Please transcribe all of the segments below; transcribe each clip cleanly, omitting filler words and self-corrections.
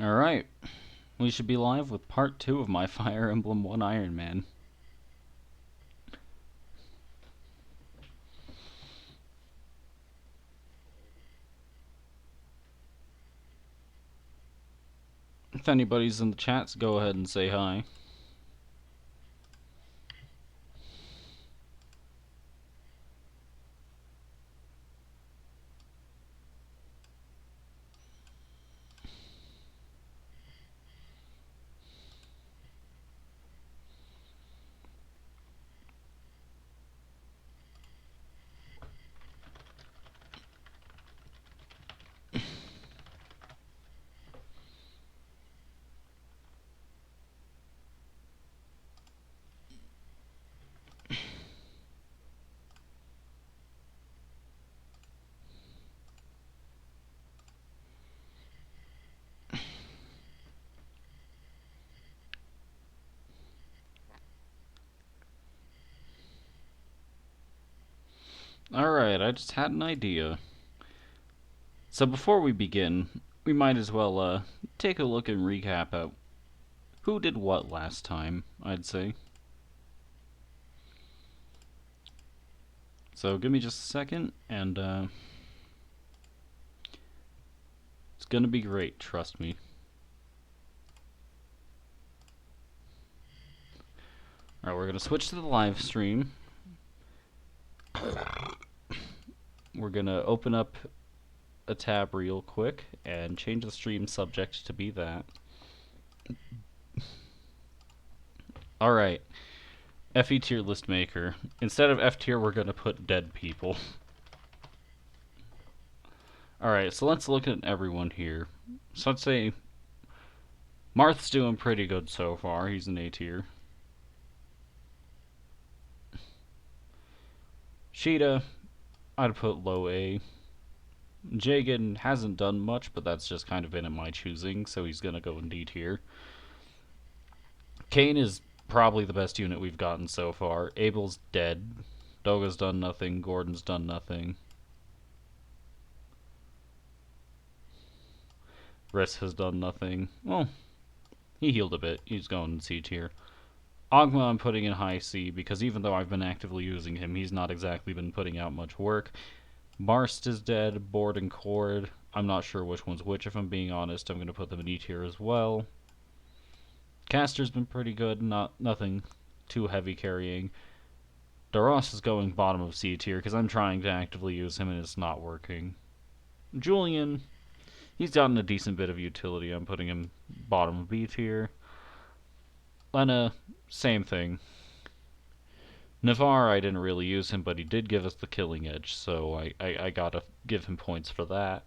Alright, we should be live with part 2 of my Fire Emblem 1 Iron Man. If anybody's in the chats, go ahead and say hi. Alright, I just had an idea. So before we begin, we might as well take a look and recap at who did what last time, I'd say. So give me just a second, and it's gonna be great, trust me. Alright, we're gonna switch to the live stream. We're gonna open up a tab real quick and change the stream subject to be that. Alright, FE tier list maker. Instead of F tier, we're gonna put dead people. Alright, so let's look at everyone here. So let's say Marth's doing pretty good so far. He's an A tier. Sheeta, I'd put low A. Jagan hasn't done much, but that's just kind of been at my choosing, so he's gonna go in D tier. Kane is probably the best unit we've gotten so far. Abel's dead. Doga's done nothing. Gordon's done nothing. Riss has done nothing. Well, he healed a bit. He's going in C tier. Ogma I'm putting in high C, because even though I've been actively using him, he's not exactly been putting out much work. Marst is dead. Board and Cord, I'm not sure which one's which, if I'm being honest. I'm going to put them in E tier as well. Caster's been pretty good, nothing too heavy carrying. Daros is going bottom of C tier, because I'm trying to actively use him and it's not working. Julian, he's gotten a decent bit of utility. I'm putting him bottom of B tier. Lena, same thing. Navarre, I didn't really use him, but he did give us the killing edge, so I gotta give him points for that.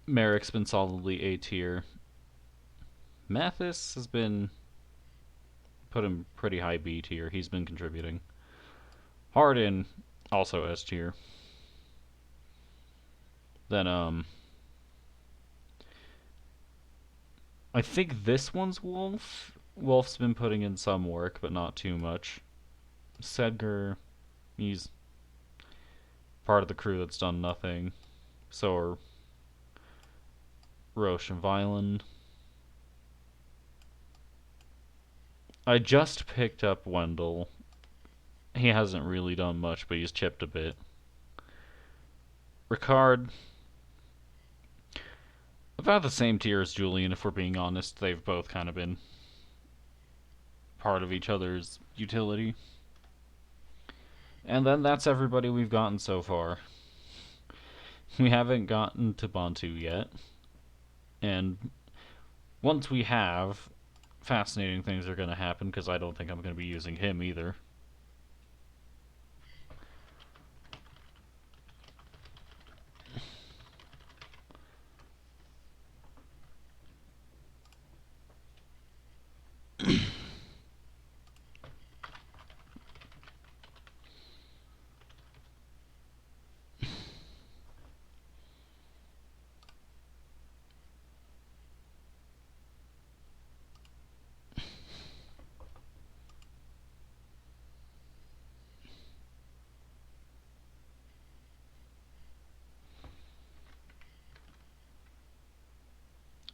Merrick's been solidly A tier. Mathis has been put him pretty high B tier. He's been contributing. Hardin, also S tier. Then, I think this one's Wolf. Wolf's been putting in some work, but not too much. Sedger, he's part of the crew that's done nothing. So are Roche and Violin. I just picked up Wendell. He hasn't really done much, but he's chipped a bit. Ricard, about the same tier as Julian, if we're being honest. They've both kind of been part of each other's utility. And then that's everybody we've gotten so far. We haven't gotten to Bantu yet. And once we have, fascinating things are going to happen, because I don't think I'm going to be using him either.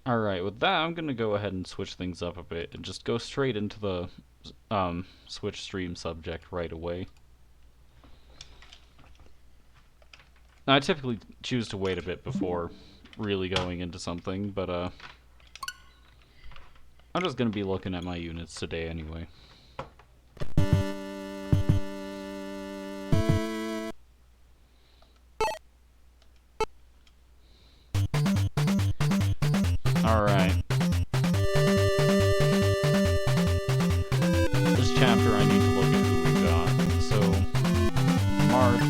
Alright, with that, I'm gonna go ahead and switch things up a bit and just go straight into the switch stream subject right away. Now, I typically choose to wait a bit before really going into something, but I'm just gonna be looking at my units today anyway. Alright. This chapter I need to look at who we got. So, Marth,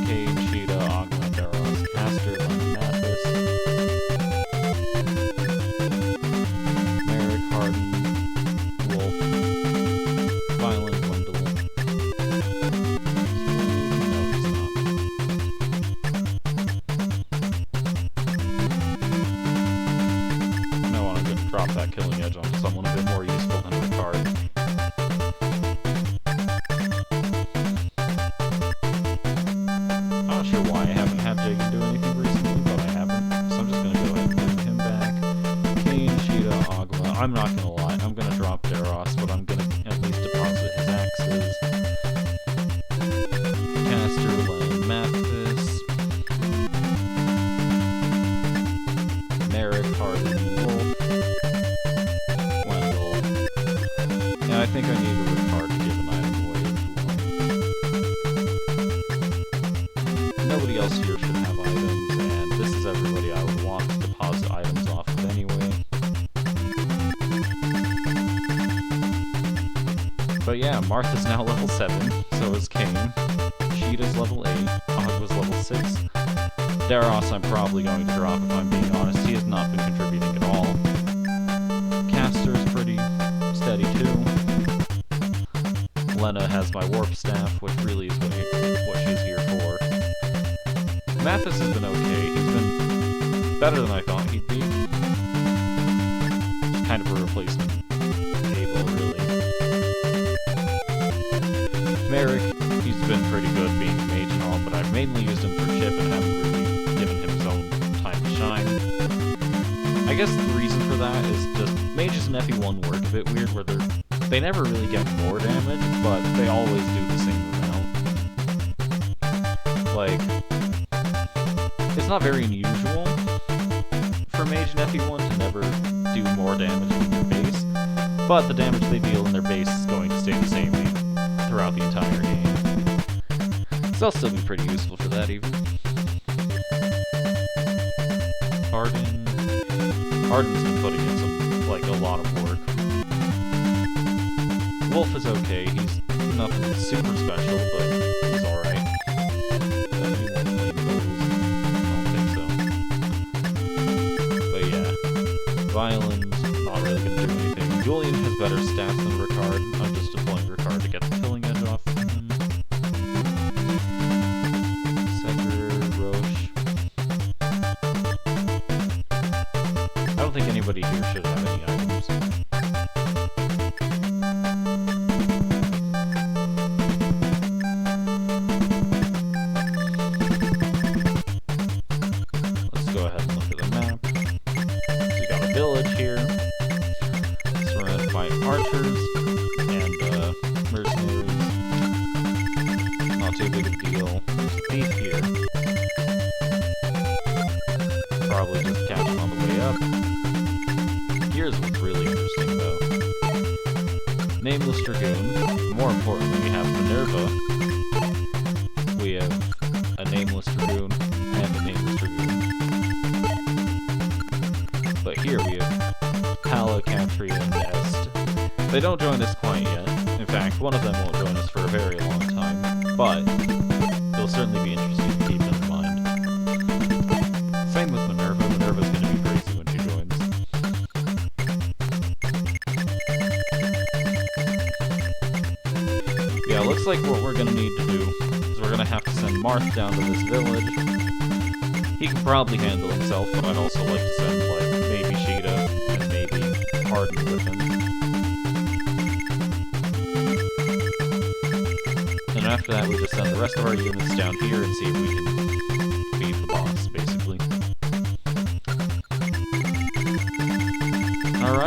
Cade, Cheetah, Ogma, Daros, Caster, Mathis, Merrick, Harden, Wolf, Violent, Wendell. No, he's not. No, I'm gonna drop that killing edge on someone a bit more useful than Ricard. I'm not sure why I haven't had Jagan do anything recently, but I haven't. So I'm just gonna go ahead and bring him back. Kane, Cheetah, Ogma. I'm not gonna lie, I'm gonna drop Daros, but I'm gonna at least deposit his axes. Caster, Len, Mathis, Merrick, Harden, Wolf, Wendell. Yeah, I think I need a Ricard to give an item away as well. Nobody else here should have items, and this is everybody I would want to deposit items off of anyway. But yeah, Martha's now level 7, so is Kane. Cheetah's level 8, Ogma's level 6. Daros I'm probably going to drop if I'm being honest, he has not been contributing at all. Caster's pretty steady too. Lena has my warp staff, which really is what she's here for. Mathis has been okay, he's been better than I thought he'd be. Just kind of a replacement Abel, really. Merrick, he's been pretty good being a mage and all, but I've mainly used him for chip and haven't really given him his own time to shine. I guess the reason for that is just mages in FE1 work a bit weird, where they never really get more damage, but they always do the same amount. Like, it's not very unusual for mage in FE1 to never do more damage than their base, but the damage they deal in their base is going to stay the same throughout the entire game. So they'll still be pretty useful for that, even. Harden's been putting in a lot of work. Wolf is okay, he's nothing super special, but he's alright. I don't think so. But yeah, Violent's not really gonna do anything. Julian has better stats than Ricard. I'm just deploying Ricard to get the killing edge off of him. Secker, Roche. I don't think anybody here should have any items. Let's go ahead and look at the map. We got a village here, surrounded by archers and mercenaries. Not too big a deal. There's a thief here. Probably just catch him on the way up. Here's what's really interesting though. Nameless Dragoon. More importantly, we have Minerva. We have a Nameless Dragoon and a Nameless Dragoon. But here we have Pala, Cantry, and Est. They don't join us quite yet. In fact, one of them won't join us for a very long time, but it'll certainly be interesting to keep in mind. Same with Minerva. Minerva's going to be crazy when she joins. Yeah, looks like what we're going to need to do is we're going to have to send Marth down to this village. He can probably handle himself, but I'd also like to send, maybe Cheetah and maybe Harden with him. And after that, we just send the rest of our units down here and see if we can beat the boss, basically.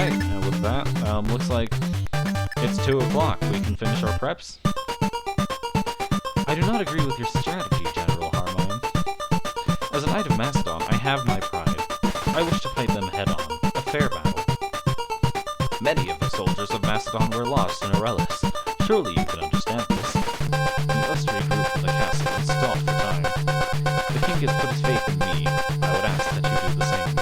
Alright, and with that, looks like it's 2 o'clock. We can finish our preps. I do not agree with your strategy, General Harmon. As a knight of Macedon, I have my pride. I wish to fight them head-on, a fair battle. Many of the soldiers of Macedon were lost in Aurelis. Surely you can understand this. We must regroup in the castle and stall for time. The king has put his faith in me. I would ask that you do the same.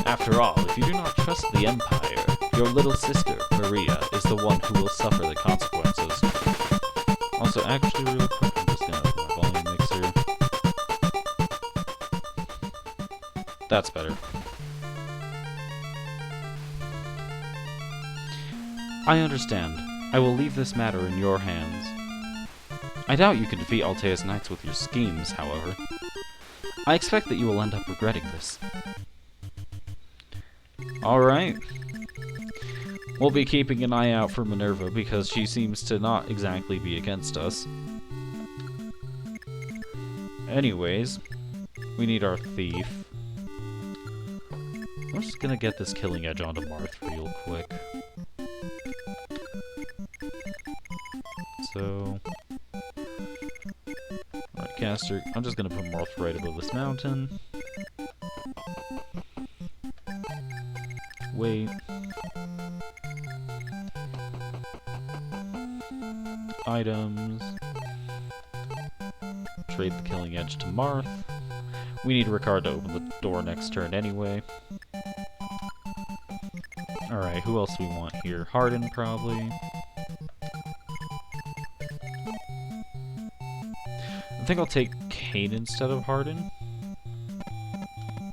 After all, if you do not trust the Empire, your little sister, Maria, is the one who will suffer the consequences. Also, actually, real quick, I'm just gonna open my volume mixer. That's better. I understand. I will leave this matter in your hands. I doubt you can defeat Altea's knights with your schemes, however. I expect that you will end up regretting this. Alright. We'll be keeping an eye out for Minerva because she seems to not exactly be against us. Anyways, we need our thief. I'm just gonna get this killing edge onto Marth real quick. So, alright, caster. I'm just gonna put Marth right above this mountain. Wait. Items. Trade the killing edge to Marth. We need Ricard to open the door next turn anyway. Alright, who else do we want here? Hardin, probably. I think I'll take Kane instead of Hardin.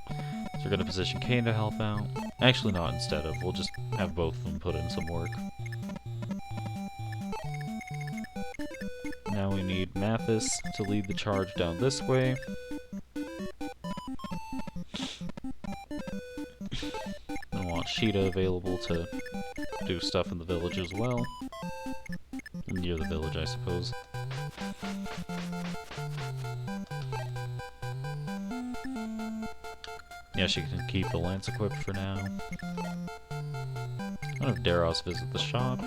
So we're gonna position Kane to help out. Actually, not instead of. We'll just have both of them put in some work. Now we need Mathis to lead the charge down this way. I want Sheeta available to do stuff in the village as well. Near the village, I suppose. Yeah, she can keep the lance equipped for now. I'll have Daros visit the shop.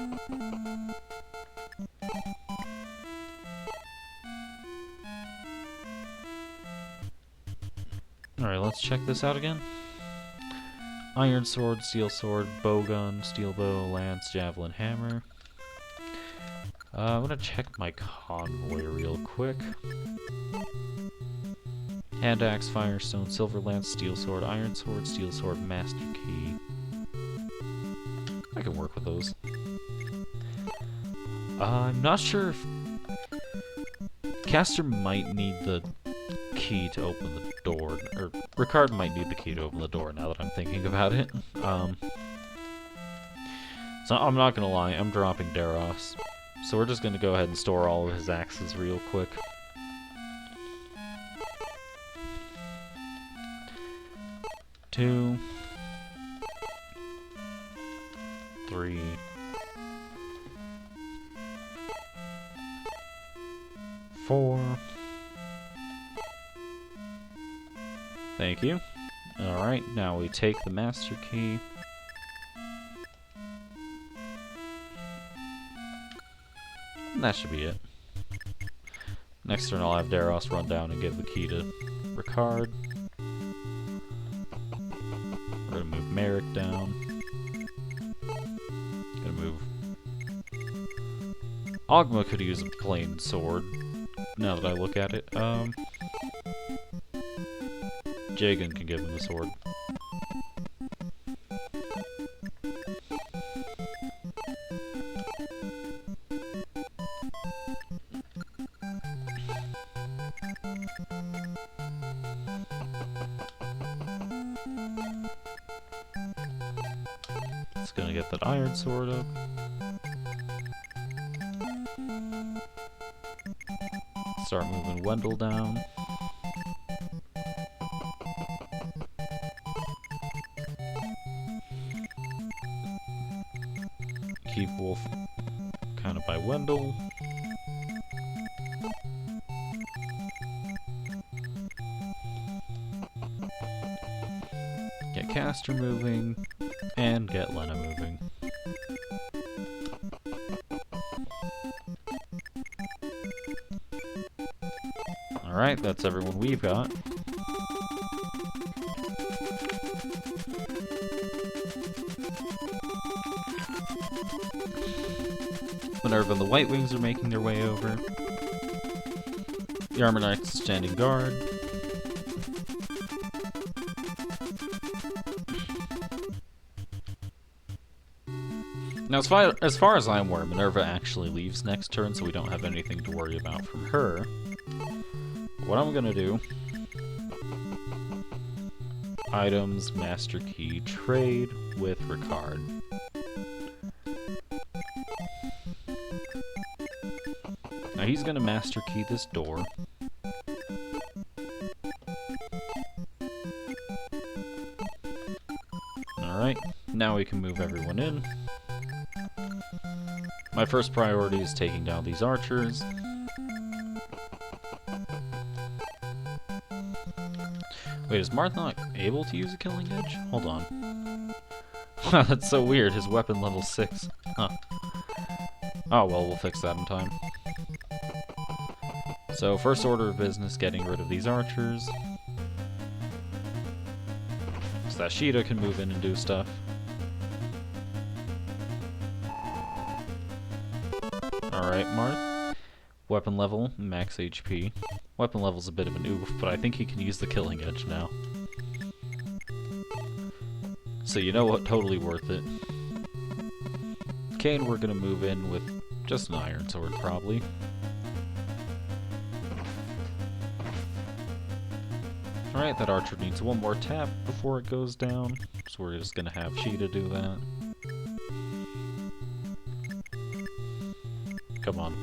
Alright, let's check this out again. Iron sword, steel sword, bowgun, steel bow, lance, javelin, hammer. I'm gonna check my convoy real quick. Hand axe, firestone, silver lance, steel sword, master key. I can work with those. I'm not sure if Caster might need the key to open the door, or Ricard might need the key to open the door now that I'm thinking about it. So I'm not gonna lie, I'm dropping Daros. So we're just gonna go ahead and store all of his axes real quick. Two, 3, 4. Thank you. Alright, now we take the master key. And that should be it. Next turn I'll have Daros run down and give the key to Ricard. We're gonna move Merrick down. Gonna move... Ogma could use a plain sword, now that I look at it. Jagan can give him the sword. It's gonna get that iron sword up. Start moving Wendell down. Keep Wolf kind of by Wendell. Get Caster moving, and get Lena moving. Alright, that's everyone we've got. Minerva and the White Wings are making their way over. The Armor Knights are standing guard. Now, as far as I'm aware, Minerva actually leaves next turn, so we don't have anything to worry about from her. What I'm gonna do... Items, Master Key, trade with Ricard. Now he's gonna Master Key this door. Alright, now we can move everyone in. My first priority is taking down these archers. Wait, is Marth not able to use a Killing Edge? Hold on. Wow, that's so weird. His weapon level 6. Huh. Oh, well, we'll fix that in time. So, first order of business, getting rid of these archers. So that Sheeta can move in and do stuff. Alright, Marth. Weapon level, max HP. Weapon level's a bit of an oof, but I think he can use the Killing Edge now. So you know what? Totally worth it. Kane we're gonna move in with just an Iron Sword, probably. Alright, that archer needs one more tap before it goes down, so we're just gonna have Sheeta do that. Come on.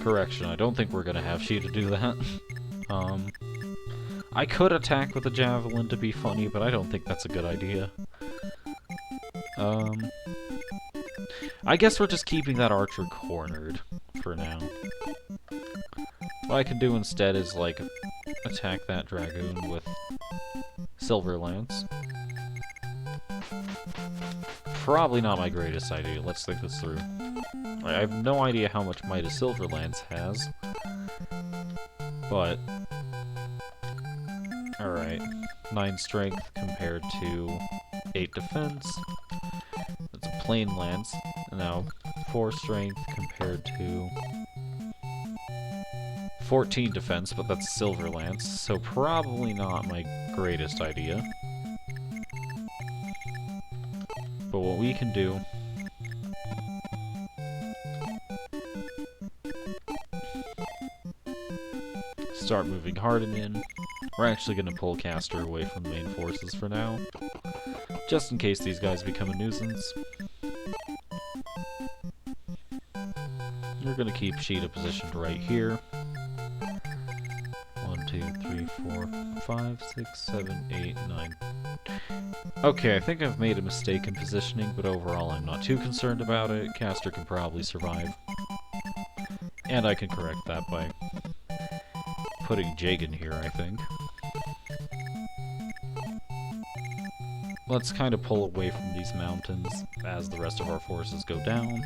Correction, I don't think we're gonna have Sheeta do that. I could attack with a javelin to be funny, but I don't think that's a good idea. I guess we're just keeping that archer cornered for now. What I can do instead is, like, attack that dragoon with Silver Lance. Probably not my greatest idea. Let's think this through. I have no idea how much might a Silver Lance has, but... Alright, 9 strength compared to 8 defense. That's a plain lance. Now, 4 strength compared to 14 defense, but that's a Silver Lance, so probably not my greatest idea. But what we can do... start moving Harden in. We're actually going to pull Caster away from the main forces for now, just in case these guys become a nuisance. We're going to keep Sheeta positioned right here. 1, 2, 3, 4, 5, 6, 7, 8, 9. Okay, I think I've made a mistake in positioning, but overall I'm not too concerned about it. Caster can probably survive. And I can correct that by putting Jagan here, I think. Let's kind of pull away from these mountains as the rest of our forces go down.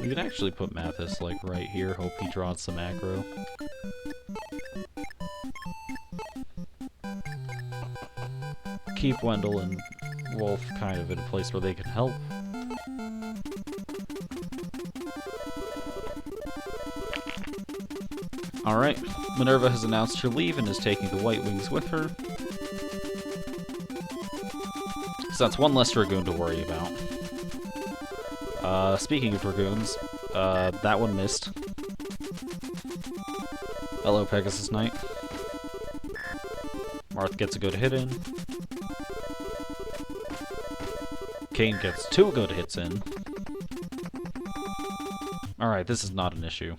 We could actually put Mathis, like, right here, hope he draws some aggro. Keep Wendell and Wolf kind of in a place where they can help. Alright, Minerva has announced her leave and is taking the White Wings with her. So that's one less Dragoon to worry about. Speaking of Dragoons, that one missed. Hello, Pegasus Knight. Marth gets a good hit in. Kane gets 2 good hits in. Alright, this is not an issue.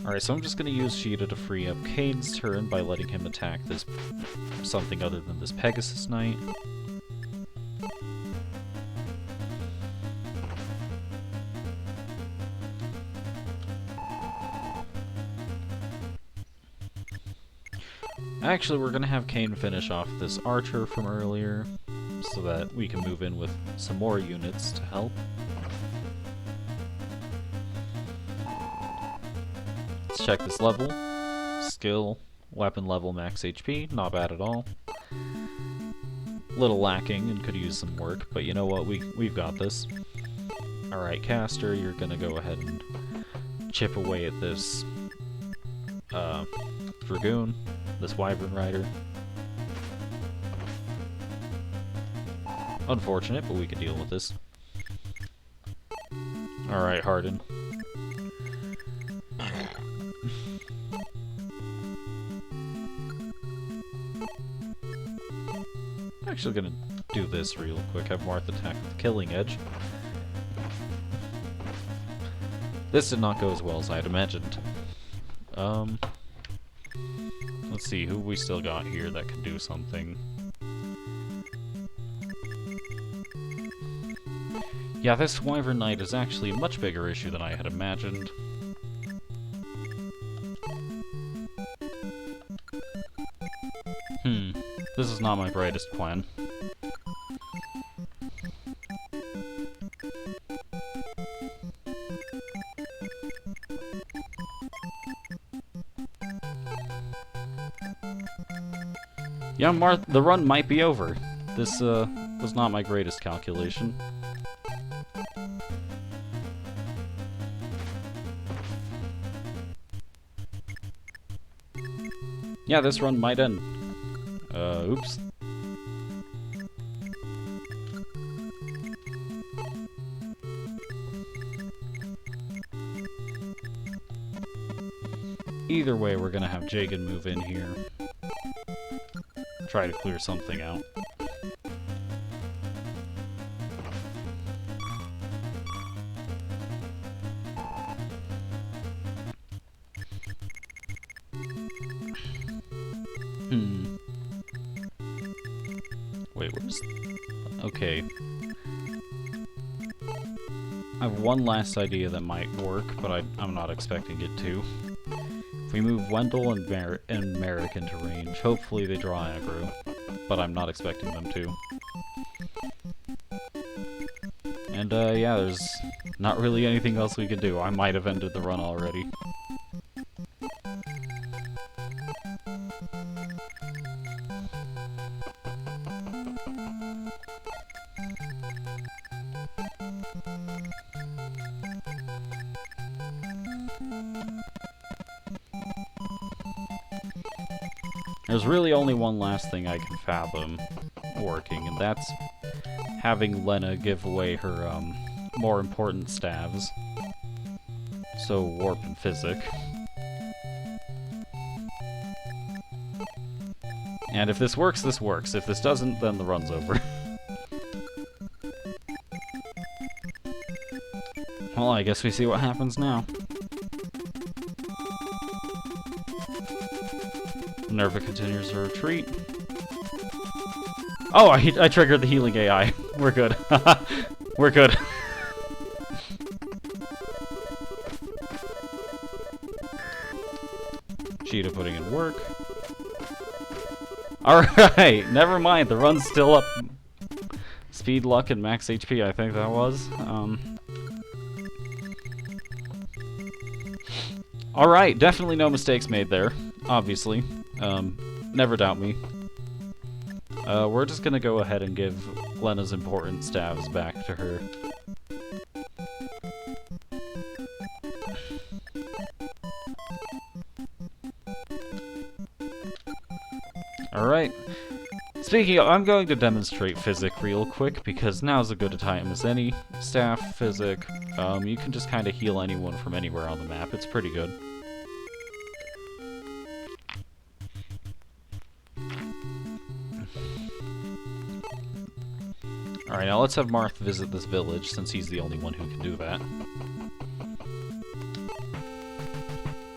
Alright, so I'm just gonna use Sheeta to free up Cade's turn by letting him attack this something other than this Pegasus Knight. Actually, we're gonna have Kane finish off this archer from earlier, so that we can move in with some more units to help. Let's check this level. Skill, weapon level, max HP, not bad at all. Little lacking and could use some work, but you know what, we've got this. Alright, Caster, you're gonna go ahead and chip away at this Dragoon, this Wyvern Rider. Unfortunate, but we can deal with this. Alright, Harden. I'm actually gonna do this real quick. Have Marth attack with Killing Edge. This did not go as well as I had imagined. Let's see, who we still got here that can do something. Yeah, this Wyvern Knight is actually a much bigger issue than I had imagined. This is not my brightest plan. Yeah, the run might be over. This was not my greatest calculation. Yeah, this run might end. Oops. Either way, we're gonna have Jagan move in here. Try to clear something out. Wait, where's... Okay. I have one last idea that might work, but I'm not expecting it to. If we move Wendell and Merrick into range, hopefully they draw aggro, but I'm not expecting them to. And yeah, there's not really anything else we can do. I might have ended the run already. There's really only one last thing I can fathom working, and that's having Lena give away her more important staves. So Warp and Physic. And if this works, this works. If this doesn't, then the run's over. Well, I guess we see what happens now. Nerva continues her retreat. Oh, I triggered the healing AI. We're good. We're good. Cheetah putting in work. Alright, never mind. The run's still up. Speed, luck, and max HP, I think that was. Alright, definitely no mistakes made there. Obviously. Never doubt me. We're just gonna go ahead and give Lena's important staves back to her. Alright. Speaking of, I'm going to demonstrate Physic real quick, because now's as good a time as any. Staff, Physic, you can just kind of heal anyone from anywhere on the map. It's pretty good. Alright, now let's have Marth visit this village, since he's the only one who can do that.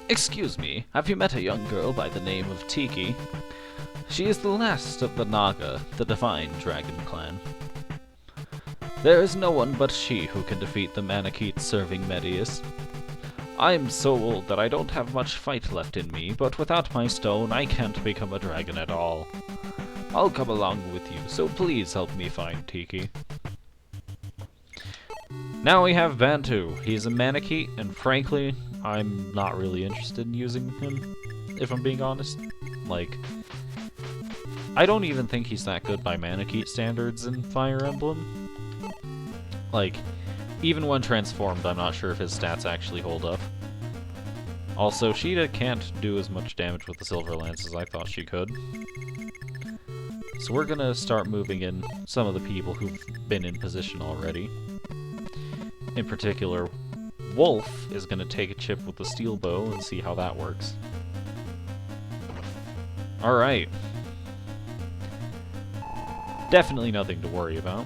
Excuse me, have you met a young girl by the name of Tiki? She is the last of the Naga, the divine dragon clan. There is no one but she who can defeat the Manakete serving Medius. I am so old that I don't have much fight left in me, but without my stone I can't become a dragon at all. I'll come along with you, so please help me find Tiki. Now we have Bantu. He's a Manakete, and frankly, I'm not really interested in using him, if I'm being honest. Like, I don't even think he's that good by Manakete standards in Fire Emblem. Like, even when transformed, I'm not sure if his stats actually hold up. Also, Sheeta can't do as much damage with the Silver Lance as I thought she could. So we're gonna start moving in some of the people who've been in position already. In particular, Wolf is gonna take a chip with the steel bow and see how that works. Alright. Definitely nothing to worry about.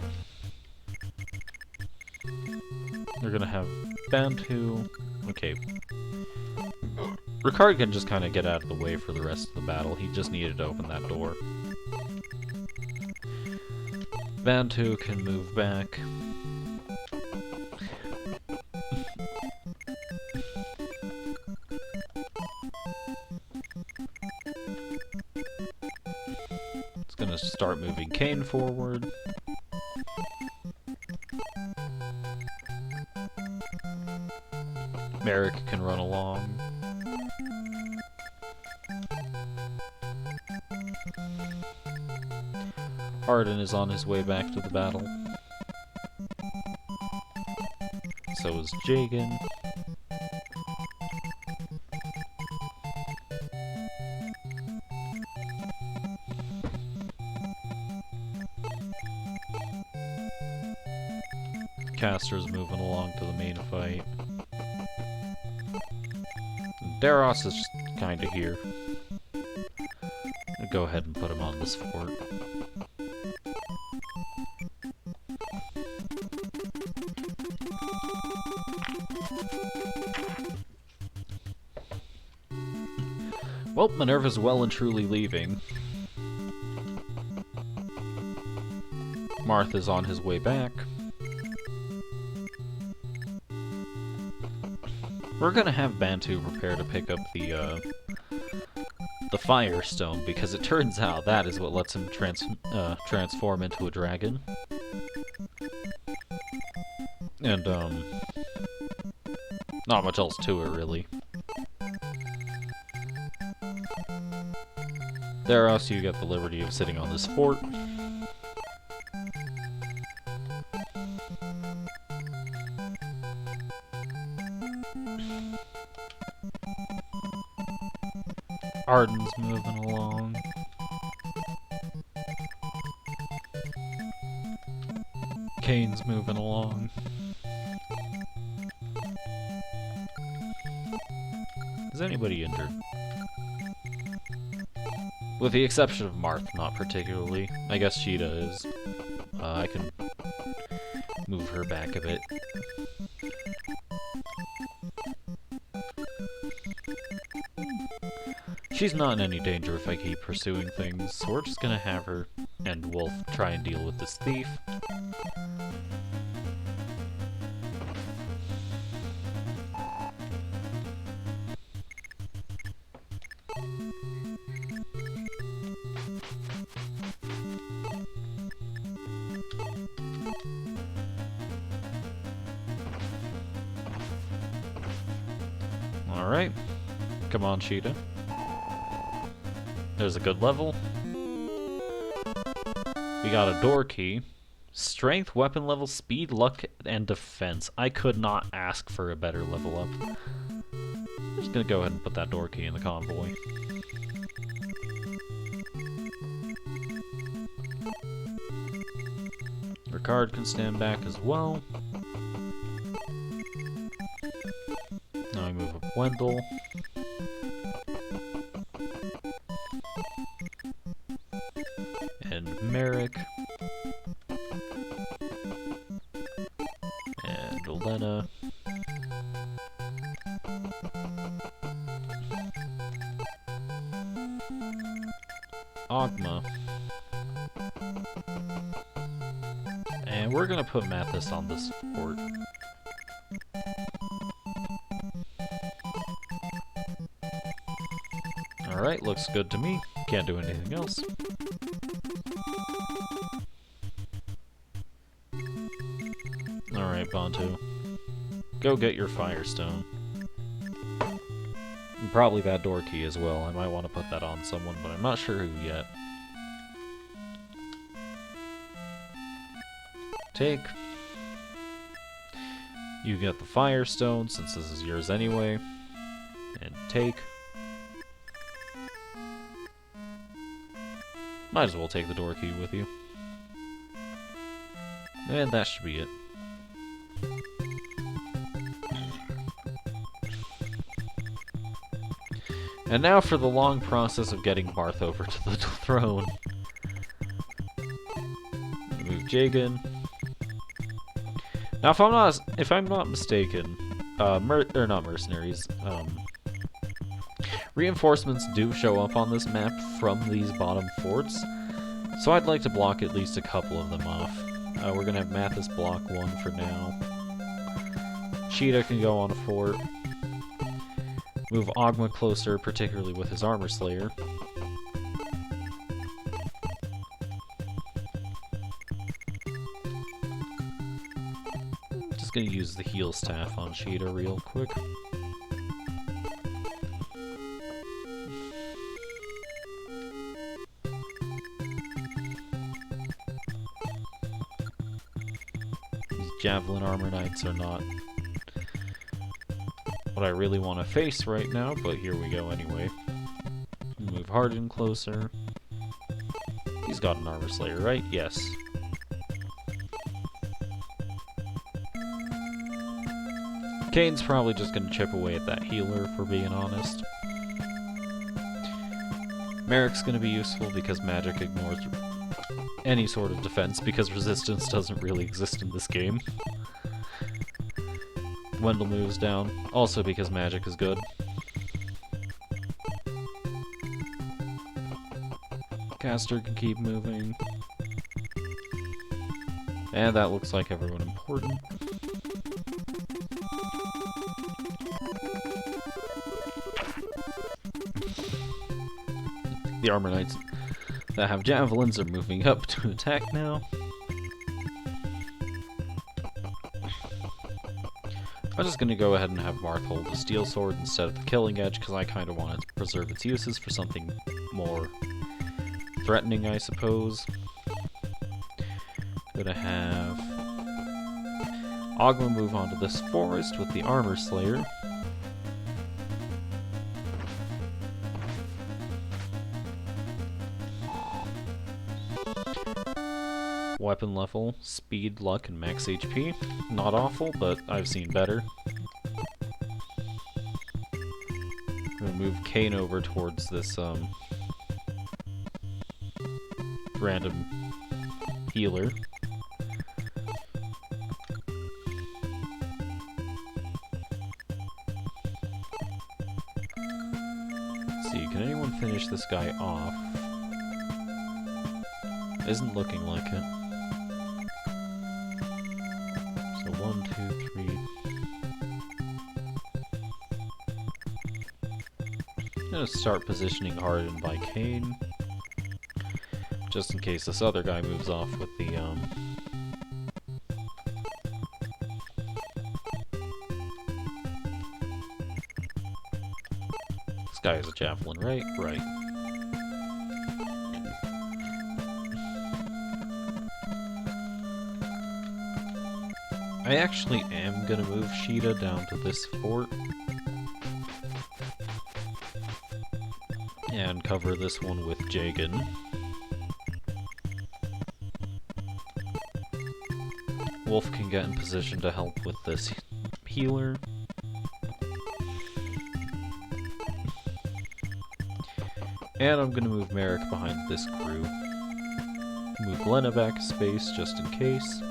They're gonna have Bantu. Okay. Ricard can just kind of get out of the way for the rest of the battle. He just needed to open that door. Bantu can move back. It's gonna start moving Kane forward. Merrick can run along. Arden is on his way back to the battle. So is Jagan. Caster's moving along to the main fight. Daros is just kinda here. I'll go ahead and put him on this fort. Well, Minerva's well and truly leaving. Martha's on his way back. We're gonna have Bantu prepare to pick up the Fire Stone, because it turns out that is what lets him transform into a dragon. And, not much else to it, really. Daros, you get the liberty of sitting on this fort. Arden's moving along. Kane's moving along. Is anybody injured? With the exception of Marth, not particularly. I guess Sheeta is. I can move her back a bit. She's not in any danger if I keep pursuing things, so we're just gonna have her and Wolf try and deal with this thief. Alright. Come on, Sheeta. There's a good level. We got a door key. Strength, weapon level, speed, luck, and defense. I could not ask for a better level up. I'm just gonna go ahead and put that door key in the convoy. Ricard can stand back as well. Now I move up Wendell. And Merrick. And Elena. Ogma. And we're gonna put Mathis on this fort. Alright, looks good to me. Can't do anything else. Alright, Bantu. Go get your Firestone. And probably that door key as well. I might want to put that on someone, but I'm not sure who yet. Take. You get the Firestone, since this is yours anyway. And take. Might as well take the door key with you. And that should be it. And now for the long process of getting Marth over to the throne. Move Jagan. Now, if I'm not mistaken, not mercenaries. Reinforcements do show up on this map from these bottom forts, so I'd like to block at least a couple of them off. We're gonna have Mathis block one for now. Cheetah can go on a fort. Move Ogma closer, particularly with his Armor Slayer. Just gonna use the heal staff on Cheetah real quick. These Javelin Armor Knights are not what I really want to face right now, but here we go anyway. Move Harden closer. He's got an Armor Slayer, right? Yes. Kane's probably just going to chip away at that healer, if we're being honest. Merrick's going to be useful because magic ignores any sort of defense, because resistance doesn't really exist in this game. Wendell moves down, also because magic is good. Caster can keep moving. And that looks like everyone important. The Armor Knights that have javelins are moving up to attack now. I'm just going to go ahead and have Marth hold the Steel Sword instead of the Killing Edge, because I kind of want it to preserve its uses for something more threatening, I suppose. Gonna have Ogma move onto this forest with the Armor Slayer. Weapon level, speed, luck, and max HP. Not awful, but I've seen better. I'm gonna move Kane over towards this random healer. Let's see, can anyone finish this guy off? Isn't looking like it. So 1, 2, 3. I'm gonna start positioning Harden by Kane, just in case this other guy moves off with the This guy has a javelin, right? Right. I actually am gonna move Sheeta down to this fort and cover this one with Jagan. Wolf can get in position to help with this healer. And I'm gonna move Merrick behind this crew. Move Lena back a space just in case.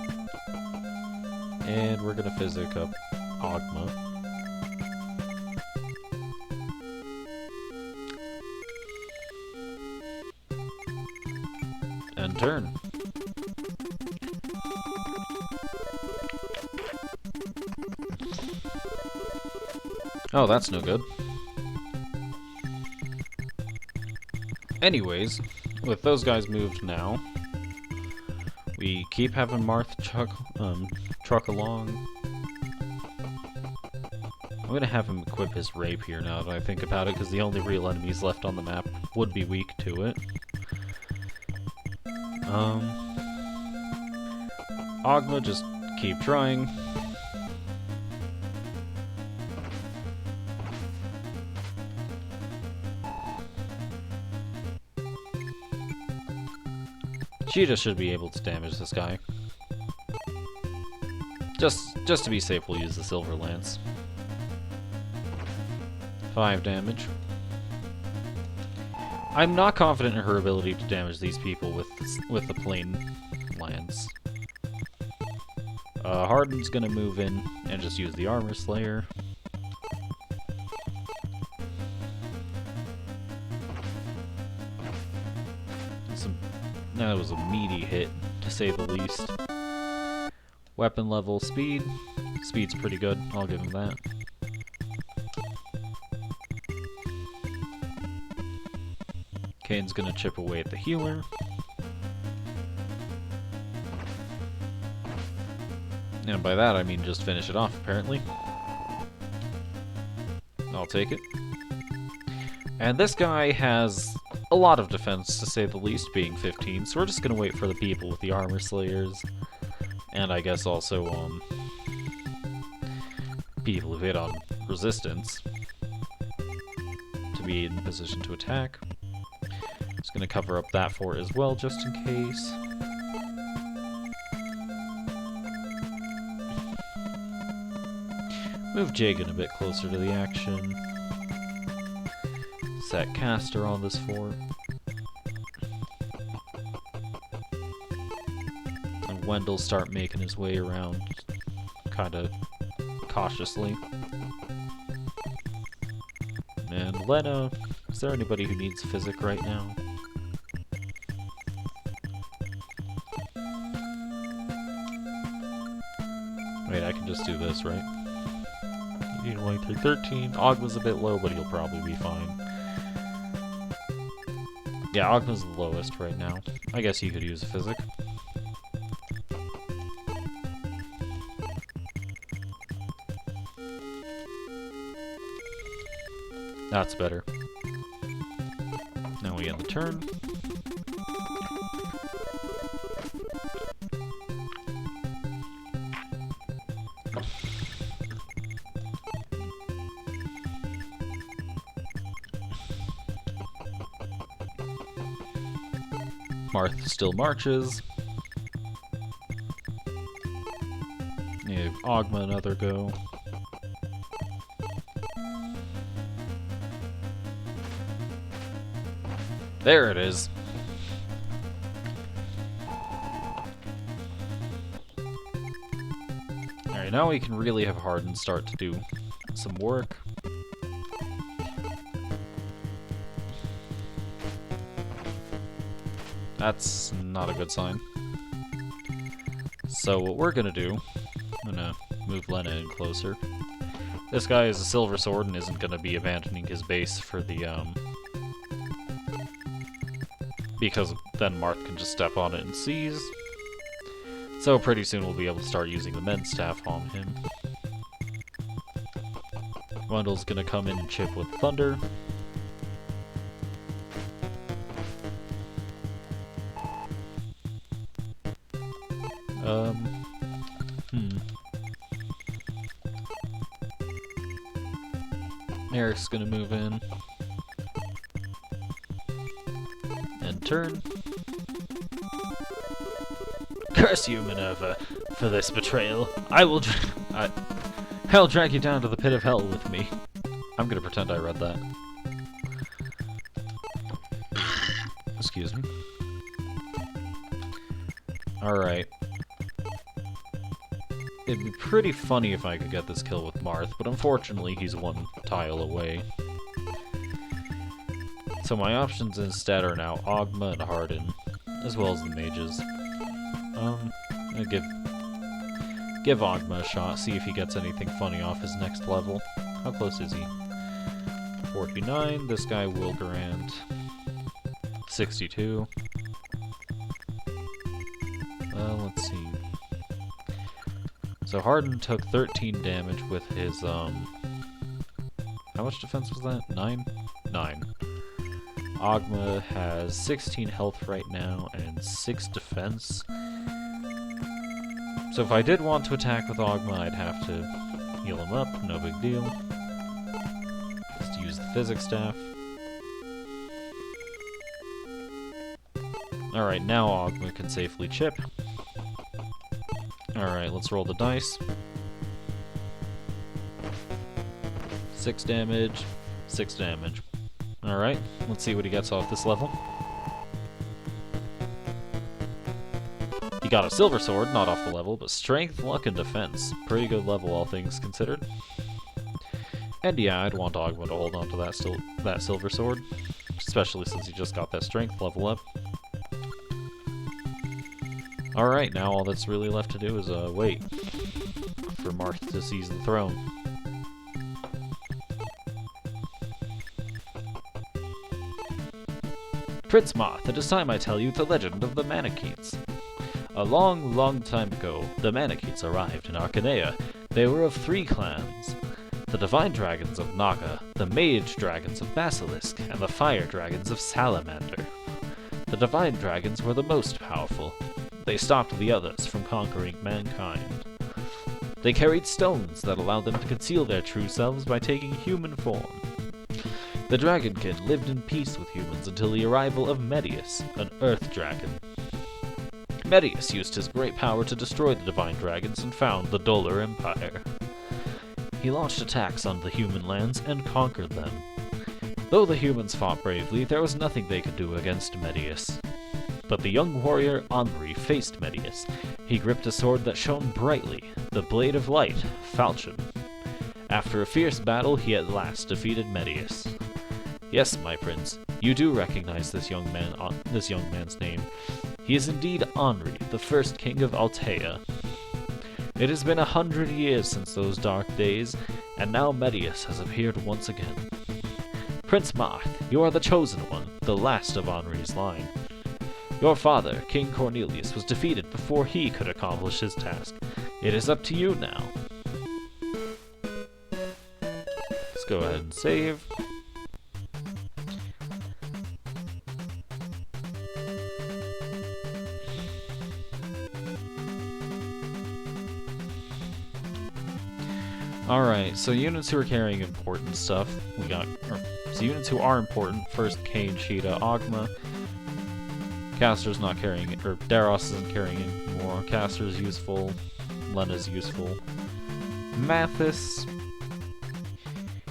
And we're gonna physic up Ogma. And turn. Oh, that's no good. Anyways, with those guys moved now, we keep having Marth truck along. I'm gonna have him equip his rapier now that I think about it, because the only real enemies left on the map would be weak to it. Ogma, just keep trying. Cheetah should be able to damage this guy. Just to be safe, we'll use the Silver Lance. 5 damage. I'm not confident in her ability to damage these people with the plain lance. Harden's gonna move in and just use the Armor Slayer. That was a meaty hit, to say the least. Weapon level, speed. Speed's pretty good, I'll give him that. Kane's gonna chip away at the healer. And by that I mean just finish it off, apparently. I'll take it. And this guy has a lot of defense, to say the least, being 15, so we're just gonna wait for the people with the Armor Slayers. And I guess also, people who hit on resistance to be in position to attack. Just gonna cover up that fort as well, just in case. Move Jagan a bit closer to the action. Set caster on this fort. And Wendell start making his way around, kinda cautiously. And Lena, is there anybody who needs physic right now? Wait, I can just do this, right? You need only 13. Ogma's a bit low, but he'll probably be fine. Yeah, Ogma's the lowest right now. I guess he could use a physic. That's better. Now we end the turn. Marth still marches. Give Ogma another go. There it is. Alright, now we can really have Harden start to do some work. That's not a good sign. So what we're gonna do, I'm gonna move Lena in closer. This guy is a silver sword and isn't gonna be abandoning his base for the, because then Marth can just step on it and seize. So pretty soon we'll be able to start using the Men's Staff on him. Wendell's gonna come in and chip with Thunder. Eric's gonna move in. And turn. Curse you, Minerva, for this betrayal. I'll drag you down to the pit of hell with me. I'm gonna pretend I read that. Excuse me. Alright. It'd be pretty funny if I could get this kill with Marth, but unfortunately he's one tile away. So my options instead are now Ogma and Harden. as well as the mages. I'll give Ogma a shot, see if he gets anything funny off his next level. How close is he? 49. This guy will grant 62. Let's see. So Harden took 13 damage with his, how much defense was that? 9? 9. Ogma has 16 health right now and 6 defense. So if I did want to attack with Ogma, I'd have to heal him up, no big deal. Just use the physics staff. Alright, now Ogma can safely chip. Alright, let's roll the dice. 6 damage, 6 damage. Alright, let's see what he gets off this level. He got a silver sword, not off the level, but strength, luck, and defense. Pretty good level, all things considered. And yeah, I'd want Ogma to hold on to that silver sword, especially since he just got that strength level up. Alright, now all that's really left to do is wait for Marth to seize the throne. Prince Marth, it is time I tell you the legend of the Manichees. A long, long time ago, the Manichees arrived in Arcanea. They were of 3 clans. The Divine Dragons of Naga, the Mage Dragons of Basilisk, and the Fire Dragons of Salamander. The Divine Dragons were the most powerful. They stopped the others from conquering mankind. They carried stones that allowed them to conceal their true selves by taking human form. The Dragonkin lived in peace with humans until the arrival of Medius, an Earth Dragon. Medius used his great power to destroy the Divine Dragons and found the Dollar Empire. He launched attacks on the human lands and conquered them. Though the humans fought bravely, there was nothing they could do against Medius. But the young warrior Henri faced Medius. He gripped a sword that shone brightly, the Blade of Light, Falchion. After a fierce battle, he at last defeated Medius. Yes, my prince, you do recognize this young man's name. He is indeed Henri, the first king of Altea. It has been 100 years since those dark days, and now Medius has appeared once again. Prince Marth, you are the chosen one, the last of Henri's line. Your father, King Cornelius, was defeated before he could accomplish his task. It is up to you now. Let's go ahead and save. Alright, so units who are carrying important stuff, so units who are important, first Kane, Cheetah, Ogma. Caster's not carrying it, or Daros isn't carrying it anymore. Caster's useful, Lena's useful. Mathis,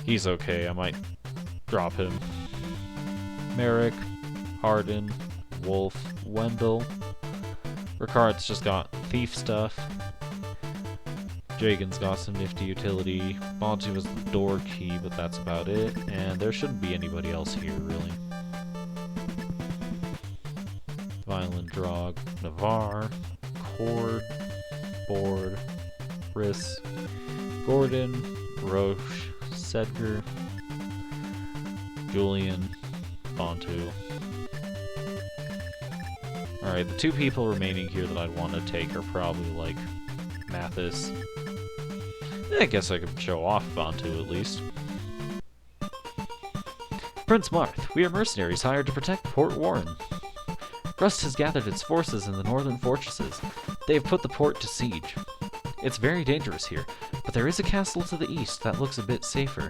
he's okay, I might drop him. Merrick, Hardin, Wolf, Wendell. Ricard's just got thief stuff. Jagen's got some nifty utility. Monty was the door key, but that's about it. And there shouldn't be anybody else here, really. Violent Drog, Navarre, Cord, Board, Riss, Gordon, Roche, Sedger, Julian, Bontu. Alright, the 2 people remaining here that I'd want to take are probably, like, Mathis. I guess I could show off Bontu at least. Prince Marth, we are mercenaries hired to protect Port Warren. Rust has gathered its forces in the northern fortresses. They have put the port to siege. It's very dangerous here, but there is a castle to the east that looks a bit safer.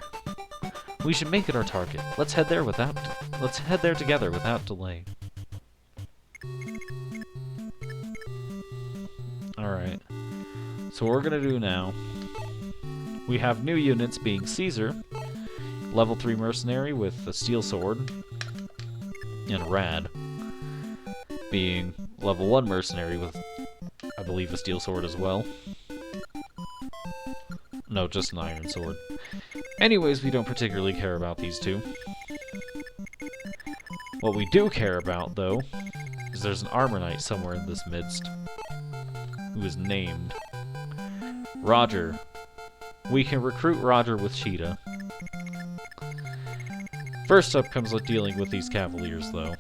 We should make it our target. Let's head there together without delay. Alright. So what we're gonna do now, we have new units being Caesar, level 3 mercenary with a steel sword, and Rad being level 1 mercenary with, I believe, a steel sword as well. No, just an iron sword. Anyways, we don't particularly care about these 2. What we do care about, though, Because there's an armor knight somewhere in this midst who is named Roger. We can recruit Roger with Cheetah. First up comes dealing with these Cavaliers, though.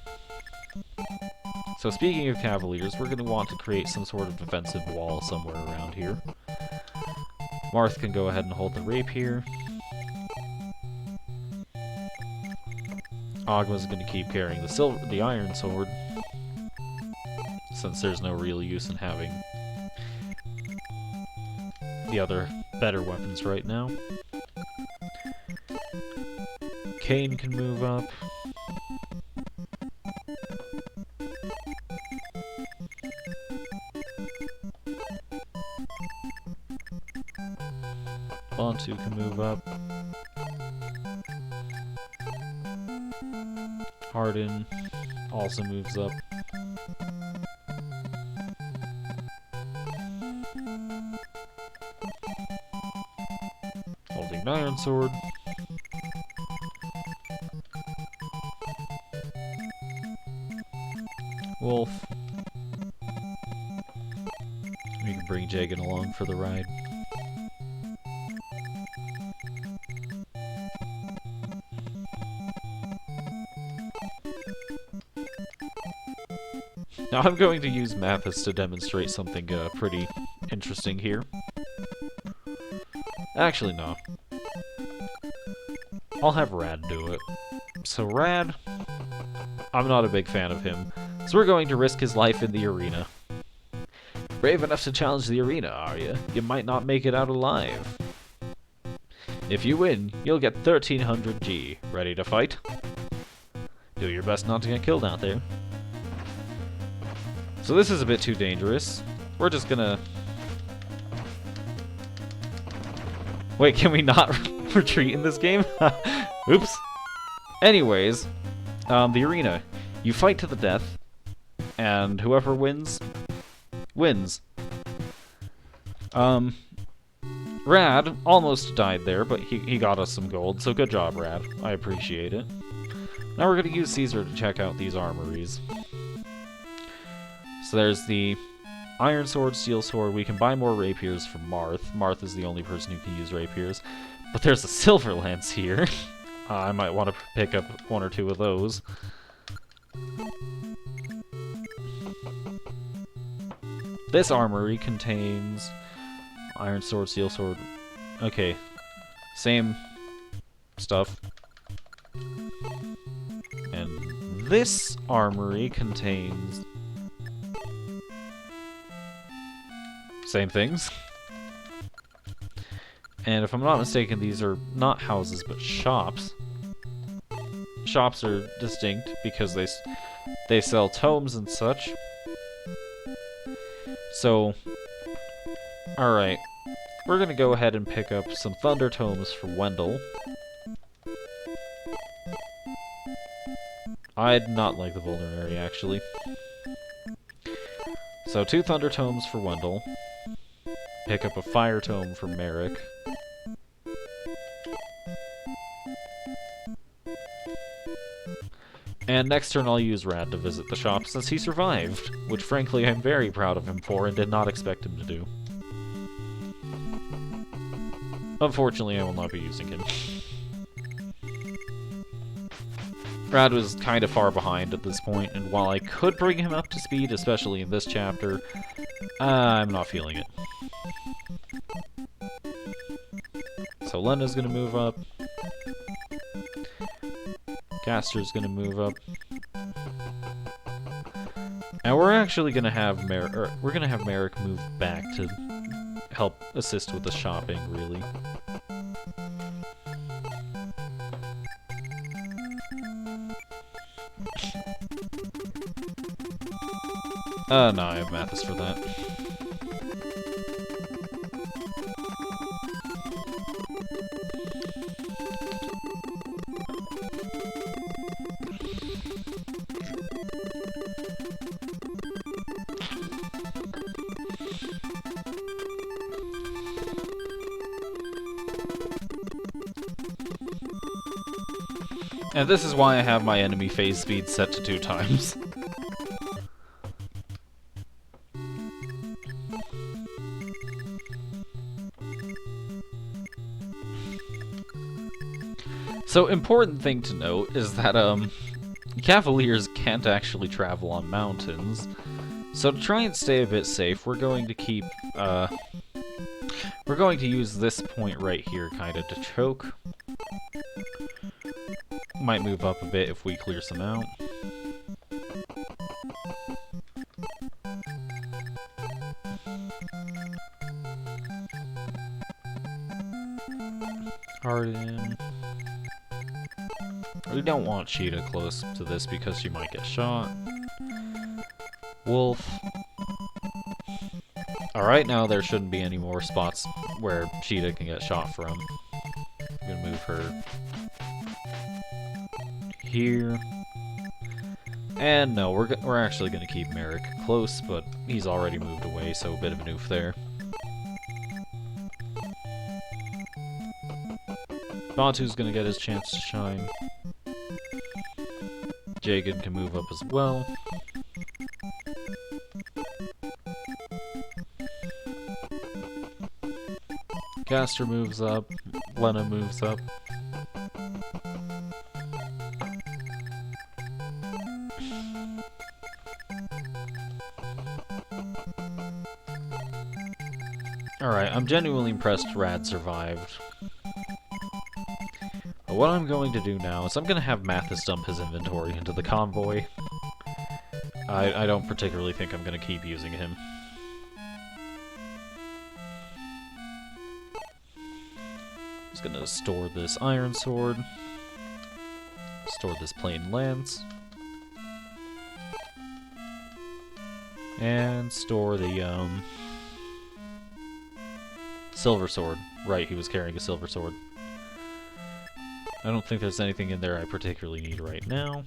So speaking of Cavaliers, we're going to want to create some sort of defensive wall somewhere around here. Marth can go ahead and hold the rapier. Ogma's going to keep carrying the iron sword, since there's no real use in having the other better weapons right now. Kane can move up. Bantu can move up. Harden also moves up. Holding an iron sword. Wolf. We can bring Jagan along for the ride. Now I'm going to use Mathis to demonstrate something pretty interesting here. Actually, no. I'll have Rad do it. So Rad, I'm not a big fan of him, so we're going to risk his life in the arena. Brave enough to challenge the arena, are you? You might not make it out alive. If you win, you'll get 1300 G. Ready to fight? Do your best not to get killed out there. So this is a bit too dangerous. We're just gonna... Wait, can we not retreat in this game? Oops. Anyways, the arena. You fight to the death, and whoever wins, wins. Rad almost died there, but he got us some gold, so good job, Rad. I appreciate it. Now we're gonna use Caesar to check out these armories. So there's the Iron Sword, Steel Sword. We can buy more rapiers from Marth. Marth is the only person who can use rapiers. But there's a Silver Lance here. I might want to pick up one or two of those. This armory contains Iron Sword, Steel Sword. Okay, same stuff. And this armory contains... same things. And if I'm not mistaken, these are not houses, but shops. Shops are distinct because they sell tomes and such. So, alright. We're gonna go ahead and pick up some Thunder Tomes for Wendell. I'd not like the Vulnerary, actually. So 2 Thunder Tomes for Wendell. Pick up a Fire Tome for Merrick. And next turn I'll use Rad to visit the shop since he survived, which frankly I'm very proud of him for and did not expect him to do. Unfortunately, I will not be using him. Rad was kind of far behind at this point, and while I could bring him up to speed, especially in this chapter, I'm not feeling it. So Lena's gonna move up. Gaster's gonna move up. And we're actually gonna have Merrick move back to help assist with the shopping, really. No, I have Mathis for that. And this is why I have my enemy phase speed set to 2 times. So, important thing to note is that, Cavaliers can't actually travel on mountains. So to try and stay a bit safe, we're going to keep, we're going to use this point right here, kinda, to choke. Might move up a bit if we clear some out. Harden. We don't want Cheetah close to this because she might get shot. Wolf. Alright, now there shouldn't be any more spots where Cheetah can get shot from. I'm gonna move her here. And no, we're actually gonna keep Merrick close, but he's already moved away, so a bit of an oof there. Batu's gonna get his chance to shine. Jagan can move up as well. Gaster moves up. Lena moves up. Alright, I'm genuinely impressed Rad survived. But what I'm going to do now is I'm going to have Mathis dump his inventory into the convoy. I don't particularly think I'm going to keep using him. Just going to store this iron sword. Store this plain lance. And store the, silver sword. Right, he was carrying a silver sword. I don't think there's anything in there I particularly need right now.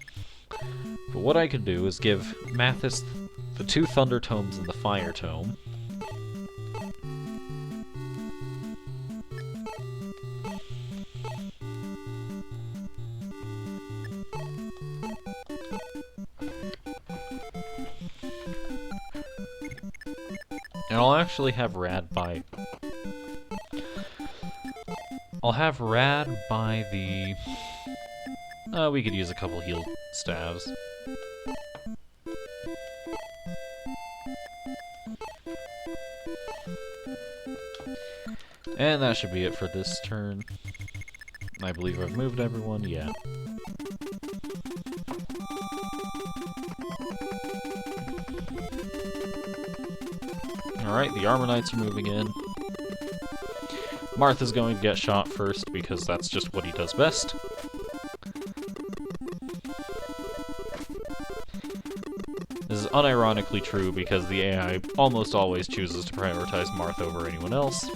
But what I can do is give Mathis the 2 Thunder Tomes and the Fire Tome. And I'll actually have Rad buy... I'll have Rad buy the... we could use a couple heal staves. And that should be it for this turn. I believe I've moved everyone, yeah. Alright, the Armor Knights are moving in. Martha's going to get shot first because that's just what he does best. This is unironically true because the AI almost always chooses to prioritize Martha over anyone else.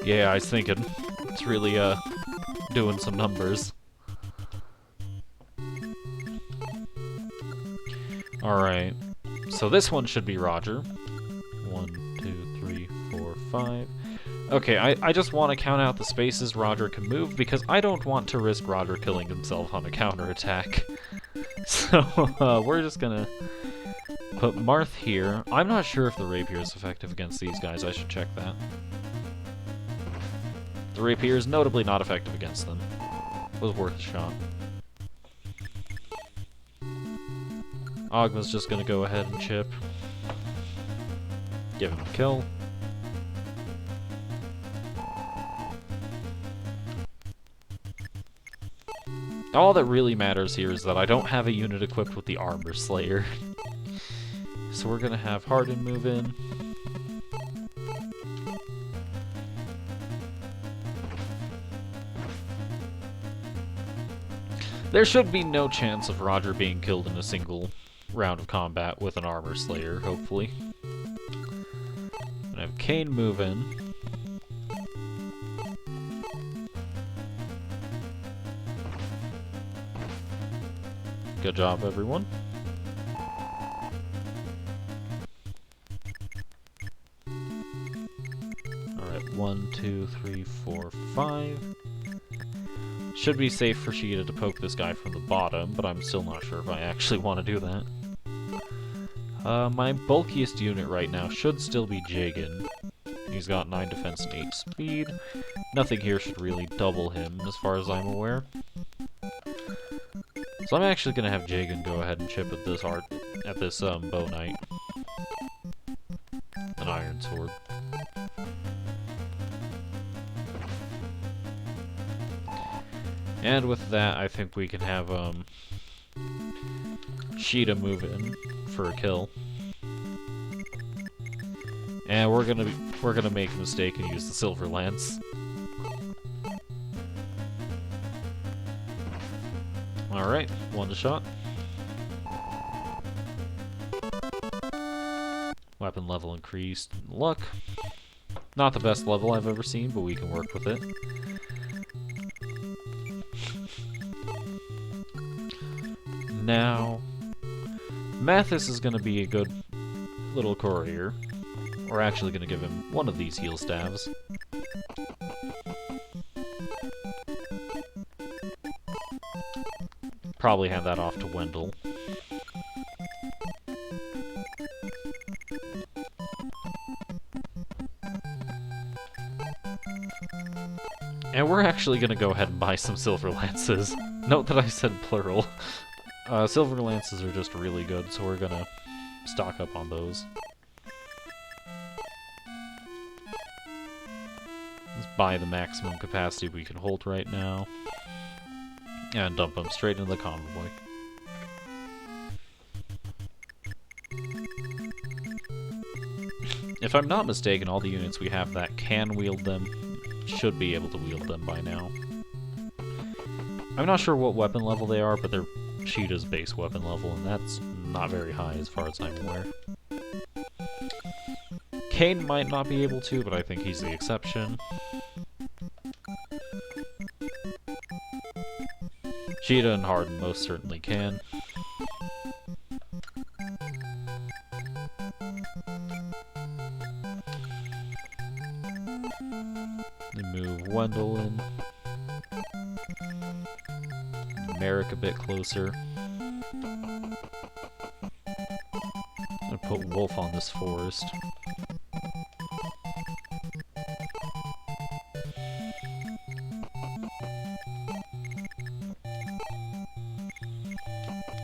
The AI's thinking. It's really, doing some numbers. Alright. So this one should be Roger. 1, 2, 3, 4, 5. Okay, I just want to count out the spaces Roger can move because I don't want to risk Roger killing himself on a counterattack. So, we're just gonna put Marth here. I'm not sure if the Rapier is effective against these guys. I should check that. The Rapier is notably not effective against them. Was worth a shot. Ogma's just gonna go ahead and chip. Give him a kill. All that really matters here is that I don't have a unit equipped with the Armor Slayer. So we're gonna have Harden move in. There should be no chance of Roger being killed in a single round of combat with an Armor Slayer, hopefully. And I have Kane move in. Good job, everyone. Alright, 1, 2, 3, 4, 5. Should be safe for Sheeta to poke this guy from the bottom, but I'm still not sure if I actually want to do that. My bulkiest unit right now should still be Jagan. He's got 9 defense and 8 speed. Nothing here should really double him, as far as I'm aware. So I'm actually gonna have Jagan go ahead and chip at this bow knight. An iron sword. And with that, I think we can have Sheeta move in for a kill. And we're gonna make a mistake and use the Silver Lance. Alright, one shot. Weapon level increased. Luck. Not the best level I've ever seen, but we can work with it. Now, Mathis is going to be a good little courier. We're actually going to give him one of these heal staves. Probably hand that off to Wendell. And we're actually going to go ahead and buy some Silver Lances. Note that I said plural. Silver Lances are just really good, so we're going to stock up on those. Let's buy the maximum capacity we can hold right now. And dump them straight into the convoy. If I'm not mistaken, all the units we have that can wield them should be able to wield them by now. I'm not sure what weapon level they are, but they're Sheeta's base weapon level, and that's not very high as far as I'm aware. Kane might not be able to, but I think he's the exception. Sheeta and Harden most certainly can. Then move Wendell in. Merrick a bit closer. And put Wolf on this forest.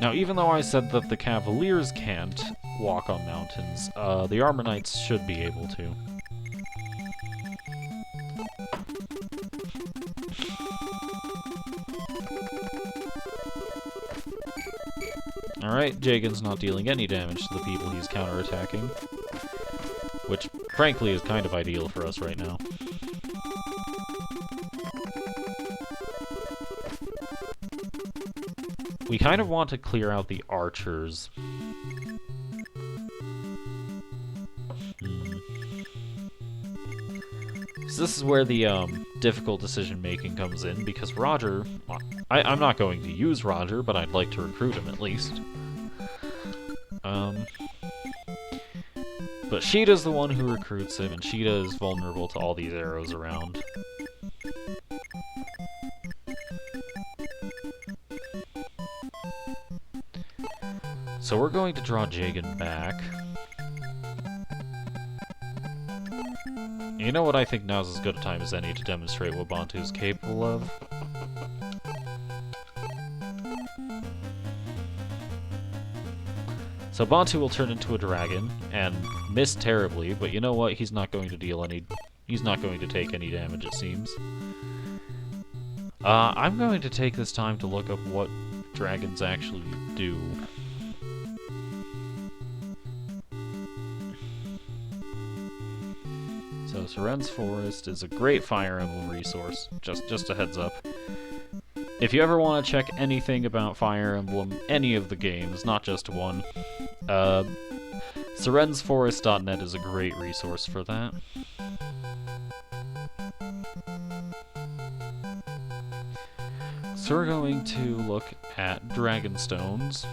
Now, even though I said that the Cavaliers can't walk on mountains, the Armor Knights should be able to. Alright, Jagan's not dealing any damage to the people he's counterattacking, which, frankly, is kind of ideal for us right now. We kind of want to clear out the archers. So this is where the difficult decision-making comes in, because Roger... I'm not going to use Roger, but I'd like to recruit him at least. But Sheeta's the one who recruits him, and Sheeta is vulnerable to all these arrows around. So we're going to draw Jagan back. You know what, I think now's as good a time as any to demonstrate what Bantu is capable of. So Bantu will turn into a dragon, and miss terribly, but you know what, he's not going to deal any... He's not going to take any damage, it seems. I'm going to take this time to look up what dragons actually do. So Seren's Forest is a great Fire Emblem resource, just a heads up. If you ever want to check anything about Fire Emblem, any of the games, not just one, serensforest.net is a great resource for that. So we're going to look at Dragonstones.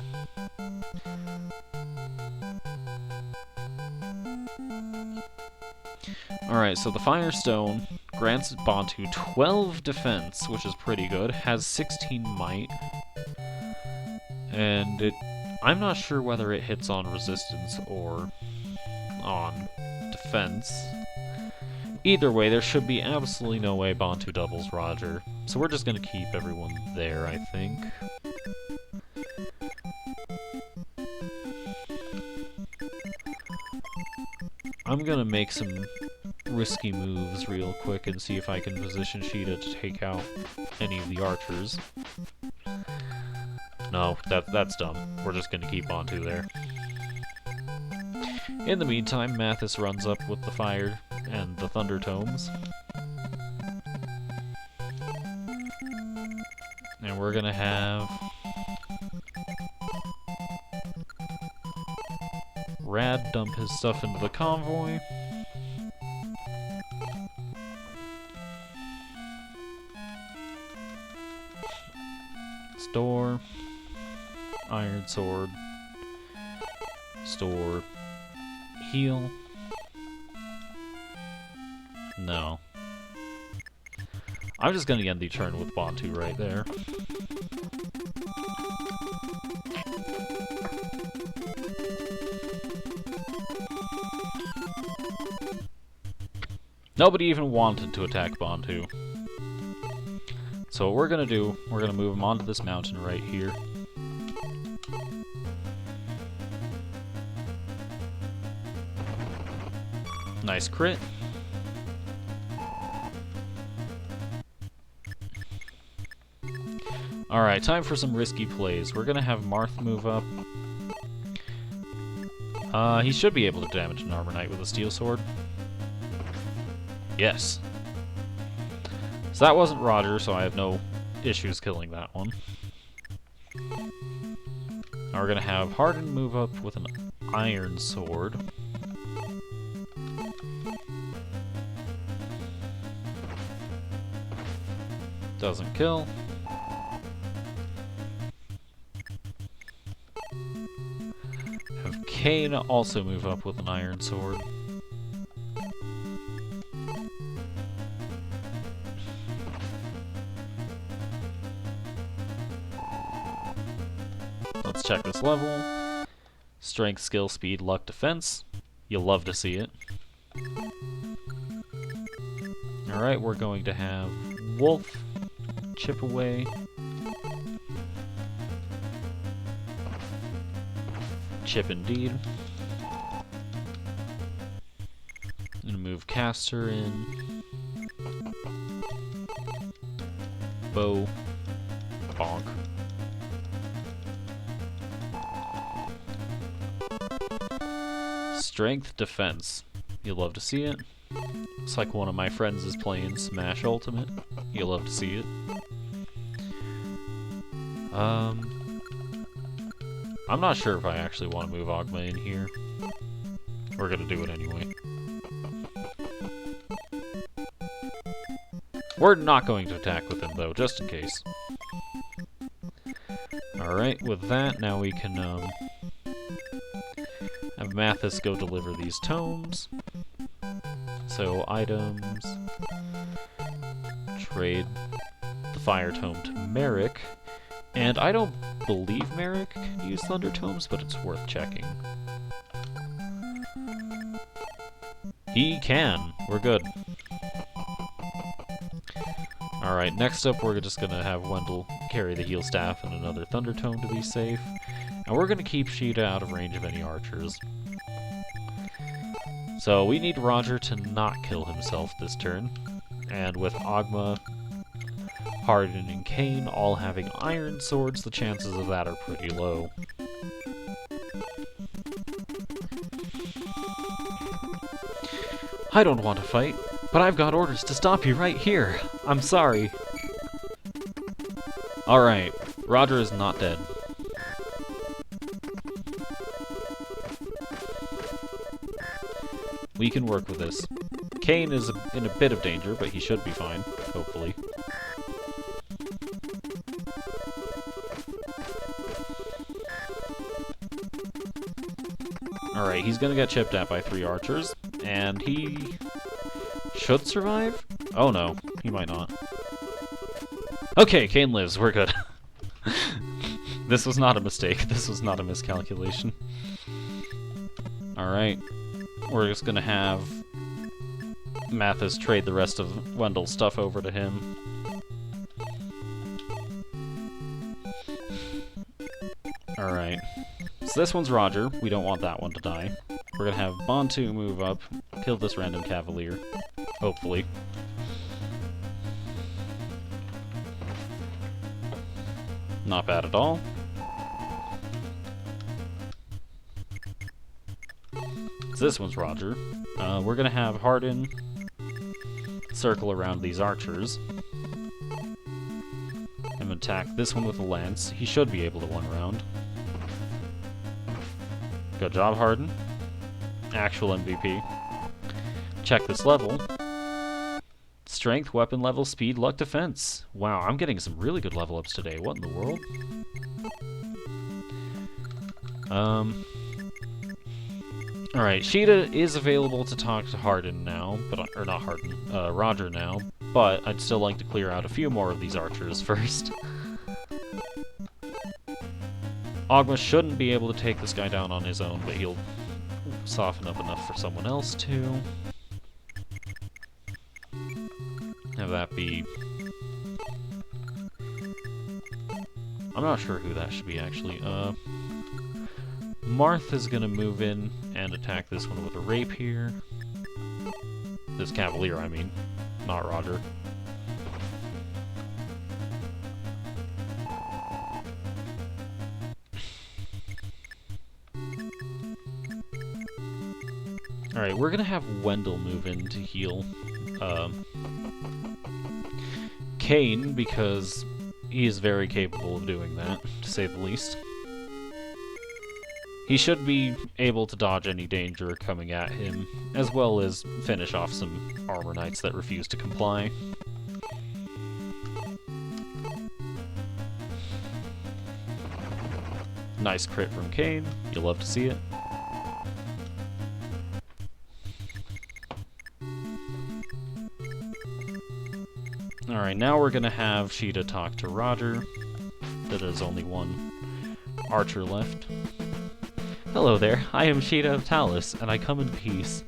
Alright, so the Firestone grants Bantu 12 defense, which is pretty good, has 16 might, and I'm not sure whether it hits on resistance or on defense. Either way, there should be absolutely no way Bantu doubles Roger. So we're just gonna keep everyone there, I think. I'm gonna make some risky moves real quick and see if I can position Sheeta to take out any of the archers. No, that's dumb. We're just gonna keep Bantu there. In the meantime, Mathis runs up with the fire and the thunder tomes. And we're gonna have Rad dump his stuff into the convoy. Store. Iron sword. Store. Heal. No. I'm just gonna end the turn with Bantu right there. Nobody even wanted to attack Bantu. So what we're gonna do, we're gonna move him onto this mountain right here. Nice crit. Alright, time for some risky plays. We're gonna have Marth move up. He should be able to damage an Armor Knight with a Steel Sword. Yes. So that wasn't Roger, so I have no issues killing that one. Now we're gonna have Harden move up with an Iron Sword. Doesn't kill. Have Kane also move up with an Iron Sword. Let's check this level. Strength, skill, speed, luck, defense. You'll love to see it. Alright, we're going to have Wolf chip away. Chip indeed. Gonna move Caster in. Bow. Bonk. Strength, defense. You'll love to see it. Looks like one of my friends is playing Smash Ultimate. You'll love to see it. I'm not sure if I actually want to move Ogma in here. We're gonna do it anyway. We're not going to attack with him though, just in case. Alright, with that, now we can have Mathis go deliver these tomes. So, items. Trade the fire tome to Merrick. And I don't believe Merrick can use Thunder Tomes, but it's worth checking. He can. We're good. Alright, next up we're just gonna have Wendell carry the heal staff and another Thunder Tome to be safe. And we're gonna keep Sheeta out of range of any archers. So we need Roger to not kill himself this turn. And with Ogma, Harden, and Kane all having iron swords, the chances of that are pretty low. I don't want to fight, but I've got orders to stop you right here. I'm sorry. Alright, Roger is not dead. We can work with this. Kane is in a bit of danger, but he should be fine, hopefully. Alright, he's gonna get chipped at by 3 archers, and he should survive? Oh no, he might not. Okay, Kane lives, we're good. This was not a mistake, this was not a miscalculation. Alright, we're just gonna have Mathis trade the rest of Wendell's stuff over to him. Alright. So this one's Roger. We don't want that one to die. We're gonna have Bantu move up, kill this random Cavalier. Hopefully. Not bad at all. So this one's Roger. We're gonna have Hardin circle around these archers and attack this one with a lance. He should be able to one round. Good job, Hardin. Actual MVP. Check this level. Strength, weapon level, speed, luck, defense. Wow, I'm getting some really good level ups today. What in the world? Alright, Sheeta is available to talk to Hardin now, or not Hardin, Roger now, but I'd still like to clear out a few more of these archers first. Ogma shouldn't be able to take this guy down on his own, but he'll soften up enough for someone else to. Have that be... I'm not sure who that should be, actually. Martha's gonna move in and attack this one with a rapier. This Cavalier, I mean. Not Roger. Alright, we're gonna have Wendell move in to heal Kane, because he is very capable of doing that, to say the least. He should be able to dodge any danger coming at him, as well as finish off some armor knights that refuse to comply. Nice crit from Kane. You'll love to see it. Alright, now we're gonna have Sheeta talk to Roger. There's only one archer left. Hello there, I am Sheeta of Talus, and I come in peace.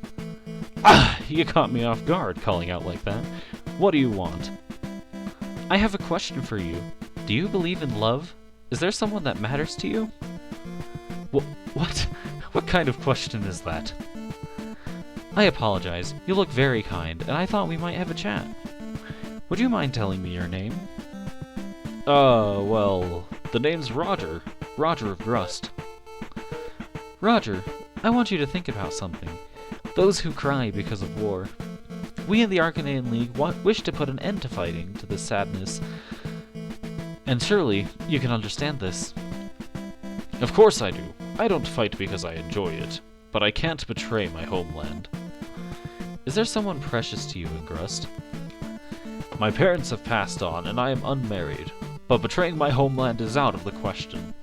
Ah, you caught me off guard calling out like that. What do you want? I have a question for you. Do you believe in love? Is there someone that matters to you? What? What kind of question is that? I apologize. You look very kind, and I thought we might have a chat. Would you mind telling me your name? Well, the name's Roger. Roger of Grust. Roger, I want you to think about something. Those who cry because of war. We in the Arcanaean League wish to put an end to fighting, to this sadness. And surely, you can understand this. Of course I do. I don't fight because I enjoy it, but I can't betray my homeland. Is there someone precious to you in Grust? My parents have passed on, and I am unmarried, but betraying my homeland is out of the question.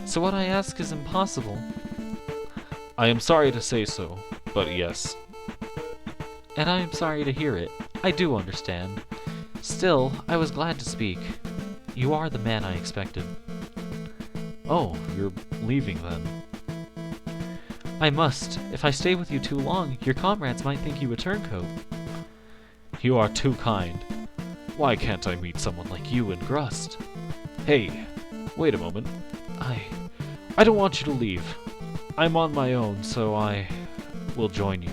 So what I ask is impossible. I am sorry to say so, but yes. And I am sorry to hear it. I do understand. Still, I was glad to speak. You are the man I expected. Oh, you're leaving then. I must. If I stay with you too long, your comrades might think you a turncoat. You are too kind. Why can't I meet someone like you in Grust? Hey, wait a moment. I don't want you to leave. I'm on my own, so I will join you.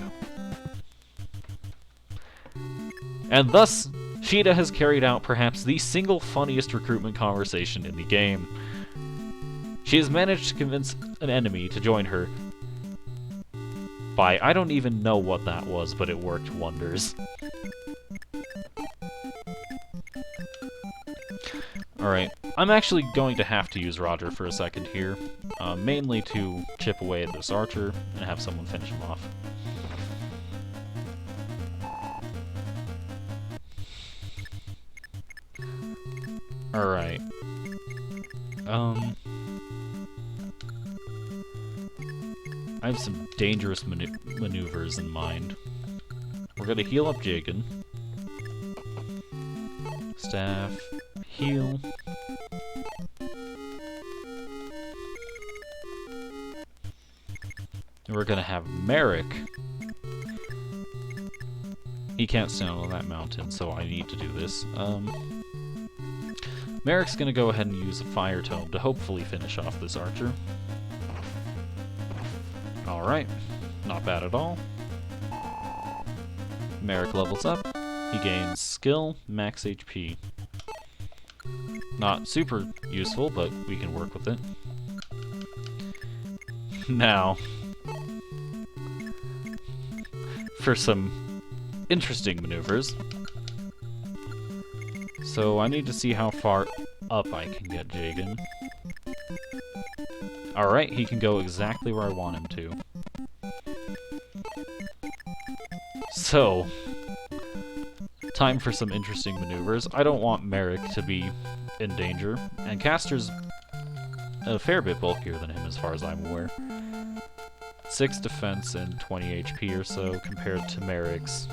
And thus, Sheeta has carried out perhaps the single funniest recruitment conversation in the game. She has managed to convince an enemy to join her by I don't even know what that was, but it worked wonders. Alright, I'm actually going to have to use Roger for a second here, mainly to chip away at this archer and have someone finish him off. Alright. I have some dangerous maneuvers in mind. We're gonna heal up Jagan. Staff. Heal. And we're gonna have Merrick He can't stand on that mountain, so I need to do this. Merrick's gonna go ahead and use a Fire Tome to hopefully finish off this archer. Alright, not bad at all. Merrick levels up. He gains skill, max HP. Not super useful, but we can work with it. Now, for some interesting maneuvers. So I need to see how far up I can get Jagan. Alright, he can go exactly where I want him to. So, time for some interesting maneuvers. I don't want Merrick to be in danger, and Caster's a fair bit bulkier than him as far as I'm aware. 6 defense and 20 HP or so, compared to Merrick's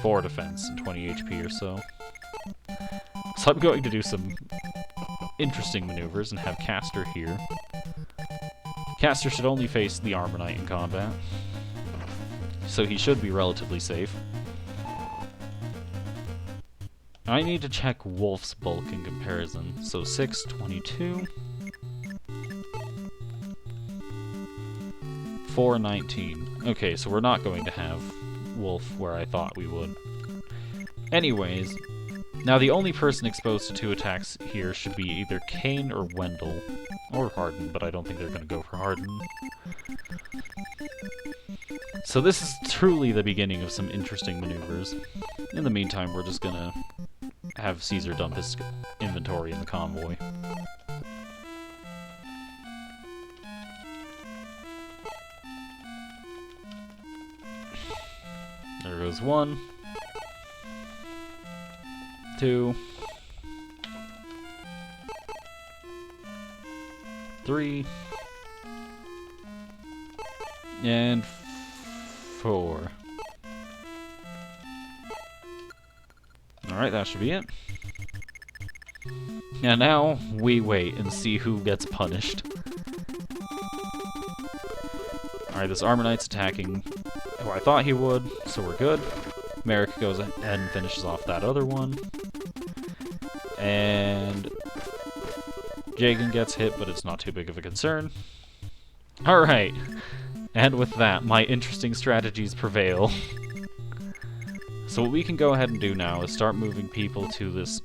4 defense and 20 HP or so. So I'm going to do some interesting maneuvers and have Caster here. Caster should only face the Armor Knight in combat, so he should be relatively safe. I need to check Wolf's bulk in comparison. So 6, 22, 4, 19. Okay, so we're not going to have Wolf where I thought we would. Anyways, now the only person exposed to 2 attacks here should be either Kane or Wendell. Or Harden, but I don't think they're going to go for Harden. So this is truly the beginning of some interesting maneuvers. In the meantime, we're just gonna have Caesar dump his inventory in the convoy. There goes 1, 2, 3, and 4. Alright, that should be it. And now we wait and see who gets punished. Alright, this Armor Knight's attacking who I thought he would, so we're good. Merrick goes ahead and finishes off that other one. And Jagan gets hit, but it's not too big of a concern. Alright, and with that, my interesting strategies prevail. So what we can go ahead and do now is start moving people to this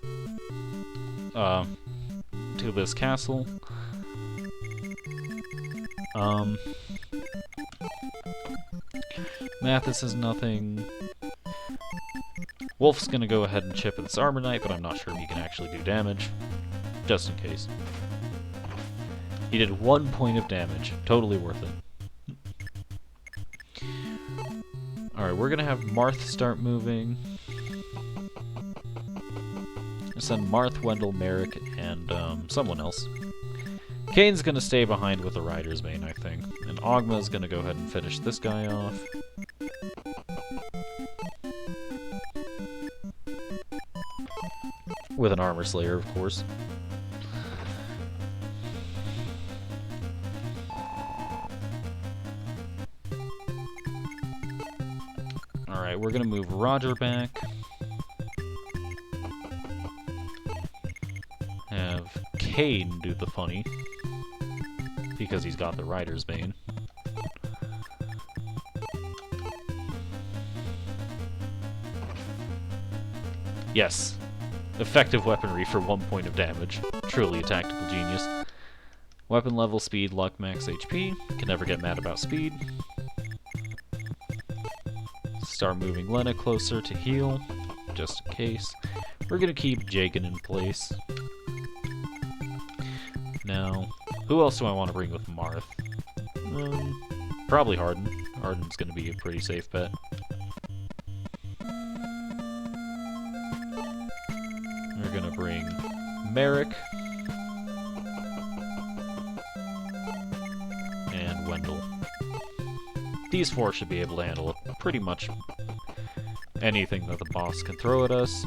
castle. Mathis is nothing. Wolf's gonna go ahead and chip at this Armor Knight, but I'm not sure if he can actually do damage. Just in case. He did 1 point of damage. Totally worth it. Alright, we're gonna have Marth start moving. Send Marth, Wendell, Merrick, and someone else. Kane's gonna stay behind with the Rider's Bane, I think. And Ogma's gonna go ahead and finish this guy off. With an Armor Slayer, of course. Alright, we're gonna move Roger back. Have Kane do the funny. Because he's got the Rider's Bane. Yes. Effective weaponry for 1 point of damage. Truly a tactical genius. Weapon level, speed, luck, max HP. Can never get mad about speed. Start moving Lena closer to heal, just in case. We're gonna keep Jagan in place. Now, who else do I want to bring with Marth? Probably Harden. Harden's gonna be a pretty safe bet. We're gonna bring Merrick. And Wendell. These 4 should be able to handle pretty much anything that the boss can throw at us.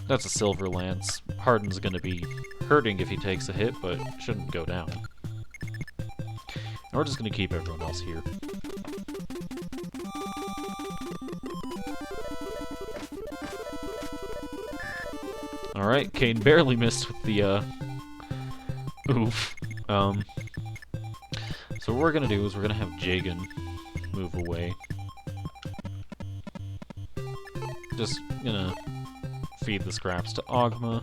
That's a Silver Lance. Harden's gonna be hurting if he takes a hit, but shouldn't go down. And we're just gonna keep everyone else here. Alright, Kane barely missed with the, oof. So what we're gonna do is we're gonna have Jagan move away. Just gonna feed the scraps to Ogma.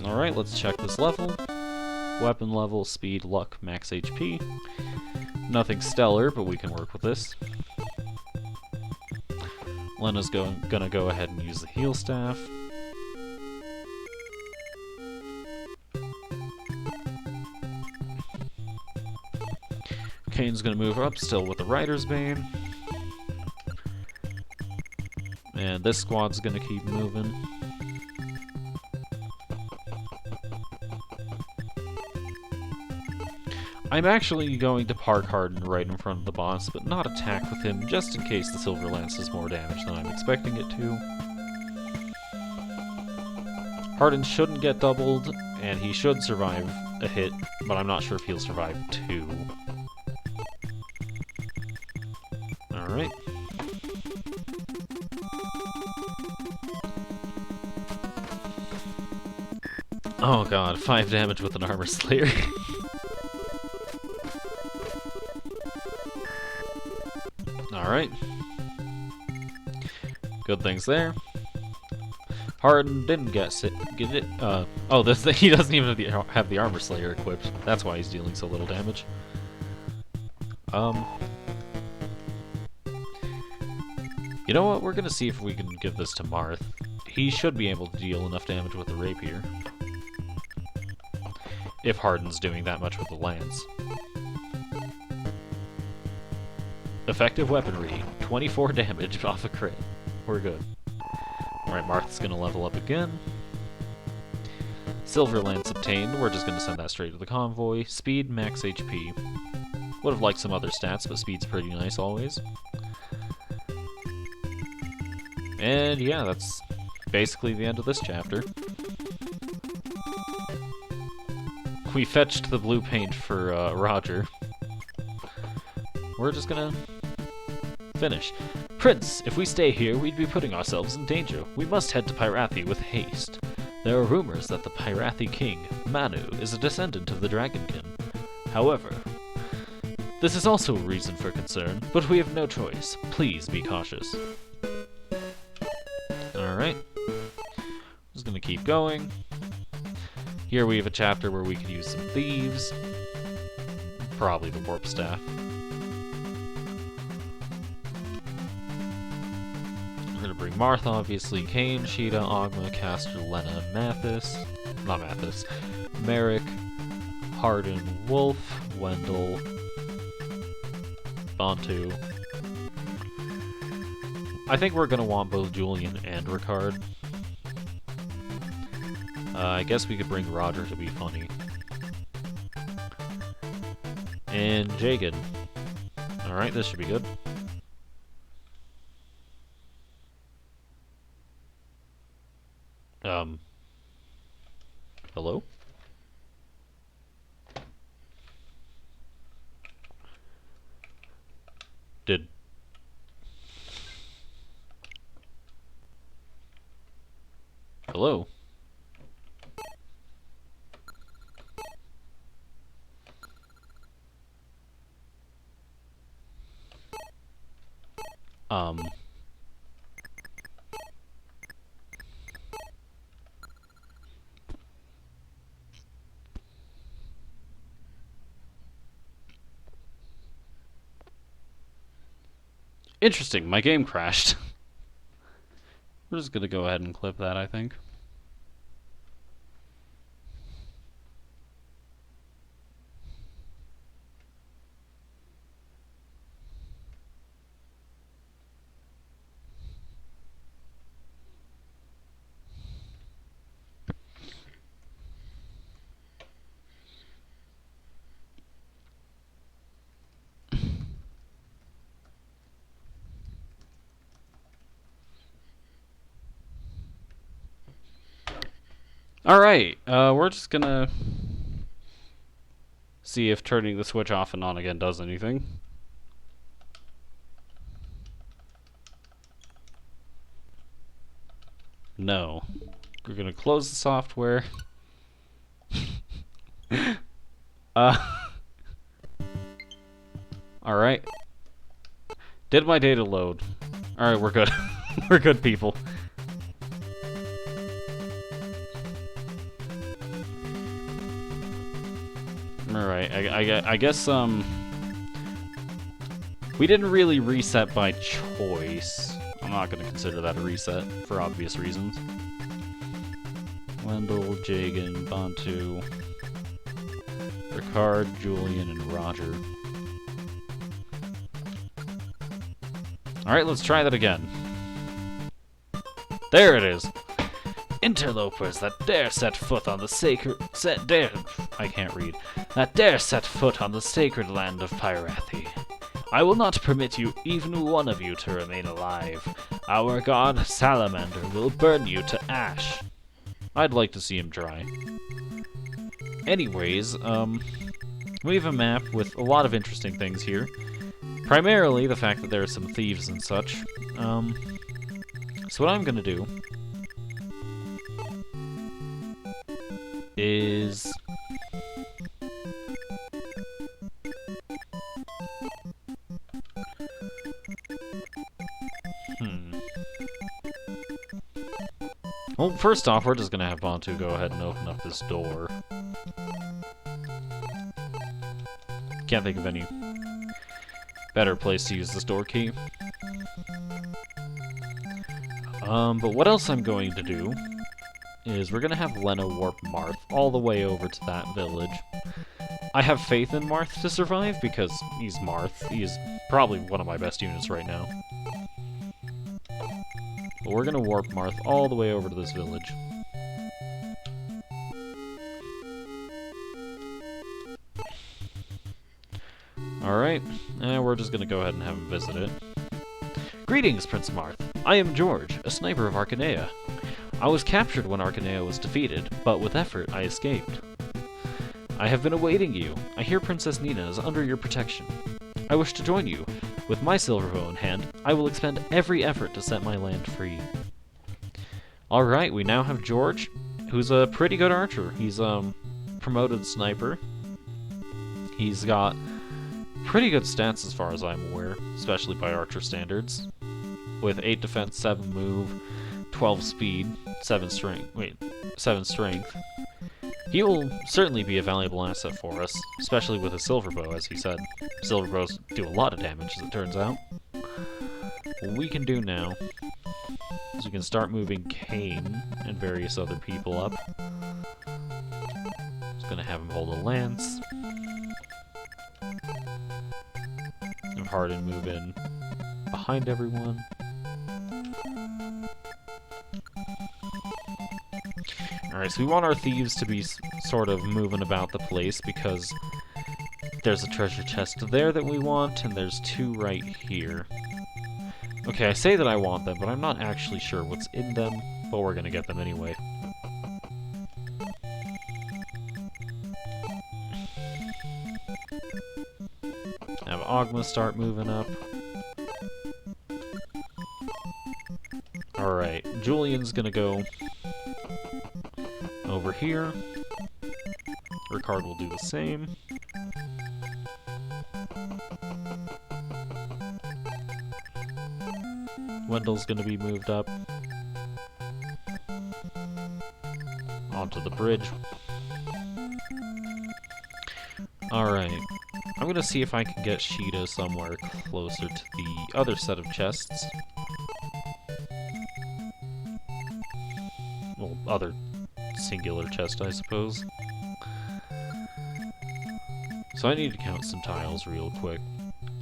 Alright, let's check this level. Weapon level, speed, luck, max HP. Nothing stellar, but we can work with this. Lena's gonna go ahead and use the heal staff. Kane's gonna move up, still with the Rider's Bane. And this squad's gonna keep moving. I'm actually going to park Harden right in front of the boss, but not attack with him, just in case the Silver Lance does more damage than I'm expecting it to. Harden shouldn't get doubled, and he should survive a hit, but I'm not sure if he'll survive two. Alright. Oh god, 5 damage with an Armor Slayer. Alright. Good things there. Harden didn't get it. Oh, he doesn't even have the Armor Slayer equipped. That's why he's dealing so little damage. You know what? We're gonna see if we can give this to Marth. He should be able to deal enough damage with the Rapier. If Harden's doing that much with the Lance. Effective weaponry, 24 damage off a crit. We're good. Alright, Marth's gonna level up again. Silver Lance obtained, we're just gonna send that straight to the convoy. Speed, max HP. Would have liked some other stats, but speed's pretty nice always. And yeah, that's basically the end of this chapter. We fetched the blue paint for Roger. We're just gonna finish. Prince, if we stay here, we'd be putting ourselves in danger. We must head to Pyrathi with haste. There are rumors that the Pyrathi king, Manu, is a descendant of the Dragonkin. However, this is also a reason for concern, but we have no choice. Please be cautious. Alright. Just gonna keep going. Here we have a chapter where we can use some thieves. Probably the warp staff. We're gonna bring Martha, obviously, Kane, Sheeta, Ogma, Castor, Lena, Mathis. Not Mathis. Merrick, Harden, Wolf, Wendell, Bantu. I think we're gonna want both Julian and Ricard. I guess we could bring Roger to be funny. And Jagan. Alright, this should be good. Hello? Did... Hello? Interesting, my game crashed. We're just gonna go ahead and clip that, I think. Alright, we're just gonna See if turning the switch off and on again does anything. No. We're gonna close the software. Alright. Did my data load? Alright, we're good. We're good, people. Alright, I guess, we didn't really reset by choice. I'm not gonna consider that a reset, for obvious reasons. Wendell, Jagan, Bantu, Ricard, Julian, and Roger. Alright, let's try that again. There it is! Interlopers that dare set foot on the sacred... I can't read. That dare set foot on the sacred land of Pyrathi. I will not permit you, even one of you, to remain alive. Our god, Salamander, will burn you to ash. I'd like to see him try. Anyways, we have a map with a lot of interesting things here. Primarily the fact that there are some thieves and such. So what I'm gonna do is well, first off, we're just gonna have Bantu go ahead and open up this door. Can't think of any better place to use this door key. But what else I'm going to do is we're gonna have Lena warp Marth all the way over to that village. I have faith in Marth to survive because he's Marth. He is probably one of my best units right now. But we're gonna warp Marth all the way over to this village. Alright, and we're just gonna go ahead and have him visit it. Greetings, Prince Marth. I am George, a sniper of Arcanea. I was captured when Arcanea was defeated, but with effort I escaped. I have been awaiting you. I hear Princess Nina is under your protection. I wish to join you. With my silver bow in hand, I will expend every effort to set my land free. Alright, we now have George, who's a pretty good archer. He's promoted sniper. He's got pretty good stats as far as I'm aware, especially by archer standards. With 8 defense, 7 move, 12 speed, 7 strength. He will certainly be a valuable asset for us, especially with a silver bow, as he said. Silver bows do a lot of damage, as it turns out. What we can do now is we can start moving Kane and various other people up. Just gonna have him hold a lance. Have Harden move in behind everyone. Alright, so we want our thieves to be sort of moving about the place because there's a treasure chest there that we want, and there's 2 right here. Okay, I say that I want them, but I'm not actually sure what's in them, but we're gonna get them anyway. Have Ogma start moving up. Alright, Julian's gonna go over here. Ricard will do the same. Wendell's gonna be moved up onto the bridge. Alright. I'm gonna see if I can get Sheeta somewhere closer to the other set of chests. Well, other singular chest, I suppose. So I need to count some tiles real quick.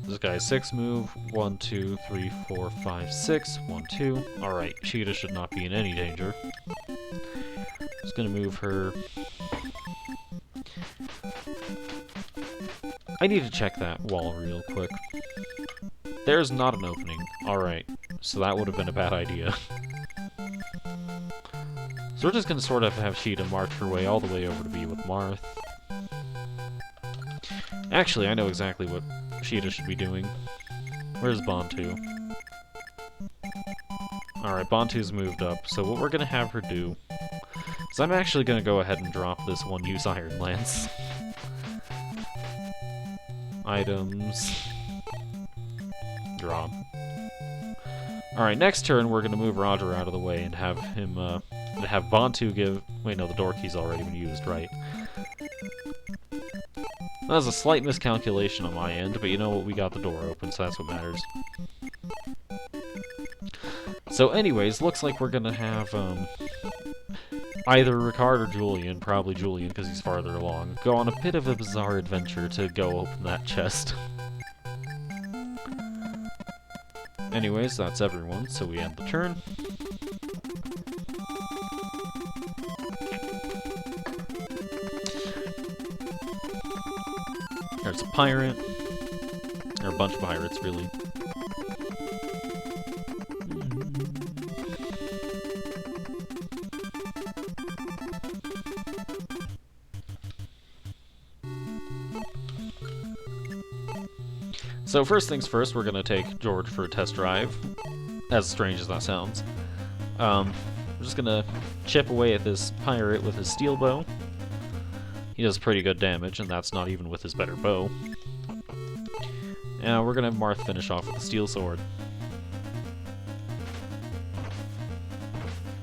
This guy's 6 move. 1, 2, 3, 4, 5, 6. 1, 2. Alright, Sheeta should not be in any danger. Just gonna move her. I need to check that wall real quick. There's not an opening. Alright, so that would have been a bad idea. So we're just gonna sort of have Sheeta march her way all the way over to be with Marth. Actually, I know exactly what Sheeta should be doing. Where's Bantu? Alright, Bantu's moved up, so what we're gonna have her do is I'm actually gonna go ahead and drop this one-use Iron Lance. Items. Drop. Alright, next turn we're gonna move Roger out of the way and have him, have Bantu give... Wait, no, the door key's already been used, right. That was a slight miscalculation on my end, but you know what, we got the door open, so that's what matters. So anyways, looks like we're gonna have, either Ricard or Julian, probably Julian because he's farther along, go on a bit of a bizarre adventure to go open that chest. Anyways, that's everyone, so we end the turn. There's a pirate. Or a bunch of pirates, really. So first things first, we're gonna take George for a test drive. As strange as that sounds. We're just gonna chip away at this pirate with his steel bow. He does pretty good damage, and that's not even with his better bow. And we're gonna have Marth finish off with the steel sword.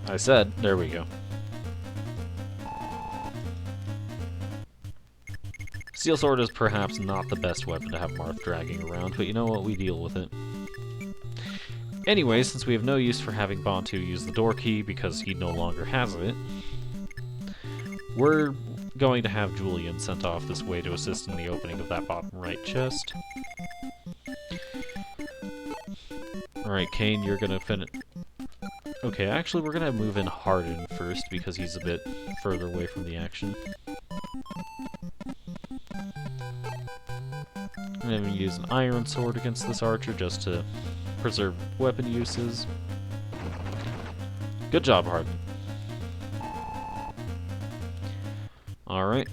I said, there we go. Steel sword is perhaps not the best weapon to have Marth dragging around, but you know what, we deal with it. Anyway, since we have no use for having Bantu use the door key because he no longer has it, we're going to have Julian sent off this way to assist in the opening of that bottom right chest. Alright, Kane, you're gonna finish... Okay, actually we're gonna move in Hardin first because he's a bit further away from the action. I'm gonna use an iron sword against this archer just to preserve weapon uses. Good job, Hardin. Alright.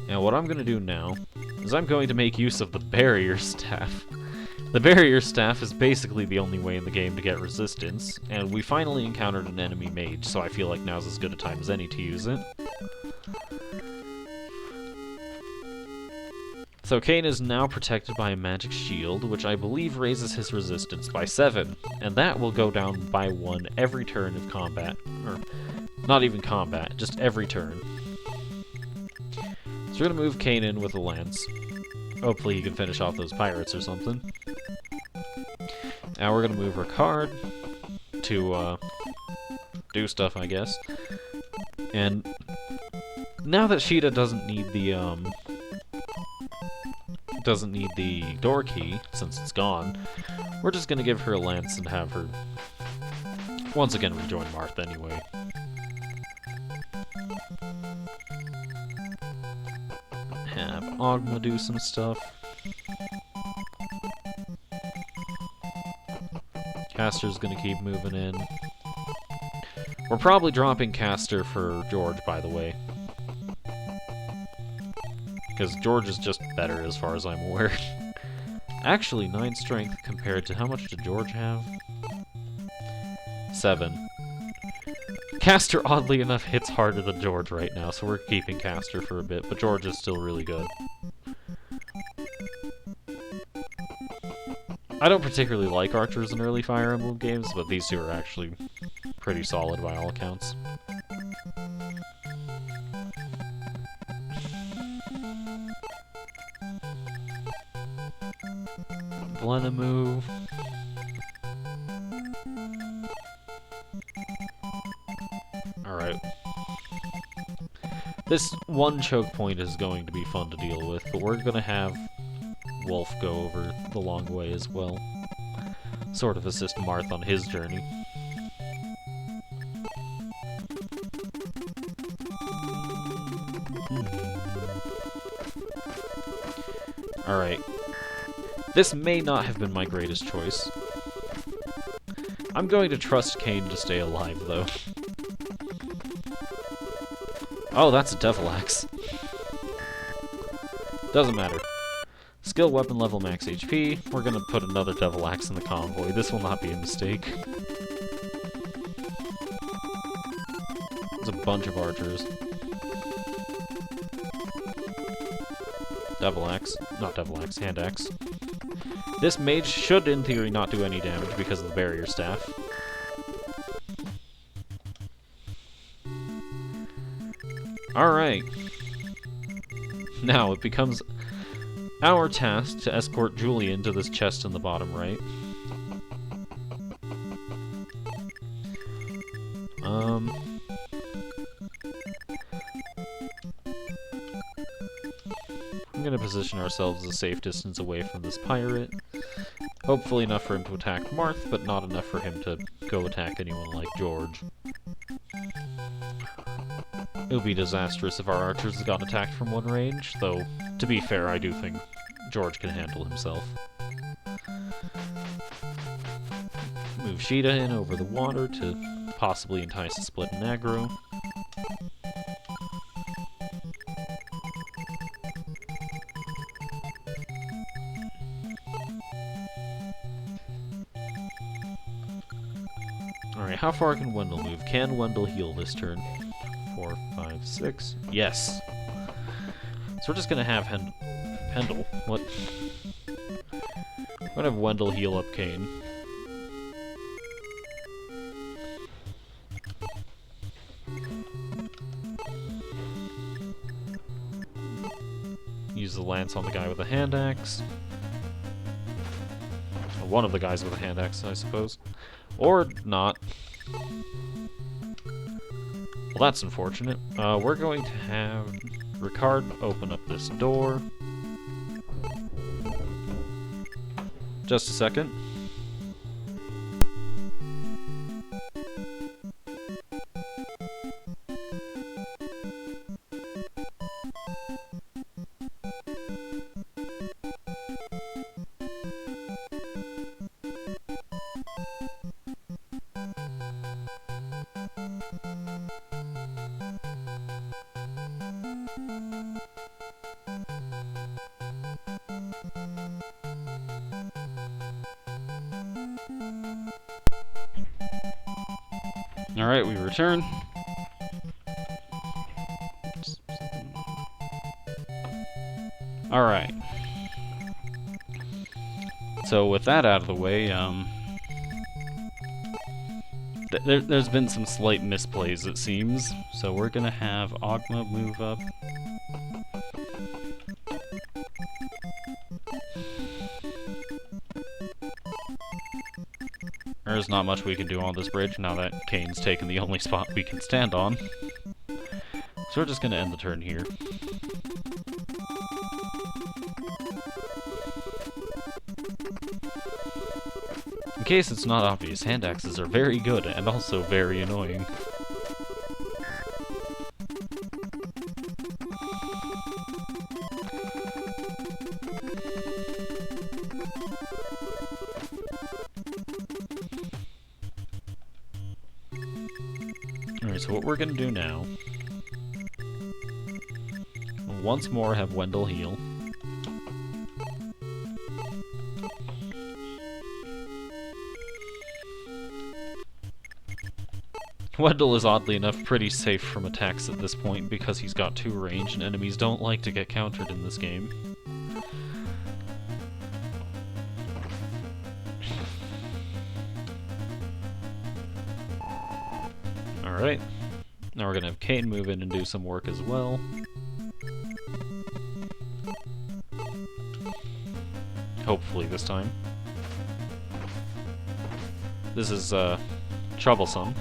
And what I'm gonna do now is I'm going to make use of the barrier staff. The barrier staff is basically the only way in the game to get resistance, and we finally encountered an enemy mage, so I feel like now's as good a time as any to use it. So Kane is now protected by a magic shield, which I believe raises his resistance by 7, and that will go down by 1 every turn of combat, or not even combat, just every turn. So we're gonna move Kane in with a lance. Hopefully he can finish off those pirates or something. Now we're gonna move Ricard to do stuff, I guess. And now that Sheeta doesn't need the door key, since it's gone, we're just gonna give her a lance and have her once again rejoin Marth anyway. Have Ogma do some stuff. Caster's gonna keep moving in. We're probably dropping Caster for George, by the way. Because George is just better as far as I'm aware. Actually, 9 strength compared to how much did George have? 7. Caster, oddly enough, hits harder than George right now, so we're keeping Caster for a bit, but George is still really good. I don't particularly like archers in early Fire Emblem games, but these two are actually pretty solid by all accounts. Blenheim. Alright. This one choke point is going to be fun to deal with, but we're gonna have Wolf go over the long way as well. Sort of assist Marth on his journey. Alright. This may not have been my greatest choice. I'm going to trust Kane to stay alive, though. Oh, that's a Devil Axe. Doesn't matter. Skill, weapon level, max HP. We're gonna put another Devil Axe in the convoy. This will not be a mistake. There's a bunch of archers. Devil Axe. Not Devil Axe, Hand Axe. This mage should, in theory, not do any damage because of the barrier staff. Alright. Now, it becomes our task to escort Julian to this chest in the bottom right. I'm gonna position ourselves a safe distance away from this pirate. Hopefully enough for him to attack Marth, but not enough for him to go attack anyone like George. It would be disastrous if our archers got attacked from one range, though, to be fair, I do think George can handle himself. Move Sheeta in over the water to possibly entice a split in aggro. Alright, how far can Wendell move? Can Wendell heal this turn? 4, 5, 6. Yes! So we're just gonna have Pendle. What? We're gonna have Wendell heal up Kane. Use the lance on the guy with the hand axe. Or one of the guys with a hand axe, I suppose. Or not. Well, that's unfortunate. We're going to have Ricard open up this door. Just a second. Alright, we return. Alright. So with that out of the way, there's been some slight misplays, it seems. So we're gonna have Ogma move up. There's not much we can do on this bridge now that Kane's taken the only spot we can stand on. So we're just gonna end the turn here. In case it's not obvious, hand axes are very good and also very annoying. Alright, so what we're gonna do now, once more have Wendell heal. Wendell is oddly enough pretty safe from attacks at this point because he's got 2 range and enemies don't like to get countered in this game. Alright, now we're gonna have Kane move in and do some work as well. Hopefully this time. This is, troublesome.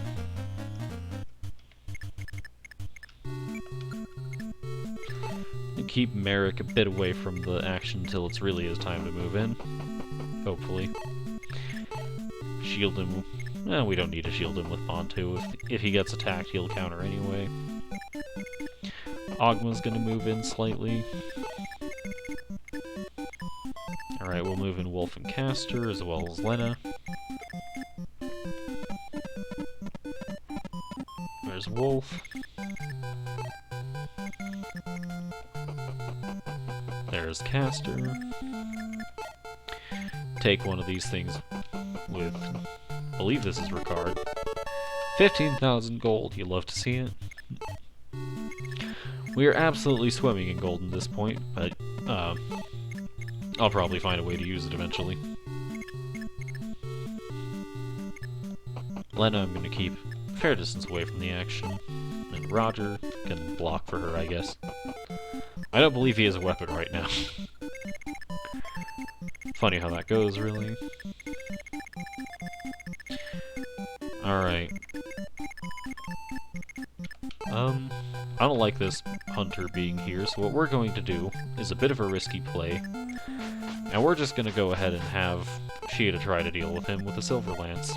Keep Merrick a bit away from the action until it's really his time to move in. Hopefully. Shield him. Eh, we don't need to shield him with Bond 2. If he gets attacked, he'll counter anyway. Ogma's gonna move in slightly. Alright, we'll move in Wolf and Caster, as well as Lena. There's Wolf. There's Caster. Take one of these things with, I believe this is Ricard. 15,000 gold, you love to see it. We are absolutely swimming in gold at this point, but I'll probably find a way to use it eventually. Lena I'm going to keep a fair distance away from the action, and Roger can block for her, I guess. I don't believe he has a weapon right now. Funny how that goes, really. Alright. I don't like this hunter being here, so what we're going to do is a bit of a risky play. And we're just gonna go ahead and have Sheeta try to deal with him with a Silver Lance.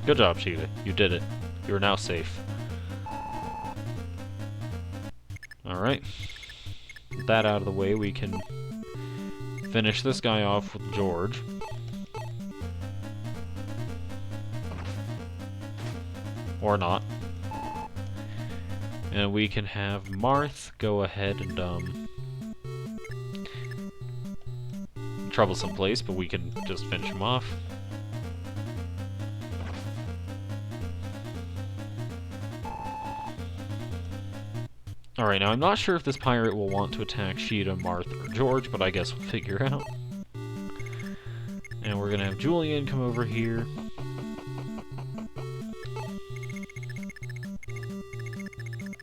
Good job, Sheeta. You did it. You are now safe. Alright. With that out of the way, we can finish this guy off with George. Or not. And we can have Marth go ahead and, troublesome place, but we can just finish him off. Alright, now I'm not sure if this pirate will want to attack Sheeta, Marth, or George, but I guess we'll figure out. And we're gonna have Julian come over here.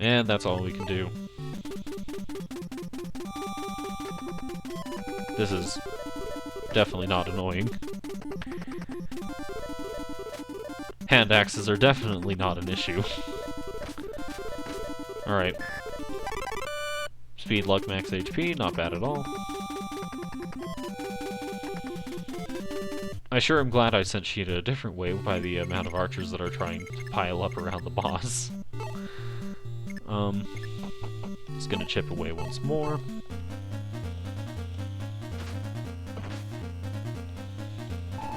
And that's all we can do. This is definitely not annoying. Hand axes are definitely not an issue. Alright. Speed, luck, max HP, not bad at all. I sure am glad I sent Sheeta a different way by the amount of archers that are trying to pile up around the boss. Just gonna chip away once more.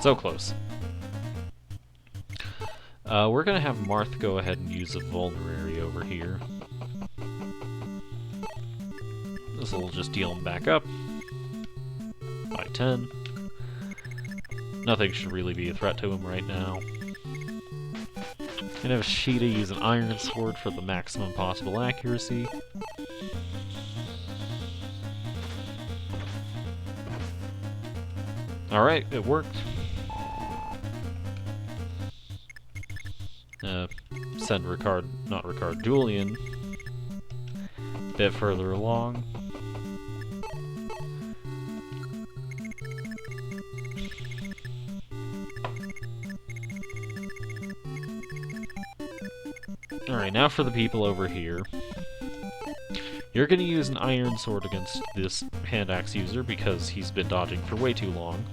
So close. We're gonna have Marth go ahead and use a vulnerary over here. This will just deal him back up by 10. Nothing should really be a threat to him right now. Gonna have Sheeta use an iron sword for the maximum possible accuracy. Alright, it worked. Send Julian a bit further along. Alright, now for the people over here. You're going to use an iron sword against this hand axe user because he's been dodging for way too long.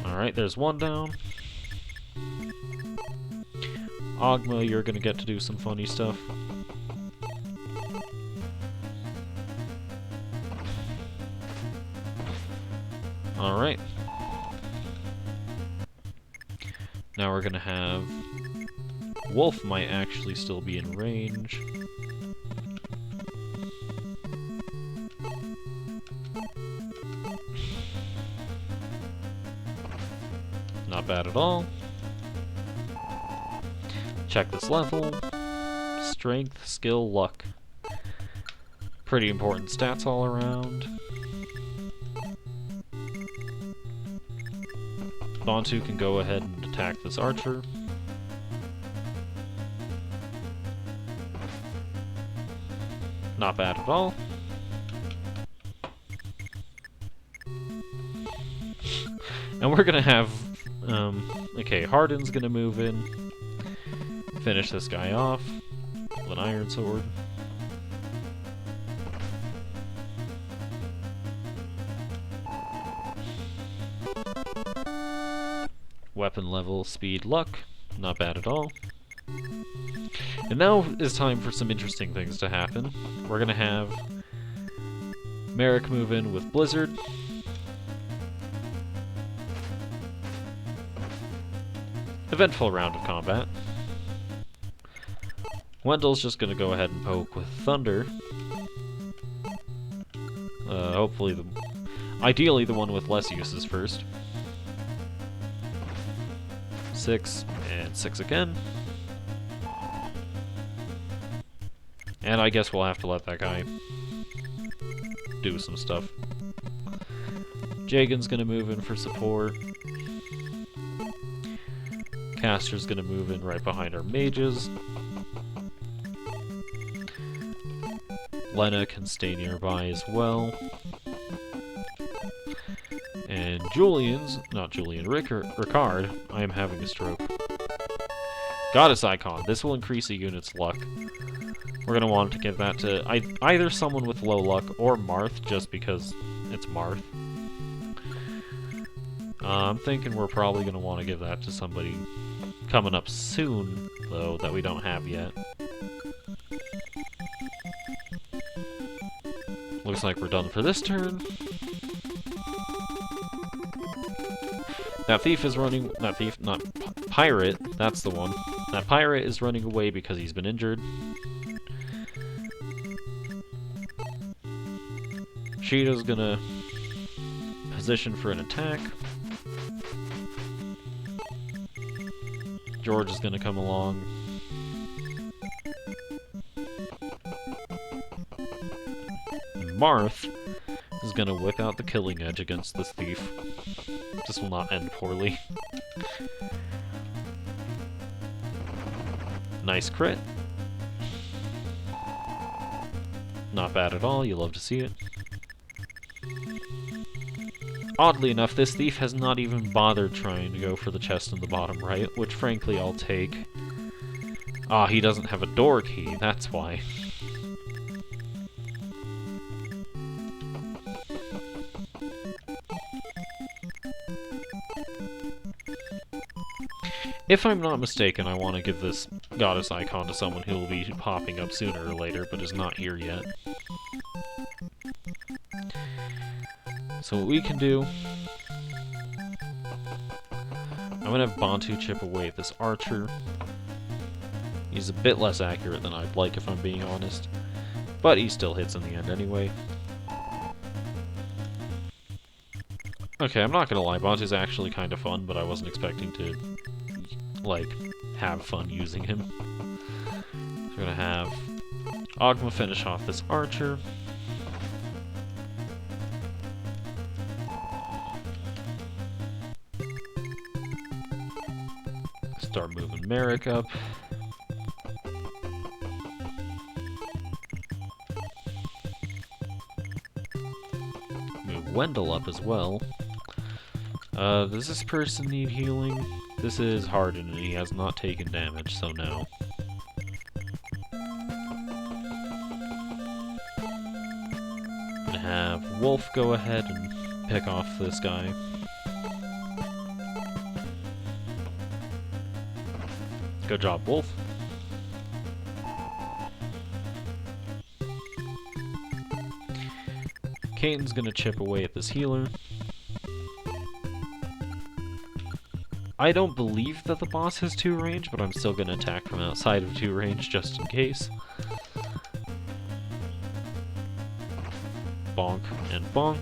Alright, there's one down. Ogma, you're going to get to do some funny stuff. Alright. Now we're gonna have... Wolf might actually still be in range. Not bad at all. Check this level. Strength, skill, luck. Pretty important stats all around. Bantu can go ahead and attack this archer. Not bad at all. And we're gonna have, okay, Hardin's gonna move in, finish this guy off with an iron sword. Weapon level, speed, luck, not bad at all. And now is time for some interesting things to happen. We're gonna have Merrick move in with Blizzard. Eventful round of combat. Wendell's just gonna go ahead and poke with Thunder. Hopefully ideally the one with less uses first. 6, and 6 again. And I guess we'll have to let that guy do some stuff. Jagan's gonna move in for support. Caster's gonna move in right behind our mages. Lena can stay nearby as well. And Ricard, I am having a stroke. Goddess Icon, this will increase a unit's luck. We're gonna want to give that to either someone with low luck or Marth, just because it's Marth. I'm thinking we're probably gonna want to give that to somebody coming up soon, though, that we don't have yet. Looks like we're done for this turn. That thief is running... That thief, not... Pirate, that's the one. That pirate is running away because he's been injured. Sheeta's gonna position for an attack. George is gonna come along. Marth is gonna whip out the killing edge against this thief. This will not end poorly. Nice crit. Not bad at all, you love to see it. Oddly enough, this thief has not even bothered trying to go for the chest in the bottom right, which frankly I'll take. Ah, he doesn't have a door key, that's why. If I'm not mistaken, I want to give this goddess icon to someone who will be popping up sooner or later, but is not here yet. So what we can do... I'm going to have Bantu chip away at this archer. He's a bit less accurate than I'd like, if I'm being honest. But he still hits in the end anyway. Okay, I'm not going to lie, Bantu's actually kind of fun, but I wasn't expecting to... like, have fun using him. So we're gonna have Ogma finish off this archer. Start moving Merrick up. Move Wendell up as well. Does this person need healing? This is Harden, and he has not taken damage, so no. I'm gonna have Wolf go ahead and pick off this guy. Good job, Wolf. Caden's gonna chip away at this healer. I don't believe that the boss has 2 range, but I'm still going to attack from outside of 2 range just in case. Bonk and bonk.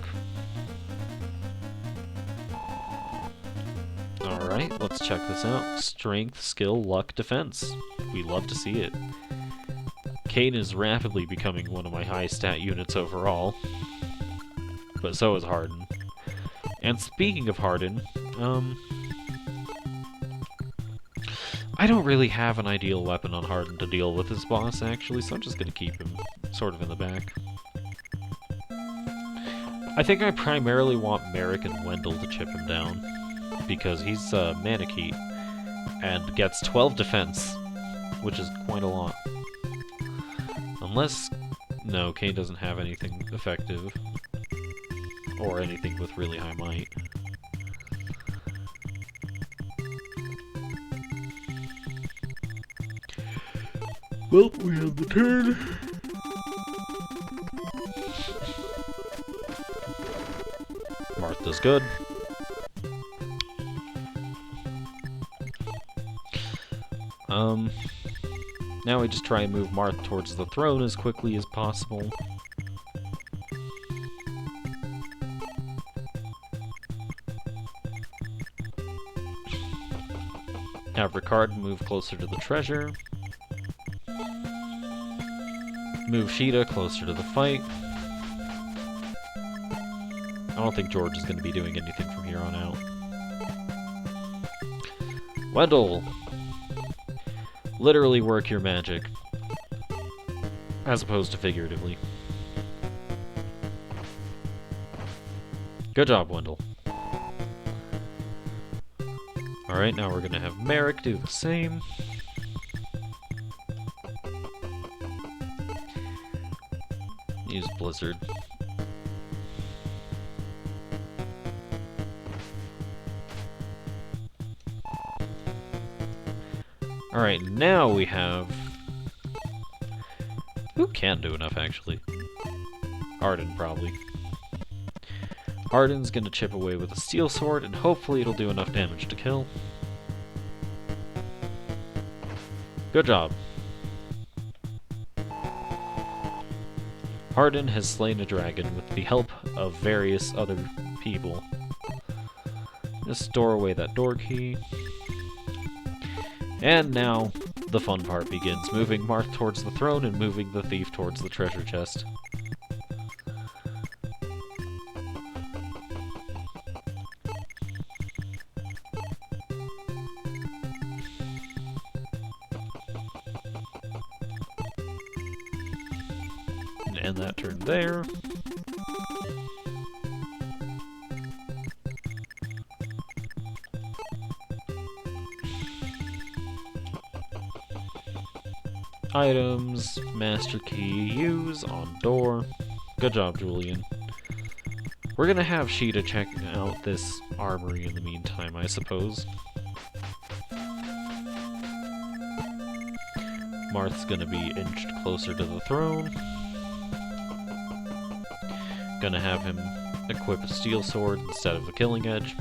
Alright, let's check this out. Strength, skill, luck, defense. We love to see it. Kane is rapidly becoming one of my high stat units overall. But so is Harden. And speaking of Harden, I don't really have an ideal weapon on Harden to deal with this boss, actually, so I'm just gonna keep him sort of in the back. I think I primarily want Merrick and Wendell to chip him down, because he's Manakee, and gets 12 defense, which is quite a lot. Unless... no, Kane doesn't have anything effective, or anything with really high might. Well, we have the turn. Martha's good. Now we just try and move Marth towards the throne as quickly as possible. Have Ricard move closer to the treasure. Move Sheeta closer to the fight. I don't think George is going to be doing anything from here on out. Wendell! Literally work your magic. As opposed to figuratively. Good job, Wendell. Alright, now we're going to have Merrick do the same. Use Blizzard. Alright, now we have... Who can't do enough, actually? Arden, probably. Arden's gonna chip away with a steel sword, and hopefully it'll do enough damage to kill. Good job. Arden has slain a dragon with the help of various other people. Just store away that door key. And now, the fun part begins, moving Marth towards the throne and moving the thief towards the treasure chest. And end that turn there. Items, master key, use on door. Good job, Julian. We're gonna have Sheeta check out this armory in the meantime, I suppose. Marth's gonna be inched closer to the throne. Gonna have him equip a steel sword instead of the killing edge.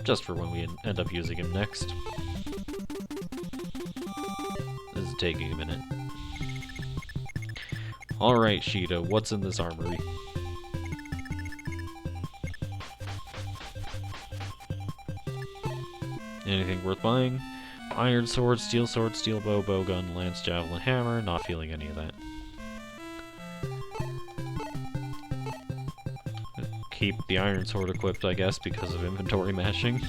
Just for when we end up using him next. This is taking a minute. Alright, Sheeta, what's in this armory? Anything worth buying? Iron sword, steel bow, bowgun, lance, javelin, hammer. Not feeling any of that. Keep the iron sword equipped, I guess, because of inventory matching.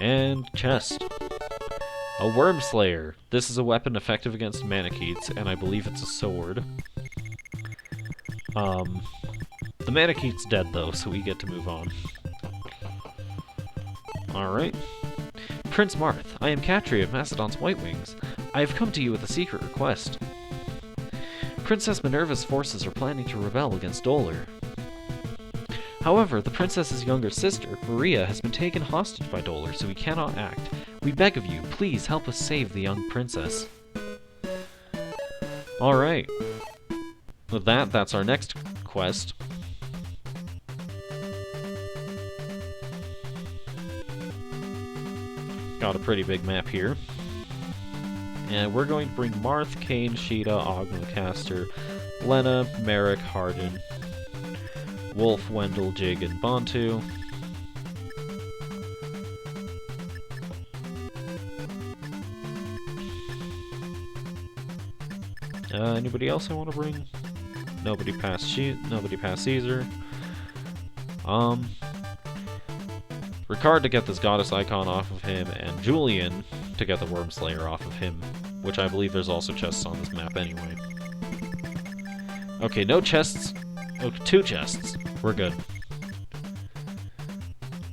And chest. A Worm Slayer. This is a weapon effective against Manicheets, and I believe it's a sword. The Manicheet's dead, though, so we get to move on. Alright. Prince Marth, I am Katri of Macedon's White Wings. I have come to you with a secret request. Princess Minerva's forces are planning to rebel against Dolar. However, the princess's younger sister, Maria, has been taken hostage by Dolar, so we cannot act. We beg of you, please help us save the young princess. Alright. With that, that's our next quest. Got a pretty big map here. And we're going to bring Marth, Kane, Sheeta, Ogma, Caster, Lena, Merrick, Hardin, Wolf, Wendell, Jig, and Bantu. Anybody else I want to bring? Nobody past Caesar. Ricard to get this goddess icon off of him, and Julian to get the Worm Slayer off of him, which I believe there's also chests on this map anyway. Okay, no chests. Oh, 2 chests. We're good.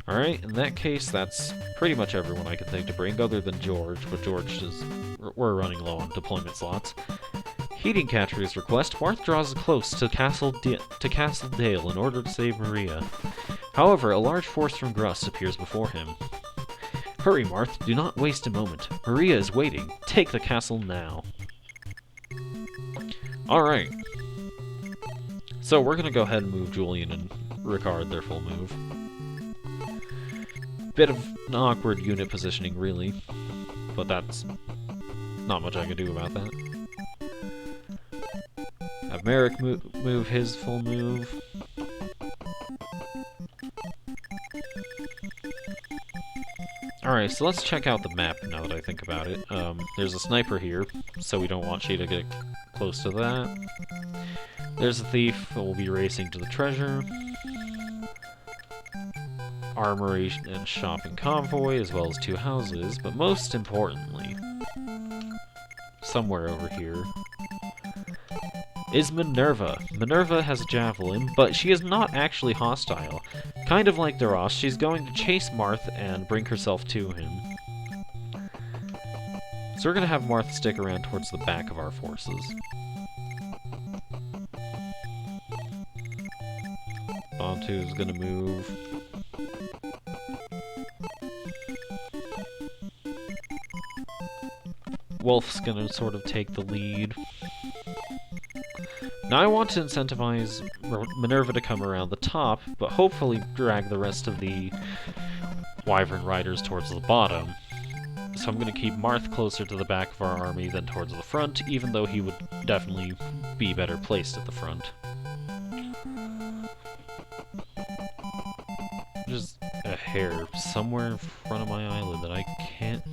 Alright, in that case, that's pretty much everyone I can think to bring, other than George, but George is... we're running low on deployment slots. Heeding Catri's request, Marth draws close to Castle Dale in order to save Maria. However, a large force from Grust appears before him. Hurry, Marth, do not waste a moment. Maria is waiting. Take the castle now. Alright. So we're gonna go ahead and move Julian and Ricard their full move. Bit of an awkward unit positioning, really. but that's not much I can do about that. Have Merrick move his full move. Alright, so let's check out the map now that I think about it. There's a sniper here, so we don't want she to get close to that. There's a thief that will be racing to the treasure. Armory and shopping convoy, as well as 2 houses, but most importantly, somewhere over here, is Minerva. Minerva has a javelin, but she is not actually hostile. Kind of like Daros, she's going to chase Marth and bring herself to him. So we're going to have Marth stick around towards the back of our forces. Bantu's going to move. Wolf's going to sort of take the lead. Now I want to incentivize Minerva to come around the top, but hopefully drag the rest of the Wyvern Riders towards the bottom. So I'm going to keep Marth closer to the back of our army than towards the front, even though he would definitely be better placed at the front. There's a hair somewhere in front of my eyelid that I can't...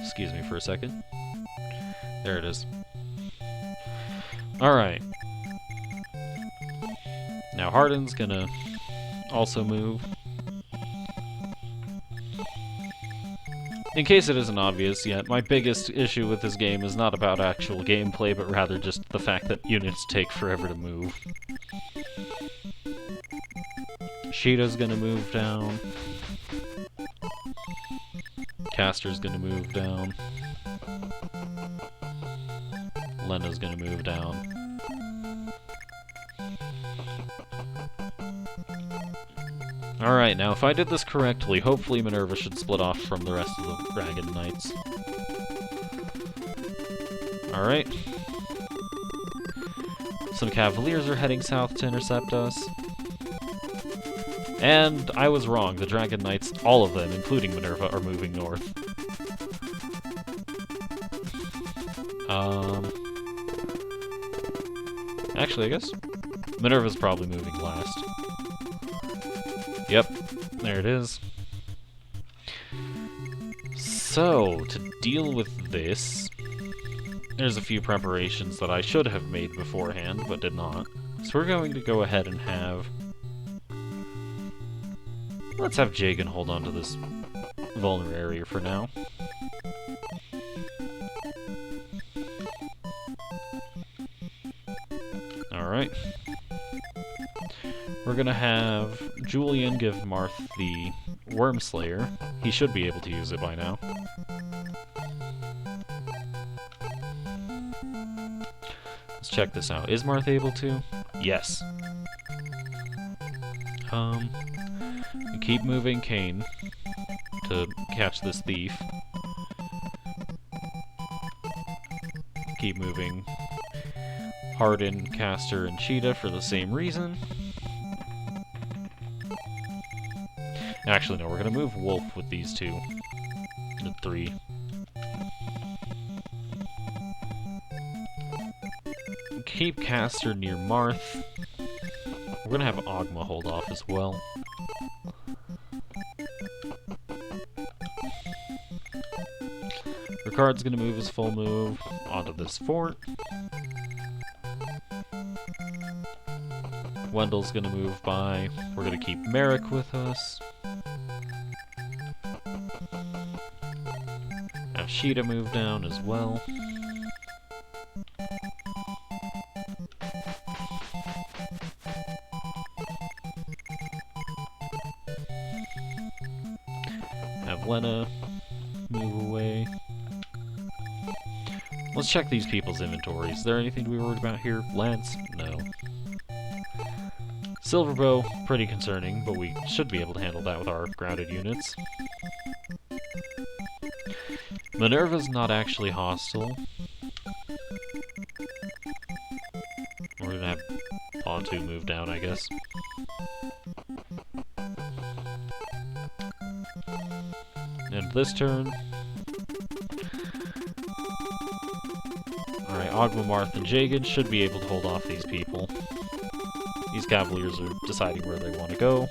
Excuse me for a second. There it is. Alright. Now Hardin's gonna also move. In case it isn't obvious yet, my biggest issue with this game is not about actual gameplay, but rather just the fact that units take forever to move. Sheeta's gonna move down. Caster's gonna move down. Lena's gonna move down. Alright, now if I did this correctly, hopefully Minerva should split off from the rest of the Dragon Knights. Alright. Some Cavaliers are heading south to intercept us. And I was wrong, the Dragon Knights, all of them, including Minerva, are moving north. Actually, I guess Minerva's probably moving last. Yep, there it is. So, to deal with this, there's a few preparations that I should have made beforehand, but did not. So we're going to go ahead and have... Let's have Jagan hold on to this vulnerable area for now. Alright. We're gonna have Julian give Marth the Worm Slayer. He should be able to use it by now. Let's check this out. Is Marth able to? Yes. Keep moving Kane to catch this thief. Keep moving Hardin, Caster, and Cheetah for the same reason. Actually, no, we're gonna move Wolf with these two. The 3. Keep Caster near Marth. We're gonna have Ogma hold off as well. Ricard's gonna move his full move onto this fort. Wendell's gonna move by. We're gonna keep Merrick with us. Have Sheeta move down as well. Have Lena move away. Let's check these people's inventories. Is there anything to be worried about here? Lance? No. Silverbow, pretty concerning, but we should be able to handle that with our grounded units. Minerva's not actually hostile. We're gonna have Bantu move down, I guess. And this turn. Alright, Ogma, Marth, and Jagan should be able to hold off these people. These Cavaliers are deciding where they want to go.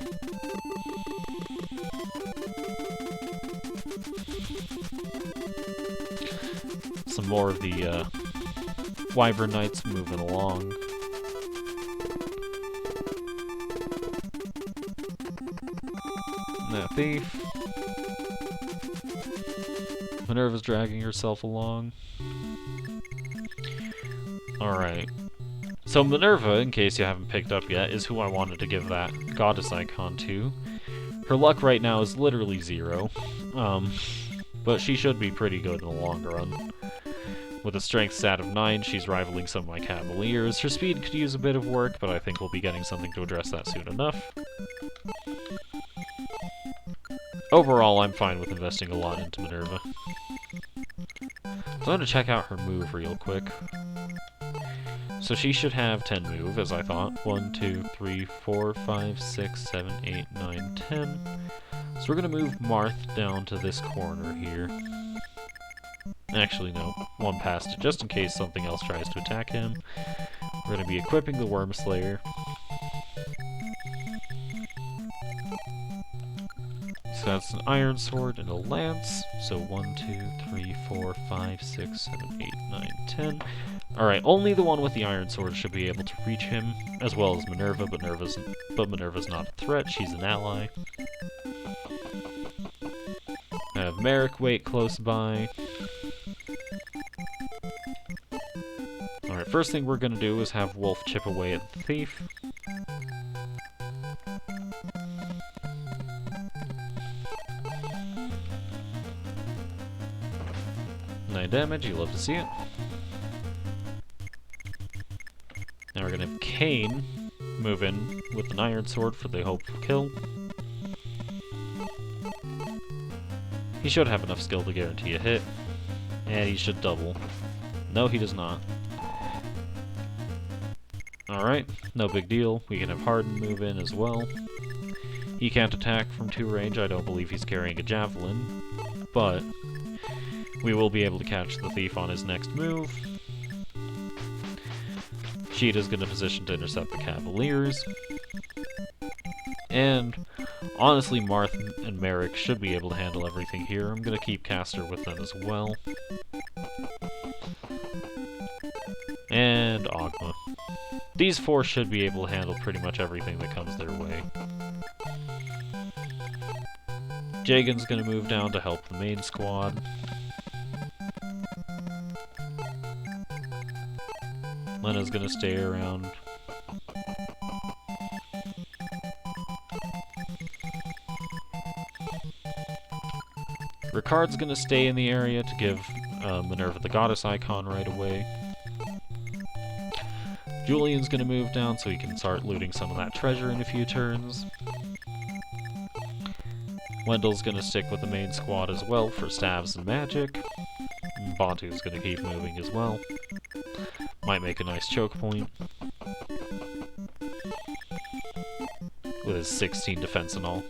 Some more of the Wyvern Knights moving along. That thief. Minerva's dragging herself along. Alright. So Minerva, in case you haven't picked up yet, is who I wanted to give that goddess icon to. Her luck right now is literally 0. But she should be pretty good in the long run. With a strength stat of 9, she's rivaling some of my Cavaliers. Her speed could use a bit of work, but I think we'll be getting something to address that soon enough. Overall, I'm fine with investing a lot into Minerva. So I'm going to check out her move real quick. So she should have 10 move, as I thought. 1, 2, 3, 4, 5, 6, 7, 8, 9, 10. So we're going to move Marth down to this corner here. Actually, no. One past it, just in case something else tries to attack him. We're going to be equipping the Worm Slayer. So that's an Iron Sword and a Lance. So 1, 2, 3, 4, 5, 6, 7, 8, 9, 10. Alright, only the one with the Iron Sword should be able to reach him, as well as Minerva, but Minerva's not a threat, she's an ally. I have Merrick wait close by. Alright, first thing we're gonna do is have Wolf chip away at the thief. 9 damage, you love to see it. Now we're gonna have Kane move in with an Iron Sword for the hopeful kill. He should have enough skill to guarantee a hit. And he should double. No, he does not. Alright, no big deal. We can have Harden move in as well. He can't attack from 2 range. I don't believe he's carrying a javelin. But we will be able to catch the thief on his next move. Cheetah's going to position to intercept the Cavaliers. And honestly, Marth and Merrick should be able to handle everything here. I'm going to keep Caster with them as well. And Ogma. These 4 should be able to handle pretty much everything that comes their way. Jagan's going to move down to help the main squad. Lena's going to stay around. Ricard's going to stay in the area to give Minerva the goddess icon right away. Julian's going to move down so he can start looting some of that treasure in a few turns. Wendell's going to stick with the main squad as well for staves and magic. And Bantu's going to keep moving as well. Might make a nice choke point. With his 16 defense and all.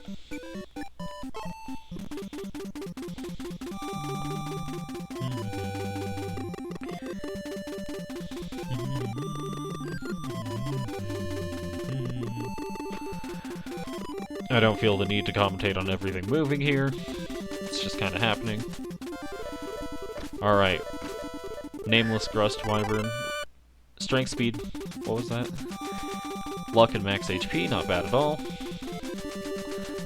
I don't feel the need to commentate on everything moving here. It's just kind of happening. Alright. Nameless Grust Wyvern. Strength speed. What was that? Luck and max HP, not bad at all.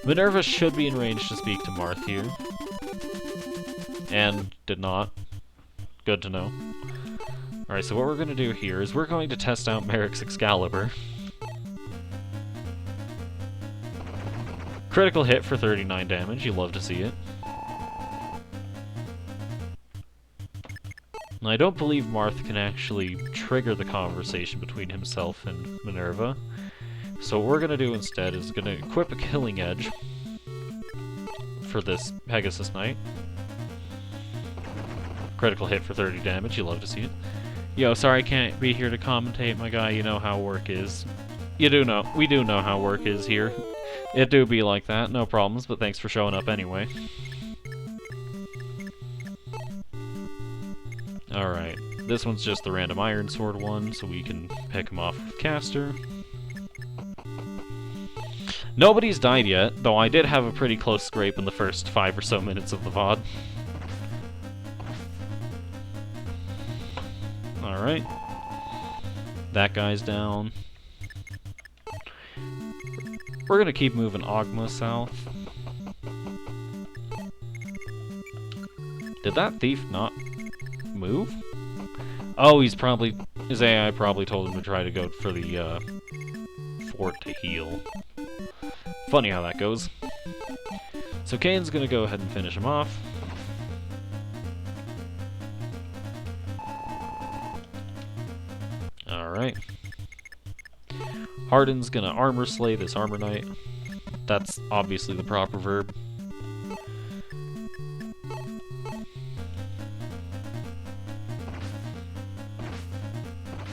Minerva should be in range to speak to Marth here. And did not. Good to know. Alright, so what we're going to do here is we're going to test out Merrick's Excalibur. Critical hit for 39 damage, you love to see it. And I don't believe Marth can actually trigger the conversation between himself and Minerva. So what we're going to do instead is going to equip a Killing Edge for this Pegasus Knight. Critical hit for 30 damage, you love to see it. Yo, sorry I can't be here to commentate, my guy, you know how work is. We do know how work is here. It do be like that, no problems, but thanks for showing up anyway. Alright, this one's just the random Iron Sword one, so we can pick him off with Caster. Nobody's died yet, though I did have a pretty close scrape in the first 5 or so minutes of the VOD. Alright. That guy's down. We're gonna keep moving Ogma south. Did that thief not move? Oh, his AI probably told him to try to go for the fort to heal. Funny how that goes. So Kane's gonna go ahead and finish him off. Alright. Hardin's gonna armor slay this armor knight. That's obviously the proper verb.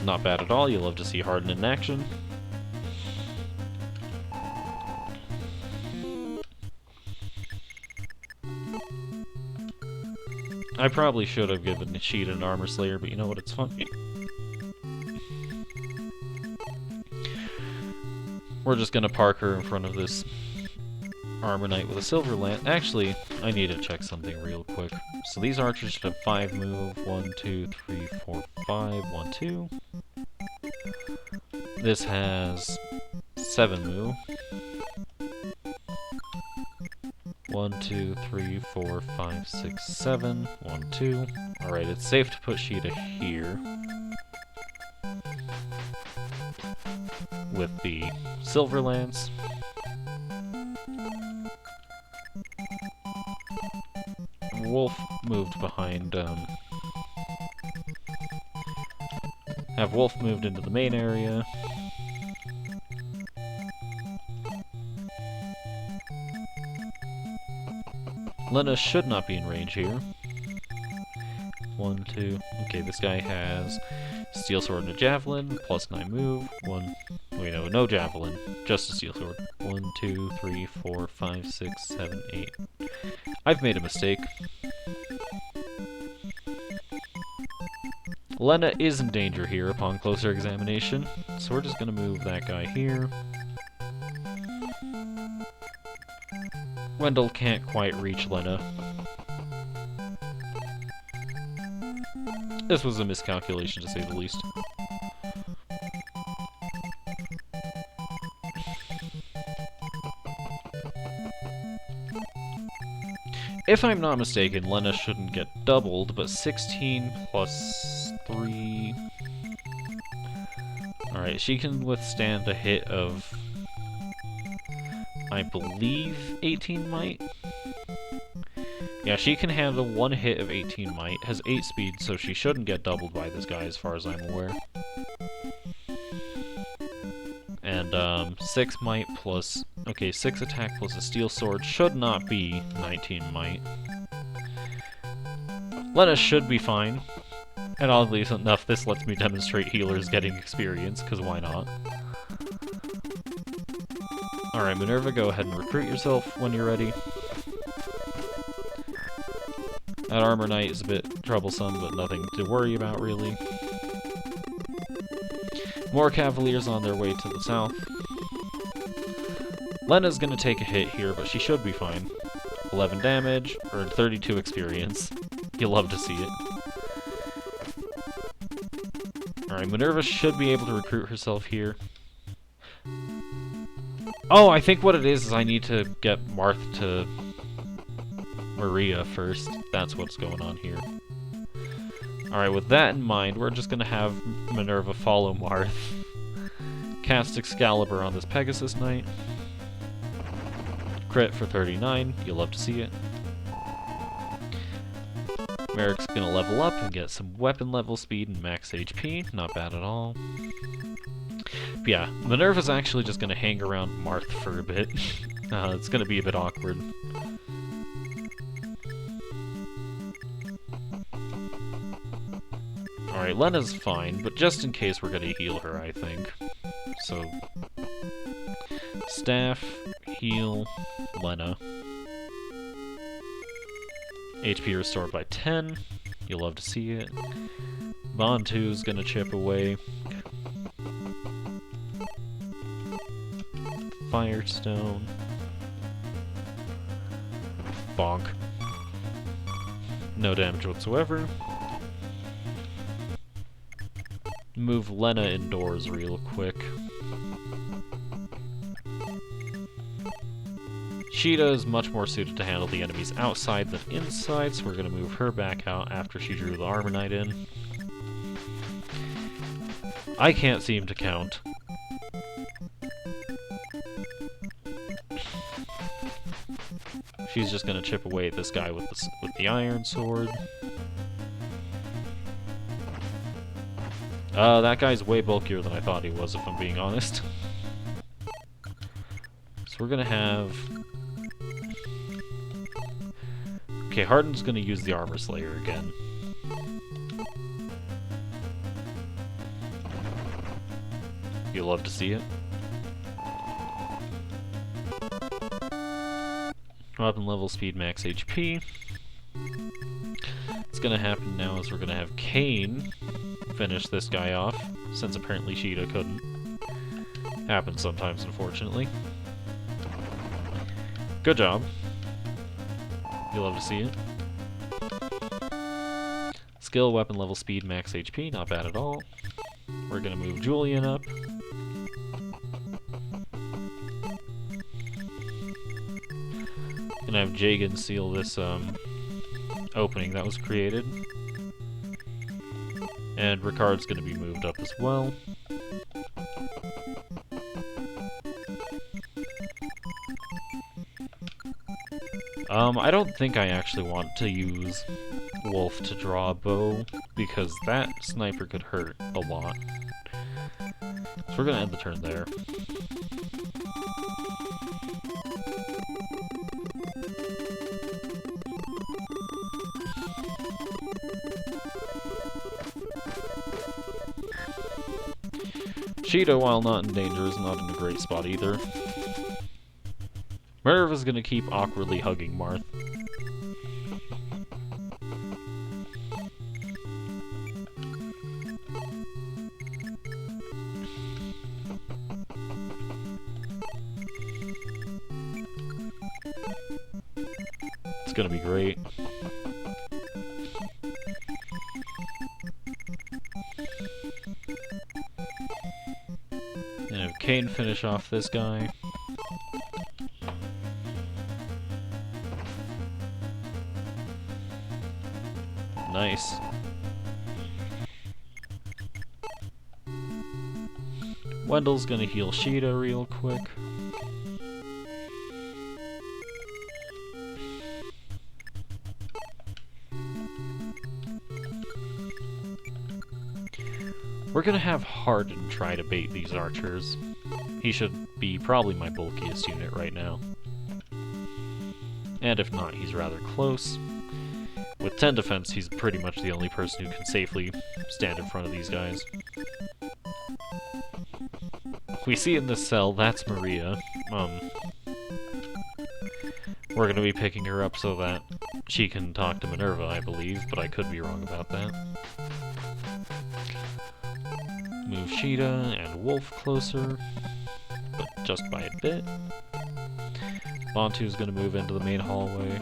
Not bad at all, you love to see Hardin in action. I probably should have given Sheet an Armor Slayer, but you know what, it's fun. We're just gonna park her in front of this Armor Knight with a Silver Lance. Actually, I need to check something real quick. So these archers should have 5 move. 1, 2, 3, 4, 5. 1, 2. This has 7 move. 1, 2, 3, 4, 5, 6, 7. 1, 2. Alright, it's safe to put Sheeta here. With the Silver Lance. Wolf moved behind, have Wolf moved into the main area. Lena should not be in range here. 1, 2. Okay, this guy has Steel Sword and a Javelin, plus 9 move. 1. Wait, no Javelin, just a Steel Sword. 1, 2, 3, 4, 5, 6, 7, 8. I've made a mistake. Lena is in danger here upon closer examination, so we're just gonna move that guy here. Wendell can't quite reach Lena. This was a miscalculation, to say the least. If I'm not mistaken, Lena shouldn't get doubled, but 16 plus 3... Alright, she can withstand a hit of, I believe, 18 might? Yeah, she can handle 1 hit of 18 might, has 8 speed, so she shouldn't get doubled by this guy as far as I'm aware. And 6 might plus... Okay, 6 attack plus a steel sword should not be 19 might. Lena should be fine. And oddly enough, this lets me demonstrate healers getting experience, because why not? Alright, Minerva, go ahead and recruit yourself when you're ready. That Armor Knight is a bit troublesome, but nothing to worry about, really. More Cavaliers on their way to the south. Lena's gonna take a hit here, but she should be fine. 11 damage, earned 32 experience. You'll love to see it. Alright, Minerva should be able to recruit herself here. Oh, I think what it is I need to get Marth to Maria first. That's what's going on here. Alright, with that in mind, we're just gonna have Minerva follow Marth. Cast Excalibur on this Pegasus Knight. Crit for 39, you'll love to see it. Merrick's gonna level up and get some weapon level speed and max HP, not bad at all. But yeah, Minerva's actually just gonna hang around Marth for a bit. It's gonna be a bit awkward. Alright, Lena's fine, but just in case we're gonna heal her, I think. So... Staff, heal, Lena. HP restored by 10. You'll love to see it. Bantu's gonna chip away. Firestone. Bonk. No damage whatsoever. Move Lena indoors real quick. Sheeta is much more suited to handle the enemies outside than inside, so we're going to move her back out after she drew the Armor Knight in. I can't seem to count. She's just going to chip away at this guy with the Iron Sword. That guy's way bulkier than I thought he was, if I'm being honest. So we're gonna have... Okay, Harden's gonna use the Armor Slayer again. You'll love to see it. Weapon level, speed, max HP. What's gonna happen now is we're gonna have Kane finish this guy off, since apparently Sheeta couldn't. Happens sometimes, unfortunately. Good job. You'll love to see it. Skill, weapon level, speed, max HP, not bad at all. We're gonna move Julian up. Gonna have Jagan seal this opening that was created. And Ricard's gonna be moved up as well. I don't think I actually want to use Wolf to draw a bow, because that sniper could hurt a lot. So we're gonna end the turn there. Sheeta, while not in danger, is not in a great spot either. Merv is gonna keep awkwardly hugging Marth. It's gonna be great. And have Kane finish off this guy. Nice. Wendell's gonna heal Sheeta real quick. We're gonna have Harden try to bait these archers. He should be probably my bulkiest unit right now. And if not, he's rather close. With 10 defense, he's pretty much the only person who can safely stand in front of these guys. We see in this cell, that's Maria. We're gonna be picking her up so that she can talk to Minerva, I believe, but I could be wrong about that. Move Sheeta and Wolf closer, but just by a bit. Bantu's gonna move into the main hallway.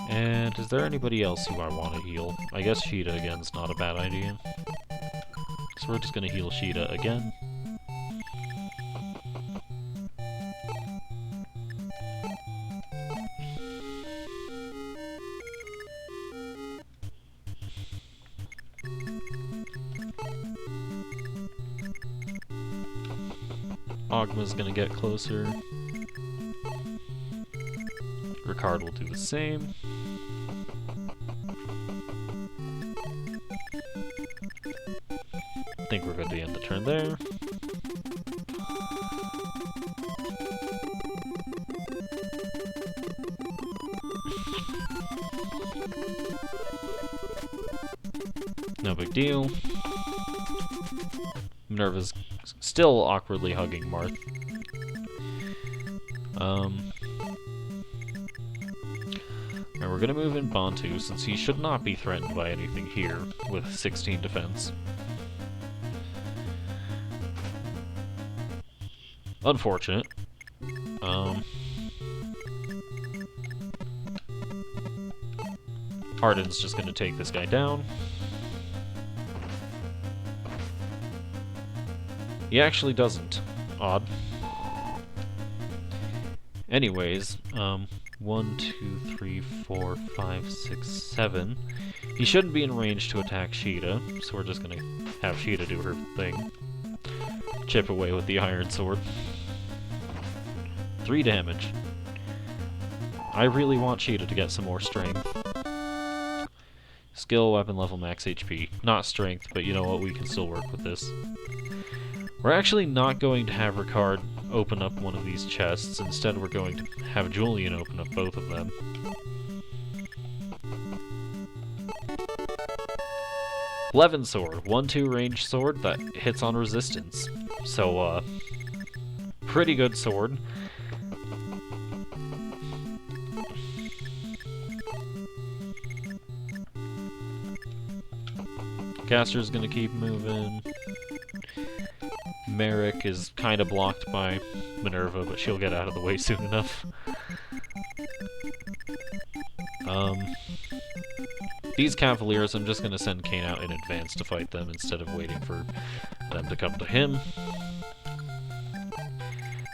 And is there anybody else who I want to heal? I guess Sheeta again's not a bad idea. So we're just gonna heal Sheeta again. Ogma's gonna get closer. Ricard will do the same. I think we're going to end the turn there. No big deal. Minerva's still awkwardly hugging Marth. And we're gonna move in Bantu, since he should not be threatened by anything here, with 16 defense. Unfortunate. Hardin's just gonna take this guy down. He actually doesn't. Odd. Anyways, 1, 2, 3, 4, 5, 6, 7. He shouldn't be in range to attack Sheeta, so we're just gonna have Sheeta do her thing. Chip away with the Iron Sword. 3 damage. I really want Sheeta to get some more strength. Skill, weapon level, max HP. Not strength, but you know what, we can still work with this. We're actually not going to have Ricard open up one of these chests. Instead, we're going to have Julian open up both of them. Levin Sword. 1-2 range sword that hits on resistance. So, pretty good sword. Caster's gonna keep moving. Merrick is kind of blocked by Minerva, but she'll get out of the way soon enough. These Cavaliers, I'm just gonna send Kane out in advance to fight them instead of waiting for them to come to him.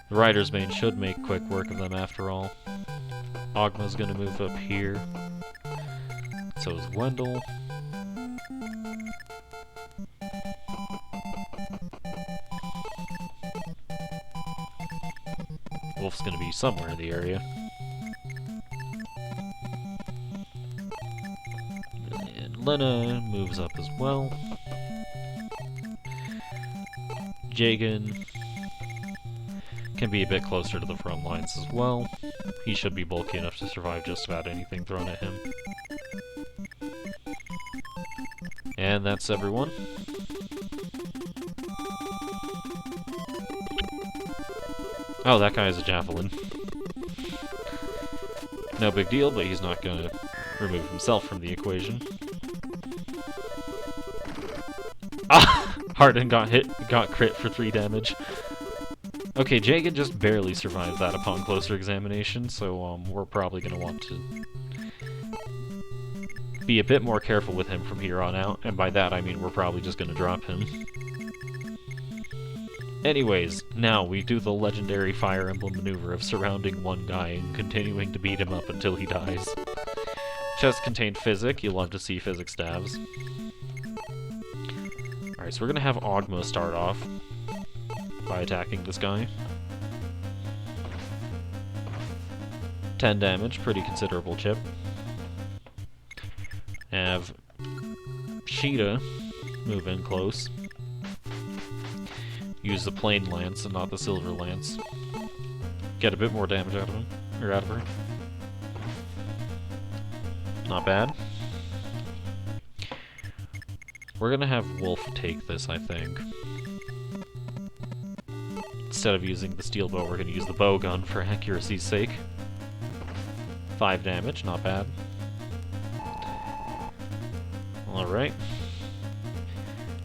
The Rider's Bane should make quick work of them after all. Ogma's gonna move up here. So is Wendell. Wolf's gonna be somewhere in the area. And Lena moves up as well. Jagan can be a bit closer to the front lines as well. He should be bulky enough to survive just about anything thrown at him. And that's everyone. Oh, that guy is a javelin. No big deal, but he's not gonna remove himself from the equation. Ah! Hardin got crit for 3 damage. Okay, Jagan just barely survived that upon closer examination, so we're probably gonna want to be a bit more careful with him from here on out, and by that I mean we're probably just gonna drop him. Anyways, now we do the legendary Fire Emblem maneuver of surrounding one guy and continuing to beat him up until he dies. Chest contained Physic, you love to see Physic stabs. Alright, so we're gonna have Ogma start off by attacking this guy. 10 damage, pretty considerable chip. Have Sheeta move in close. Use the plain lance and not the silver lance. Get a bit more damage out of him, or out of her. Not bad. We're gonna have Wolf take this, I think. Instead of using the steel bow, we're gonna use the bow gun for accuracy's sake. 5 damage, not bad. Alright.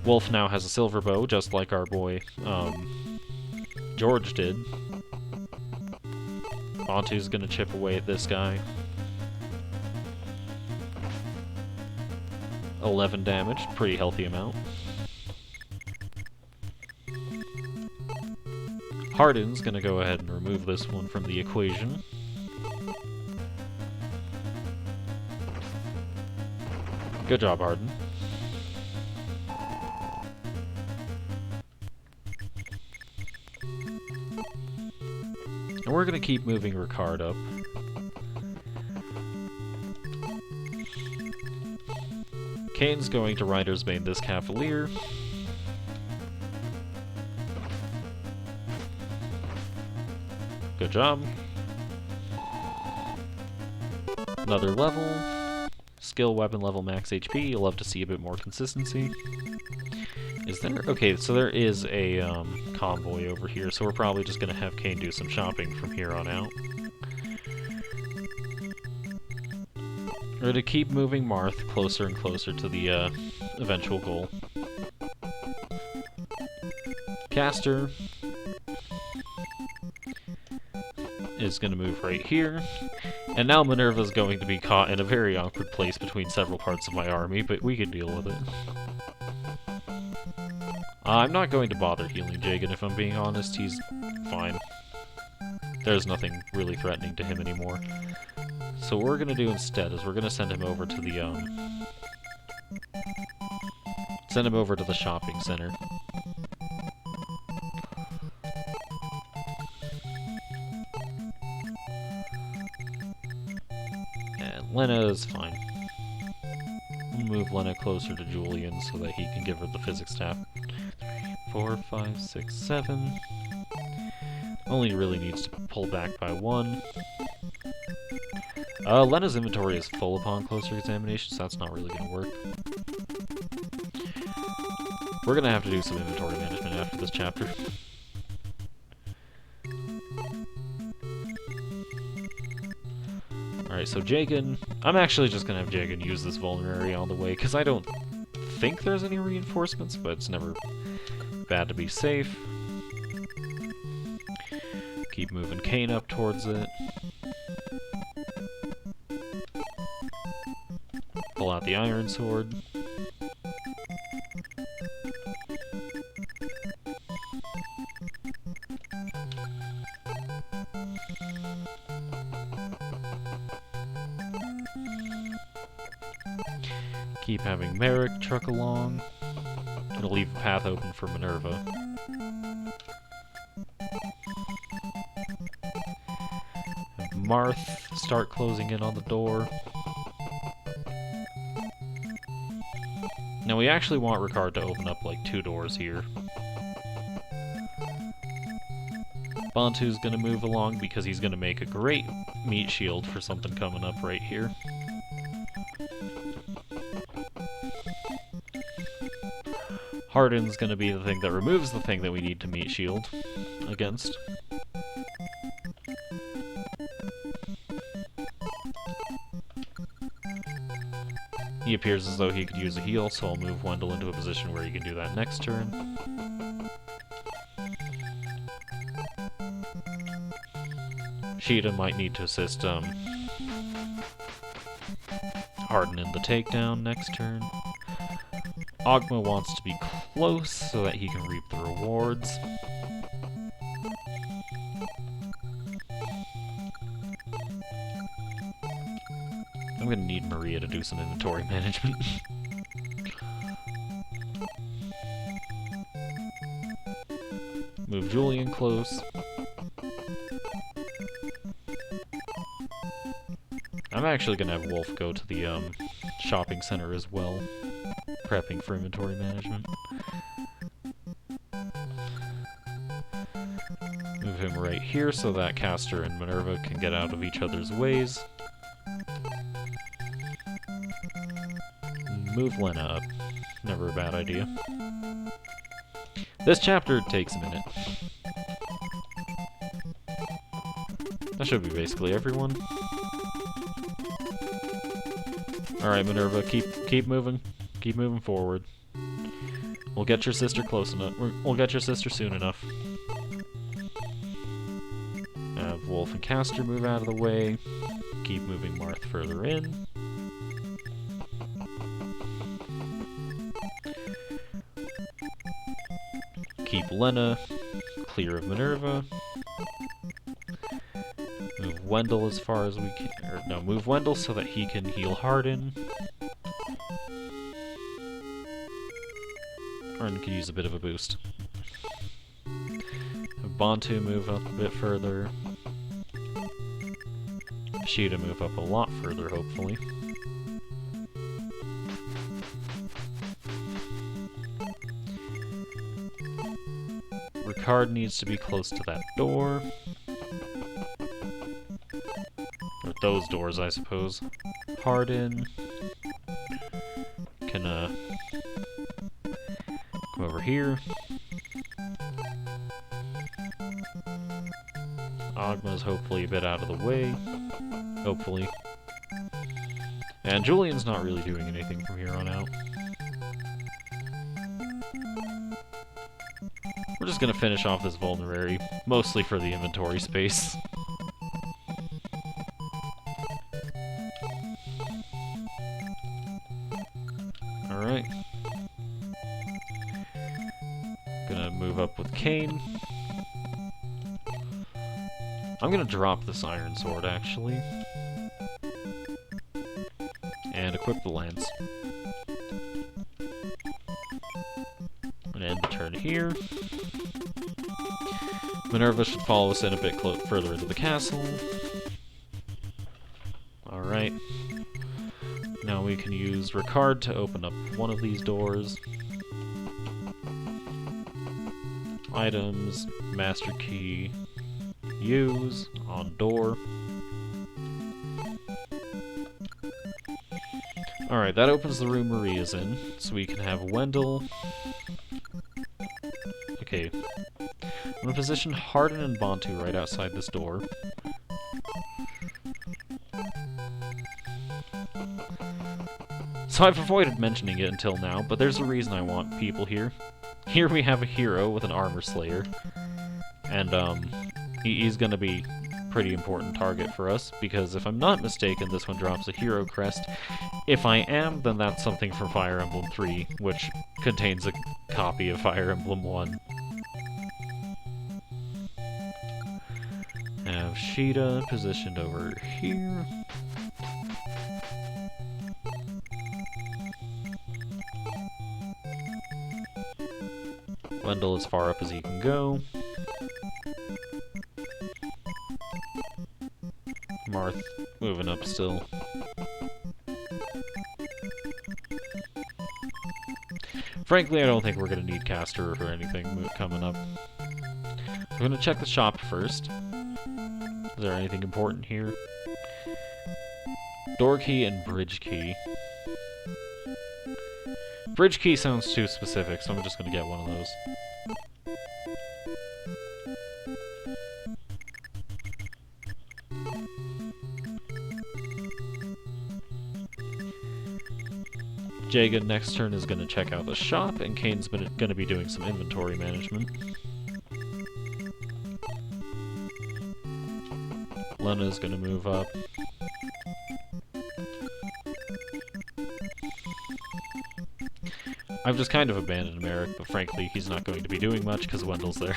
Wolf now has a silver bow, just like our boy, George did. Bantu's gonna chip away at this guy. 11 damage, pretty healthy amount. Hardin's gonna go ahead and remove this one from the equation. Good job, Hardin. And we're gonna keep moving Ricard up. Kane's going to Rider's Bane this Cavalier. Good job. Another level. Skill, weapon level, max HP. You'll love to see a bit more consistency. Is there? Okay, so there is a convoy over here, so we're probably just going to have Kane do some shopping from here on out. We're going to keep moving Marth closer and closer to the eventual goal. Caster is going to move right here. And now Minerva's going to be caught in a very awkward place between several parts of my army, but we can deal with it. I'm not going to bother healing Jagan, if I'm being honest. He's fine. There's nothing really threatening to him anymore. So what we're going to do instead is we're going to send him over to the, shopping center. And Lena is fine. We'll move Lena closer to Julian so that he can give her the physics staff. 4, 5, 6, 7. Only really needs to pull back by 1. Lena's inventory is full upon closer examination, so that's not really going to work. We're going to have to do some inventory management after this chapter. Alright, so Jagan... I'm actually just going to have Jagan use this vulnerary all the way, because I don't think there's any reinforcements, but it's never bad to be safe. Keep moving Kane up towards it. Pull out the Iron Sword. Keep having Merrick truck along. Gonna leave a path open for Minerva. Have Marth start closing in on the door. Now we actually want Ricard to open up like 2 doors here. Bantu's gonna move along because he's gonna make a great meat shield for something coming up right here. Hardin's gonna be the thing that removes the thing that we need to meat shield against. He appears as though he could use a heal, so I'll move Wendell into a position where he can do that next turn. Sheeta might need to assist Hardin in the takedown next turn. Ogma wants to be close so that he can reap the rewards. I'm gonna need Maria to do some inventory management. Move Julian close. I'm actually gonna have Wolf go to the shopping center as well, prepping for inventory management. Move him right here so that Castor and Minerva can get out of each other's ways. Move Lena up. Never a bad idea. This chapter takes a minute. That should be basically everyone. Alright, Minerva, keep moving. Keep moving forward. We'll get your sister close enough. We'll get your sister soon enough. Have Wolf and Castor move out of the way. Keep moving Marth further in. Keep Lena clear of Minerva. Move Wendell as far as we can. Or no, move Wendell so that he can heal Hardin. Hardin can use a bit of a boost. Have Bantu move up a bit further. Sheeta move up a lot further, hopefully. Ricard needs to be close to that door. Or those doors, I suppose. Hardin can, come over here. Ogma's hopefully a bit out of the way. Hopefully. And Julian's not really doing anything from here on out. We're just gonna finish off this vulnerary, mostly for the inventory space. Alright. Gonna move up with Kane. I'm gonna drop this iron sword, actually. And equip the lance. I'm gonna end the turn here. Minerva should follow us in a bit further into the castle. Alright. Now we can use Ricard to open up one of these doors. Items, master key, use, on door. Alright, that opens the room Maria's in, so we can have Wendell. Okay. I'm gonna position Hardin and Bantu right outside this door. So I've avoided mentioning it until now, but there's a reason I want people here. Here we have a hero with an armor slayer. And, he's gonna be a pretty important target for us, because if I'm not mistaken, this one drops a hero crest. If I am, then that's something from Fire Emblem 3, which contains a copy of Fire Emblem 1. Have Sheeta positioned over here. Wendell as far up as he can go. Marth moving up still. Frankly, I don't think we're going to need Caster or anything coming up. I'm going to check the shop first. Is there anything important here? Door key and bridge key. Bridge key sounds too specific, so I'm just going to get one of those. Jaga next turn is going to check out the shop, and Kane's going to be doing some inventory management. Lena's going to move up. I've just kind of abandoned Merrick, but frankly, he's not going to be doing much because Wendell's there.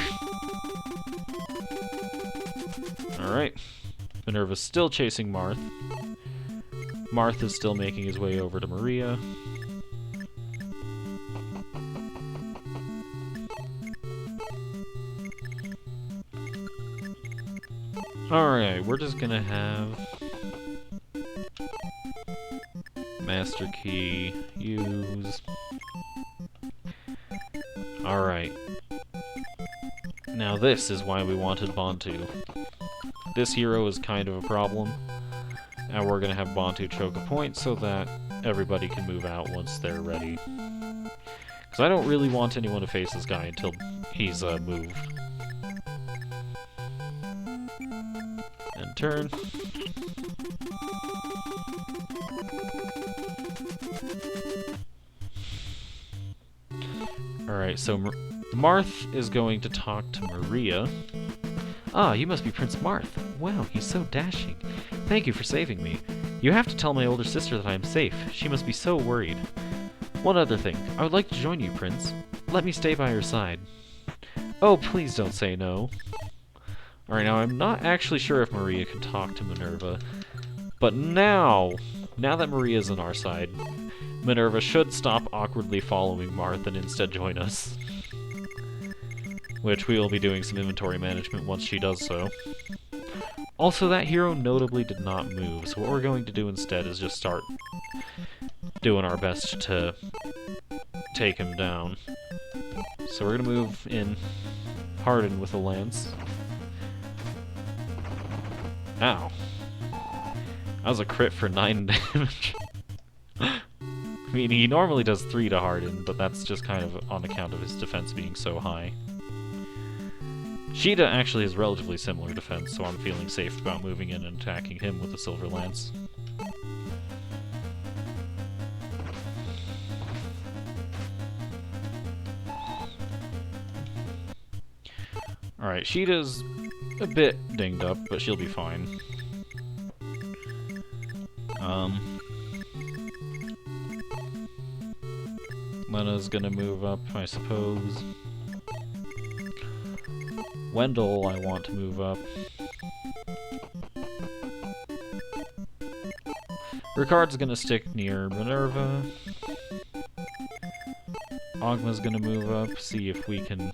Alright. Minerva's still chasing Marth. Marth is still making his way over to Maria. Alright, we're just gonna have master key, use. Alright. Now this is why we wanted Bantu. This hero is kind of a problem, and we're gonna have Bantu choke a point so that everybody can move out once they're ready. Because I don't really want anyone to face this guy until he's moved. And turn. Alright, so Marth is going to talk to Maria. Ah, you must be Prince Marth. Wow, he's so dashing. Thank you for saving me. You have to tell my older sister that I am safe. She must be so worried. One other thing. I would like to join you, Prince. Let me stay by your side. Oh, please don't say no. Alright, now I'm not actually sure if Maria can talk to Minerva. But now that Maria's on our side, Minerva should stop awkwardly following Marth and instead join us. Which we will be doing some inventory management once she does so. Also, that hero notably did not move, so what we're going to do instead is just start doing our best to take him down. So we're going to move in Hardin with a lance. Ow. That was a crit for 9 damage. I mean, he normally does 3 to Hardin, but that's just kind of on account of his defense being so high. Sheeta actually has relatively similar defense, so I'm feeling safe about moving in and attacking him with the Silver Lance. Alright, Sheeta's a bit dinged up, but she'll be fine. Lena's gonna move up, I suppose. Wendell, I want to move up. Ricard's gonna stick near Minerva. Ogma's gonna move up, see if we can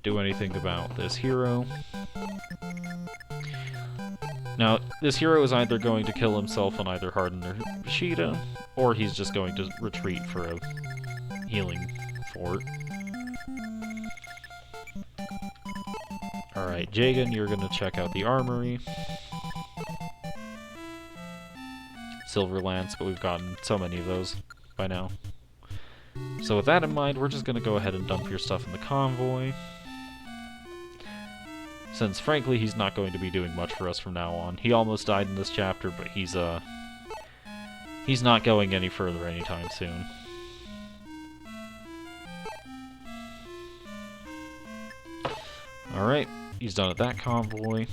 do anything about this hero. Now, this hero is either going to kill himself on either Hardin or Sheeta, or he's just going to retreat for a healing fort. Alright, Jagan, you're gonna check out the armory. Silver Lance, but we've gotten so many of those by now. So with that in mind, we're just gonna go ahead and dump your stuff in the convoy. Since, frankly, he's not going to be doing much for us from now on. He almost died in this chapter, but he's not going any further anytime soon. Alright, he's done at that convoy.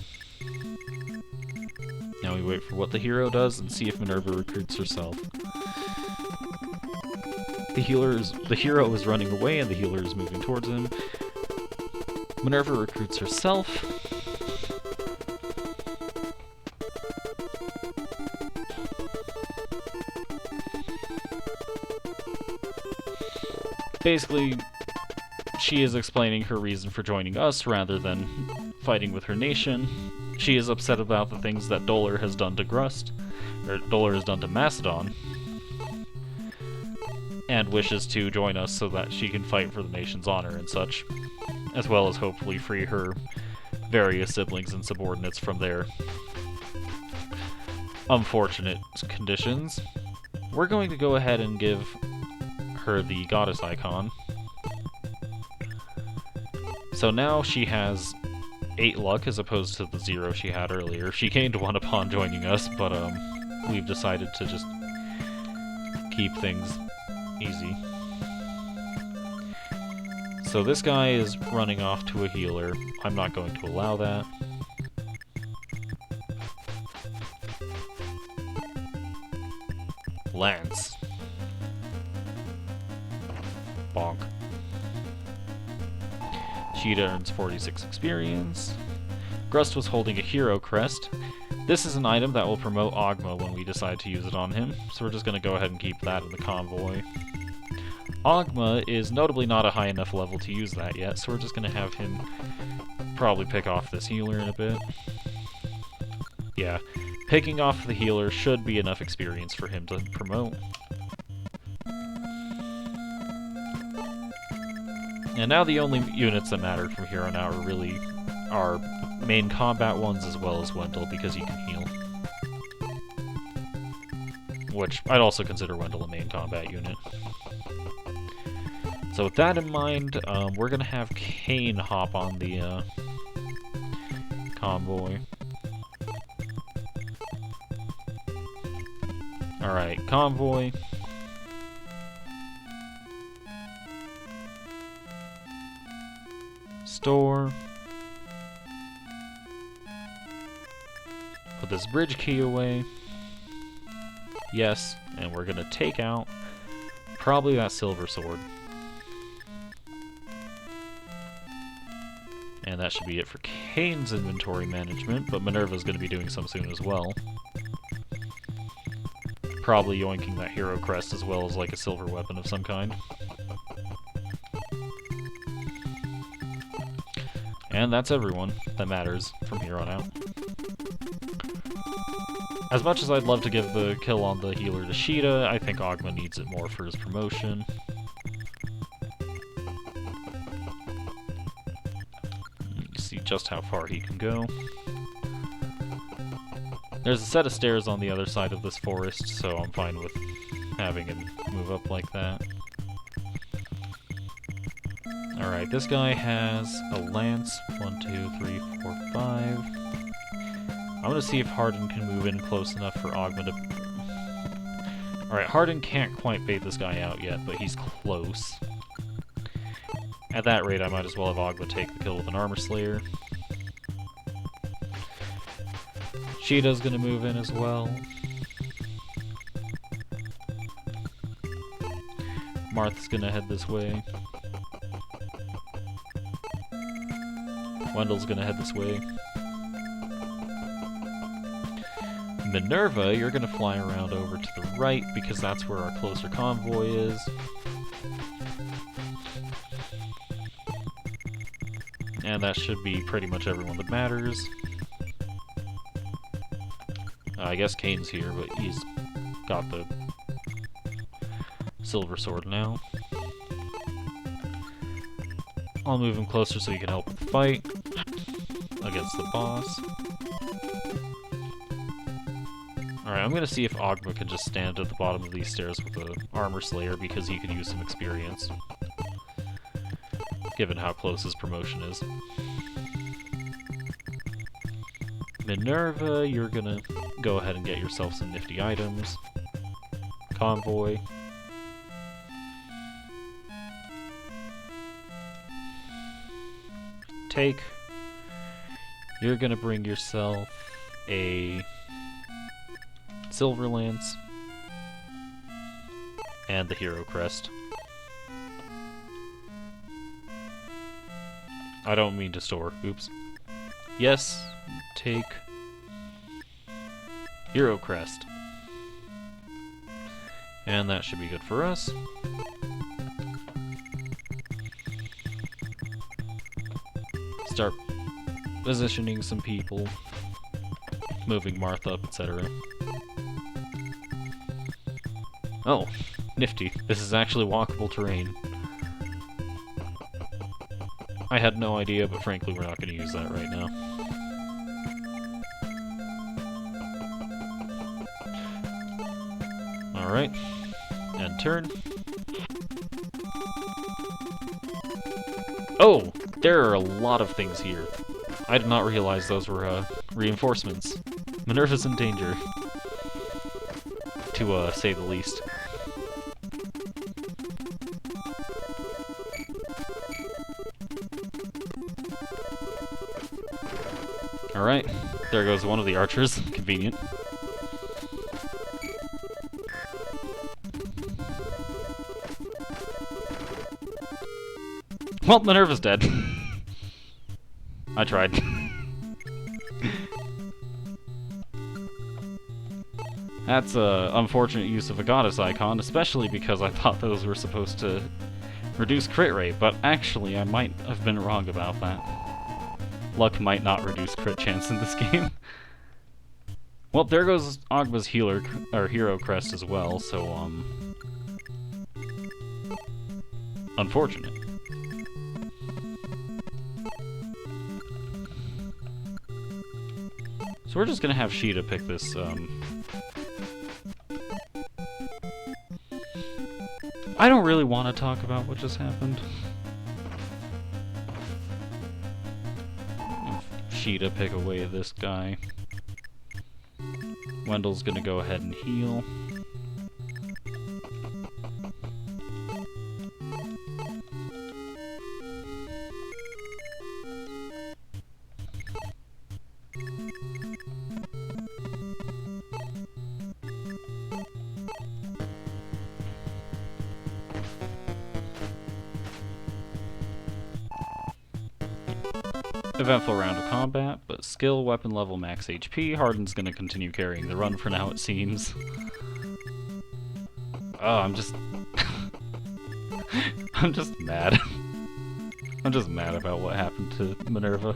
Now we wait for what the hero does and see if Minerva recruits herself. The hero is running away and the healer is moving towards him. Minerva recruits herself. Basically, she is explaining her reason for joining us rather than fighting with her nation. She is upset about the things that Dolar has done to Grust, or Dolar has done to Macedon, and wishes to join us so that she can fight for the nation's honor and such, as well as hopefully free her various siblings and subordinates from their unfortunate conditions. We're going to go ahead and give her the goddess icon. So now she has 8 luck as opposed to the 0 she had earlier. She gained 1 upon joining us, but we've decided to just keep things easy. So this guy is running off to a healer. I'm not going to allow that. Lance. Bonk. Sheeta earns 46 experience. Grust was holding a hero crest. This is an item that will promote Ogma when we decide to use it on him, so we're just going to go ahead and keep that in the convoy. Ogma is notably not a high enough level to use that yet, so we're just going to have him probably pick off this healer in a bit. Yeah, picking off the healer should be enough experience for him to promote. And now the only units that matter from here on out are really our main combat ones as well as Wendell, because he can heal. Which, I'd also consider Wendell a main combat unit. So with that in mind, we're gonna have Kane hop on the convoy. Alright, convoy. Store. Put this bridge key away. Yes, and we're gonna take out probably that silver sword. And that should be it for Kane's inventory management, but Minerva's gonna be doing some soon as well. Probably yoinking that hero crest as well as like a silver weapon of some kind. And that's everyone that matters from here on out. As much as I'd love to give the kill on the healer to Sheeta, I think Ogma needs it more for his promotion. You see just how far he can go. There's a set of stairs on the other side of this forest, so I'm fine with having him move up like that. Alright, this guy has a lance. 1, 2, 3, 4, 5. I'm gonna see if Hardin can move in close enough for Ogma to... Alright, Hardin can't quite bait this guy out yet, but he's close. At that rate, I might as well have Ogma take the kill with an Armor Slayer. Sheeta's gonna move in as well. Marth's gonna head this way. Wendell's gonna head this way. Minerva, you're gonna fly around over to the right because that's where our closer convoy is. And that should be pretty much everyone that matters. I guess Kane's here, but he's got the silver sword now. I'll move him closer so he can help with the fight against the boss. Alright, I'm gonna see if Ogma can just stand at the bottom of these stairs with the Armor Slayer because he could use some experience, given how close his promotion is. Minerva, you're gonna go ahead and get yourself some nifty items. Convoy. Take. You're gonna bring yourself a Silver Lance and the Hero Crest. I don't mean to store. Oops. Yes, take Hero Crest. And that should be good for us. Start positioning some people, moving Martha up, etc. Oh, nifty. This is actually walkable terrain. I had no idea, but frankly we're not going to use that right now. Alright, and turn. Oh! There are a lot of things here. I did not realize those were reinforcements. Minerva's in danger, to say the least. Alright, there goes one of the archers. Convenient. Well, Minerva's dead. I tried. That's a unfortunate use of a goddess icon, especially because I thought those were supposed to reduce crit rate, but actually I might have been wrong about that. Luck might not reduce crit chance in this game. Well, there goes Ogma's hero crest as well, so unfortunate. So we're just gonna have Sheeta pick this, I don't really want to talk about what just happened. Sheeta pick away this guy. Wendell's gonna go ahead and heal. Eventful round of combat, but skill, weapon level, max HP. Harden's gonna continue carrying the run for now, it seems. Oh, I'm just... I'm just mad. I'm just mad about what happened to Minerva.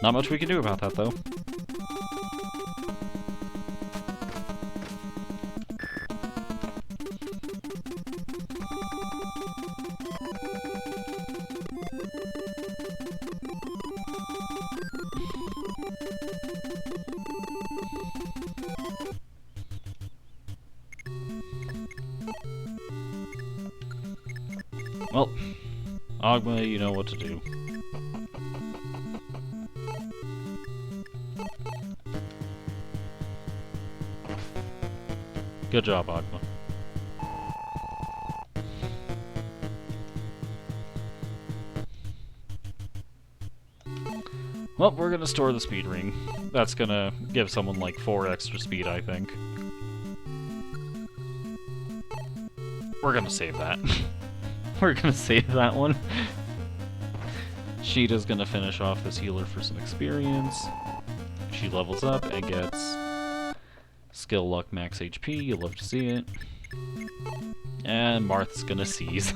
Not much we can do about that, though. Well, Ogma, you know what to do. Good job, Agma. Well, we're gonna store the speed ring. That's gonna give someone like 4 extra speed, I think. We're gonna save that. We're gonna save that one. Sheeta's gonna finish off this healer for some experience. She levels up and gets skill luck max HP. You'll love to see it. And Marth's gonna seize.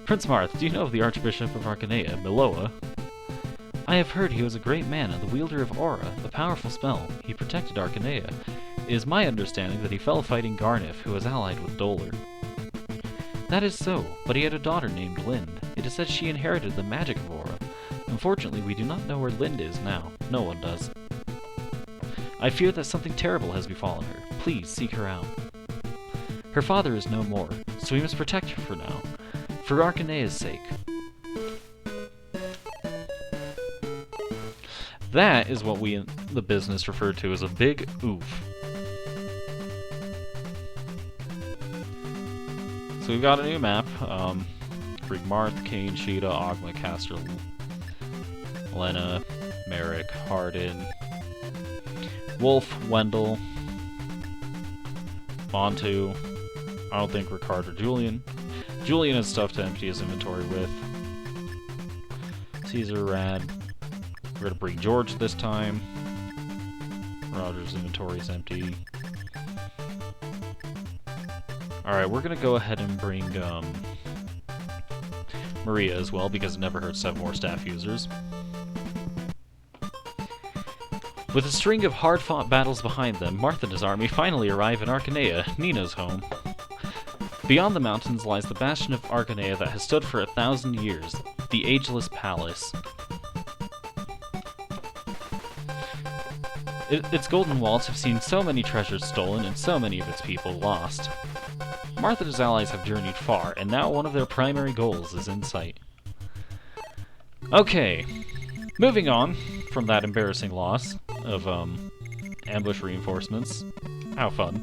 Prince Marth, do you know of the Archbishop of Arcanea, Miloa? I have heard he was a great man and the wielder of Aura, the powerful spell. He protected Arcanea. It is my understanding that he fell fighting Garnif, who was allied with Dolar. That is so, but he had a daughter named Lind. It is said she inherited the magic of Aura. Unfortunately, we do not know where Lind is now. No one does. I fear that something terrible has befallen her. Please seek her out. Her father is no more, so we must protect her for now. For Arcanea's sake. That is what we in the business refer to as a big oof. So we've got a new map. Bring Marth, Kane, Sheeta, Ogma, Caster, Lena, Merrick, Hardin, Wolf, Wendell, Montu. I don't think Ricard or Julian. Julian has stuff to empty his inventory with. Caesar, Rad. We're gonna bring George this time. Roger's inventory is empty. Alright, we're gonna go ahead and bring Maria as well, because it never hurts to have more staff users. With a string of hard-fought battles behind them, Marth and his army finally arrive in Arcanea, Nina's home. Beyond the mountains lies the bastion of Arcanea that has stood for 1,000 years, the Ageless Palace. Its golden walls have seen so many treasures stolen and so many of its people lost. Marth and his allies have journeyed far, and now one of their primary goals is in sight. Okay, moving on from that embarrassing loss of ambush reinforcements. How fun.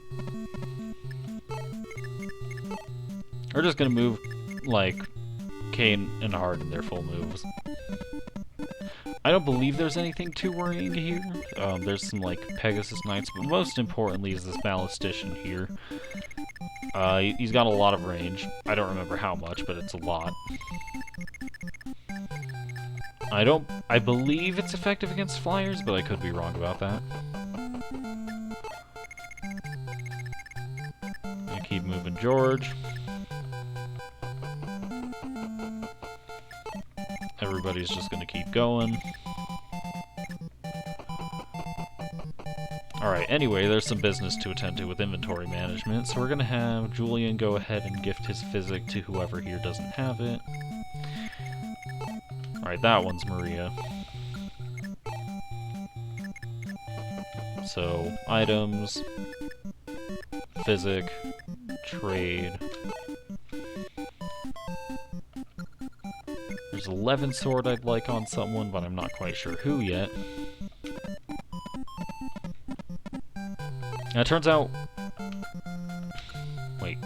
We're just gonna move like Kane and Hard in their full moves. I don't believe there's anything too worrying here. There's some like Pegasus Knights, but most importantly is this Ballistician here. He's got a lot of range. I don't remember how much, but it's a lot. I believe it's effective against flyers, but I could be wrong about that. I keep moving George. Everybody's just gonna keep going. Alright, anyway, there's some business to attend to with inventory management, so we're gonna have Julian go ahead and gift his physic to whoever here doesn't have it. Alright, that one's Maria. So, items, physic, trade. There's 11 sword I'd like on someone, but I'm not quite sure who yet. Now, it turns out... Wait,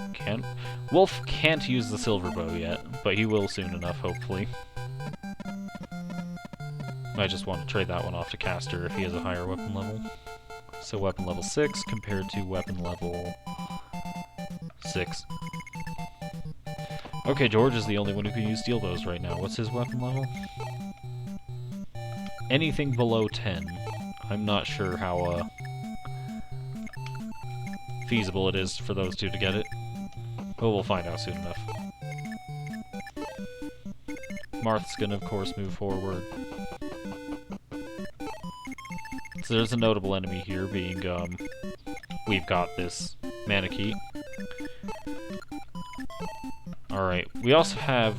Wolf can't use the silver bow yet, but he will soon enough, hopefully. I just want to trade that one off to Caster if he has a higher weapon level. So weapon level 6 compared to weapon level 6. Okay, George is the only one who can use steel bows right now. What's his weapon level? Anything below 10. I'm not sure how feasible it is for those two to get it. But we'll find out soon enough. Marth's gonna, of course, move forward. So there's a notable enemy here, being, we've got this Manakee. Alright, we also have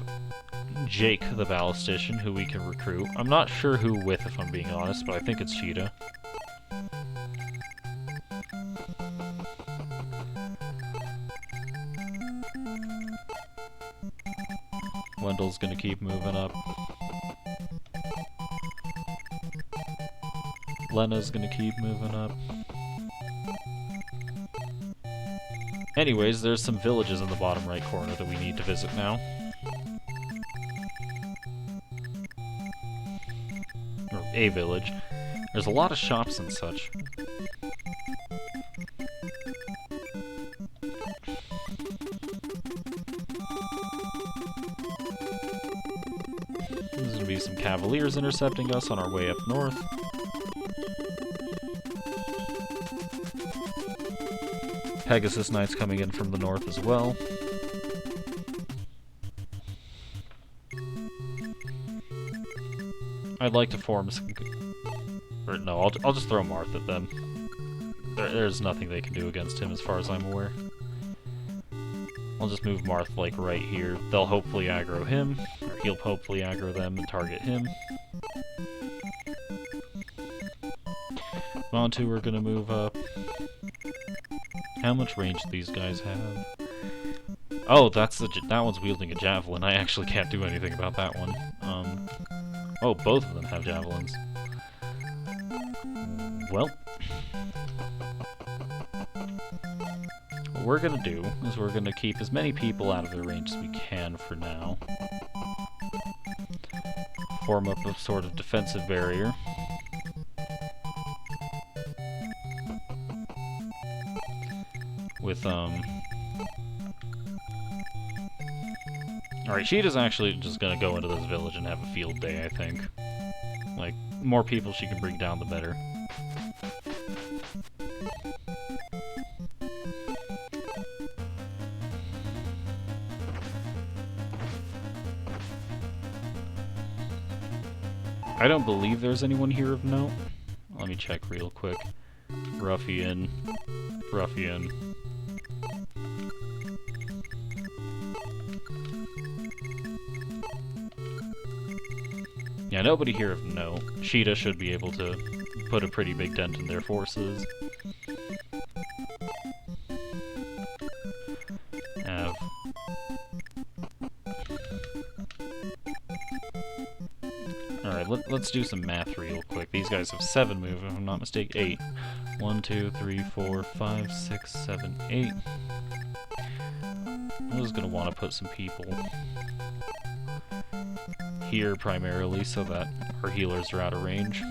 Jake the Ballistician, who we can recruit. I'm not sure who with, if I'm being honest, but I think it's Cheetah. Wendell's gonna keep moving up. Lena's gonna keep moving up. Anyways, there's some villages in the bottom right corner that we need to visit now. Or a village. There's a lot of shops and such. There's gonna be some cavaliers intercepting us on our way up north. Pegasus Knights coming in from the north as well. I'd like to form some... Or no, I'll just throw Marth at them. There's nothing they can do against him as far as I'm aware. I'll just move Marth, like, right here. They'll hopefully aggro him, or he'll hopefully aggro them and target him. Montu, we're gonna move up. How much range do these guys have? Oh, that one's wielding a javelin. I actually can't do anything about that one. Oh, both of them have javelins. Well, what we're gonna do is we're gonna keep as many people out of their range as we can for now. Form up a sort of defensive barrier. With, Alright, Sheeta's actually just gonna go into this village and have a field day, I think. Like, more people she can bring down, the better. I don't believe there's anyone here of note. Let me check real quick. Ruffian. Ruffian. Yeah, nobody here of note. Sheeta should be able to put a pretty big dent in their forces. Alright, let's do some math real quick. These guys have 7 move, if I'm not mistaken. 8. 1, 2, 3, 4, 5, 6, 7, 8. I'm just gonna want to put some people here primarily so that our healers are out of range.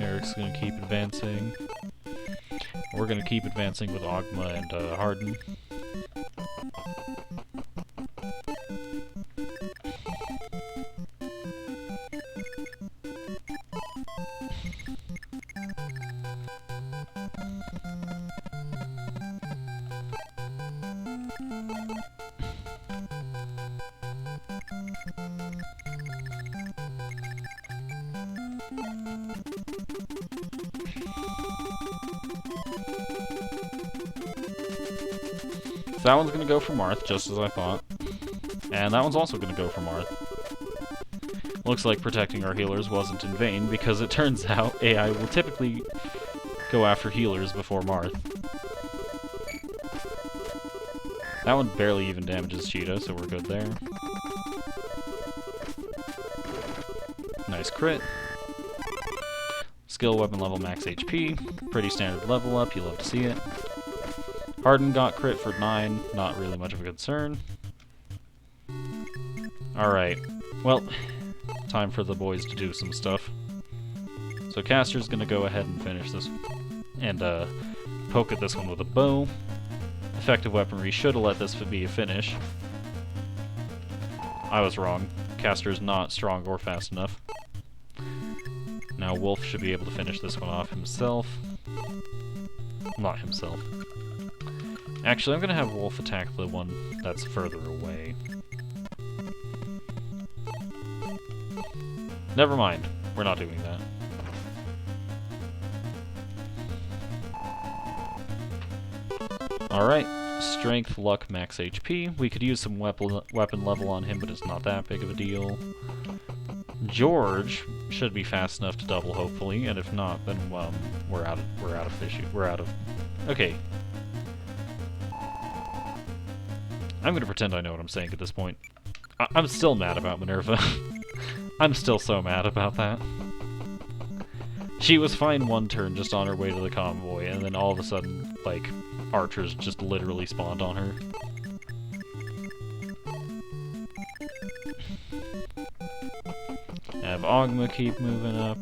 Eric's gonna keep advancing. We're gonna keep advancing with Ogma and Harden. So that one's gonna go for Marth, just as I thought. And that one's also gonna go for Marth. Looks like protecting our healers wasn't in vain, because it turns out AI will typically go after healers before Marth. That one barely even damages Cheetah, so we're good there. Nice crit. Skill, weapon level, max HP. Pretty standard level up, you love to see it. Harden got crit for 9, not really much of a concern. Alright, well, time for the boys to do some stuff. So Caster's gonna go ahead and finish this, and poke at this one with a bow. Effective weaponry should have let this be a finish. I was wrong. Caster's not strong or fast enough. Now Wolf should be able to finish this one off himself. Not himself. Actually, I'm gonna have Wolf attack the one that's further away. Never mind. We're not doing that. Alright. Strength, luck, max HP. We could use some weapon level on him, but it's not that big of a deal. George should be fast enough to double, hopefully, and if not, then we're out of fish. We're out of. Okay. I'm gonna pretend I know what I'm saying at this point. I'm still mad about Minerva. I'm still so mad about that. She was fine one turn just on her way to the convoy, and then all of a sudden, like, archers just literally spawned on her. Have Ogma keep moving up.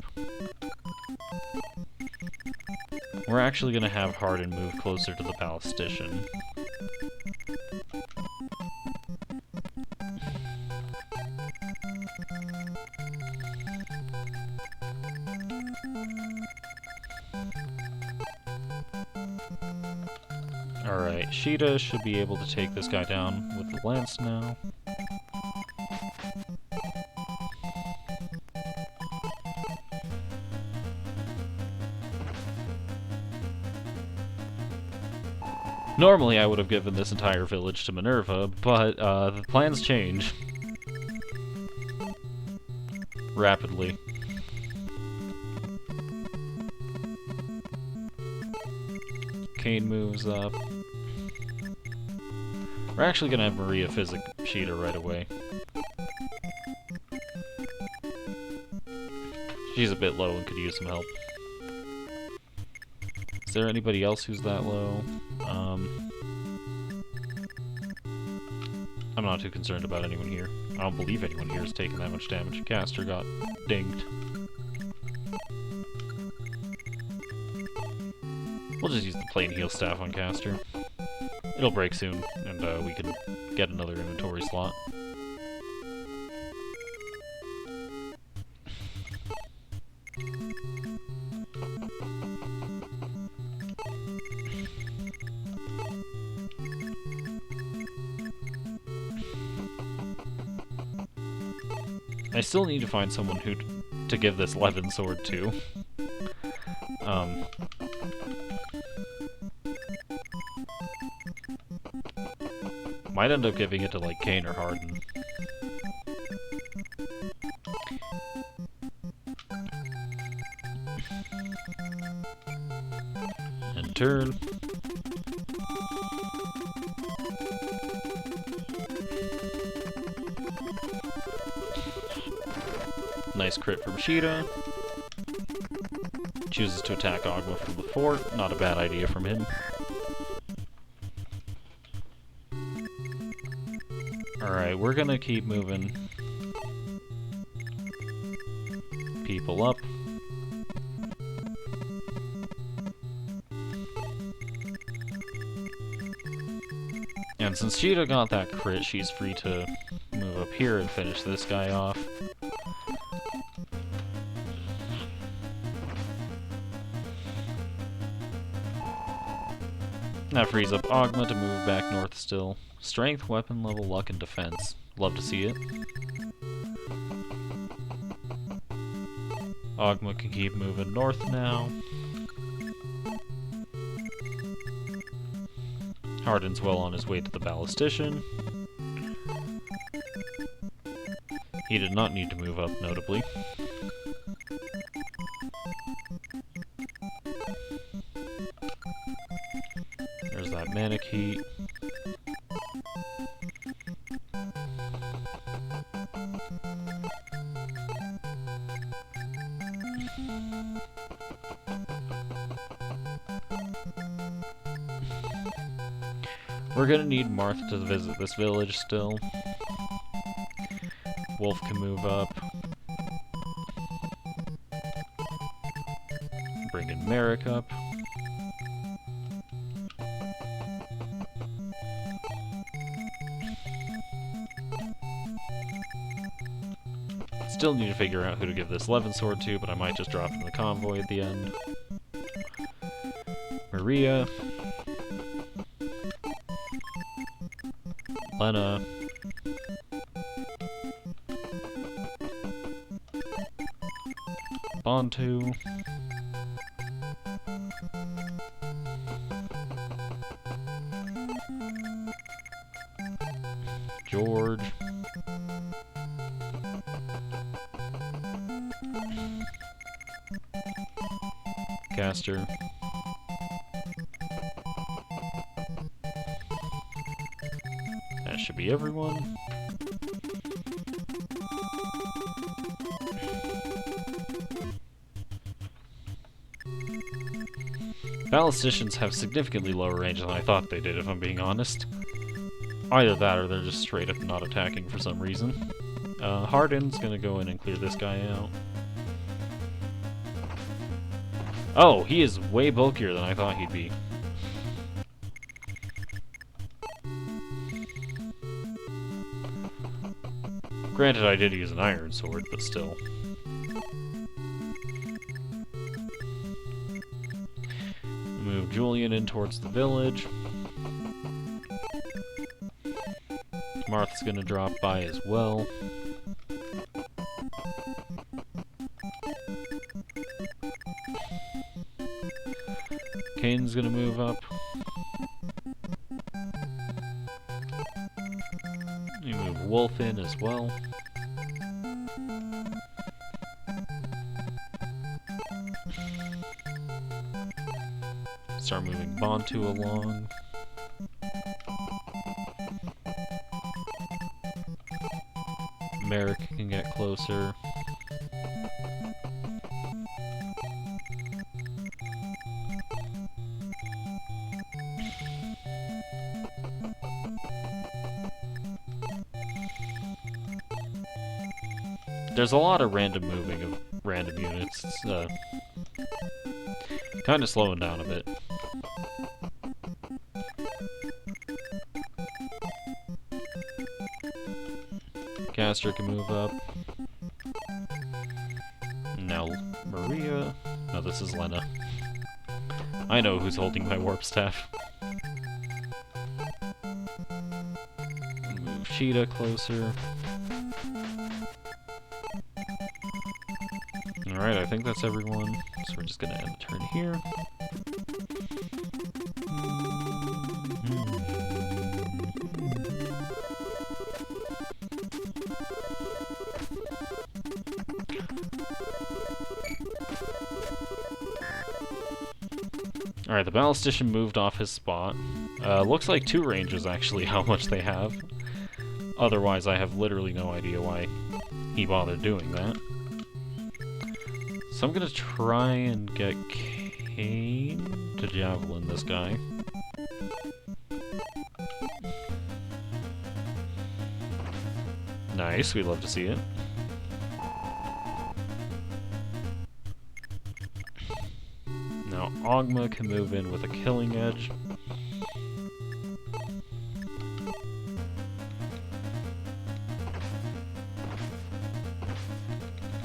We're actually gonna have Harden move closer to the Ballistician. Alright, Sheeta should be able to take this guy down with the lance now. Normally I would have given this entire village to Minerva, but the plans change. Rapidly. Kane moves up. We're actually gonna have Maria physic Sheeta right away. She's a bit low and could use some help. Is there anybody else who's that low? I'm not too concerned about anyone here. I don't believe anyone here has taken that much damage. Caster got dinged. We'll just use the plain heal staff on Caster. It'll break soon, and we can get another inventory slot. I still need to find someone to give this Levin sword to. Might end up giving it to, like, Kane or Harden. And turn. Nice crit from Sheeta. Chooses to attack Ogma from the fort. Not a bad idea from him. Alright, we're gonna keep moving people up. And since Sheeta got that crit, she's free to move up here and finish this guy off. That frees up Ogma to move back north still. Strength, weapon level, luck, and defense. Love to see it. Ogma can keep moving north now. Harden's well on his way to the Ballistician. He did not need to move up, notably. There's that Manakee. We're gonna need Martha to visit this village still. Wolf can move up. Bring in Merrick up. Still need to figure out who to give this Levin sword to, but I might just drop in the convoy at the end. Maria. Lena. Bantu. George. Caster. That should be everyone. Ballisticians have significantly lower range than I thought they did, if I'm being honest. Either that or they're just straight up not attacking for some reason. Hardin's gonna go in and clear this guy out. Oh, he is way bulkier than I thought he'd be. Granted, I did use an iron sword, but still. Move Julian in towards the village. Marth's gonna drop by as well. Kane's gonna move up. You move Wolf in as well. Start moving Bantu along. Merrick can get closer. There's a lot of random moving of random units. It's kind of slowing down a bit. Caster can move up. Now Maria. No, this is Lena. I know who's holding my warp staff. Move Sheeta closer. Alright, I think that's everyone. So we're just gonna end the turn here. Alright, the Ballistician moved off his spot. Looks like 2 range is actually how much they have. Otherwise, I have literally no idea why he bothered doing that. So I'm gonna try and get Kane to javelin this guy. Nice, we love to see it. Now Ogma can move in with a killing edge.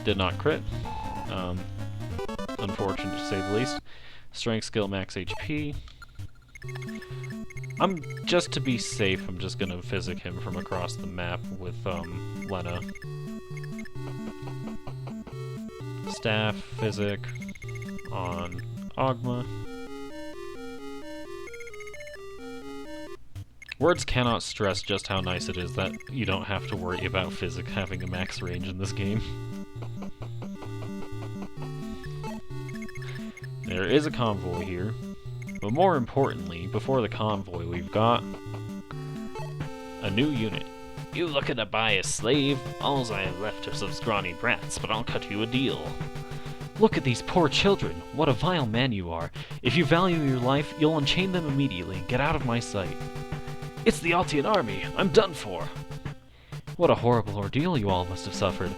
Did not crit. Unfortunate to say the least. Strength, skill, max HP. Just to be safe, I'm just gonna physic him from across the map with Lena. Staff, physic on Ogma. Words cannot stress just how nice it is that you don't have to worry about physic having a max range in this game. There is a convoy here, but more importantly, before the convoy, we've got a new unit. You looking to buy a slave? Alls I have left are some scrawny brats, but I'll cut you a deal. Look at these poor children. What a vile man you are. If you value your life, you'll unchain them immediately. Get out of my sight. It's the Altian army. I'm done for. What a horrible ordeal you all must have suffered.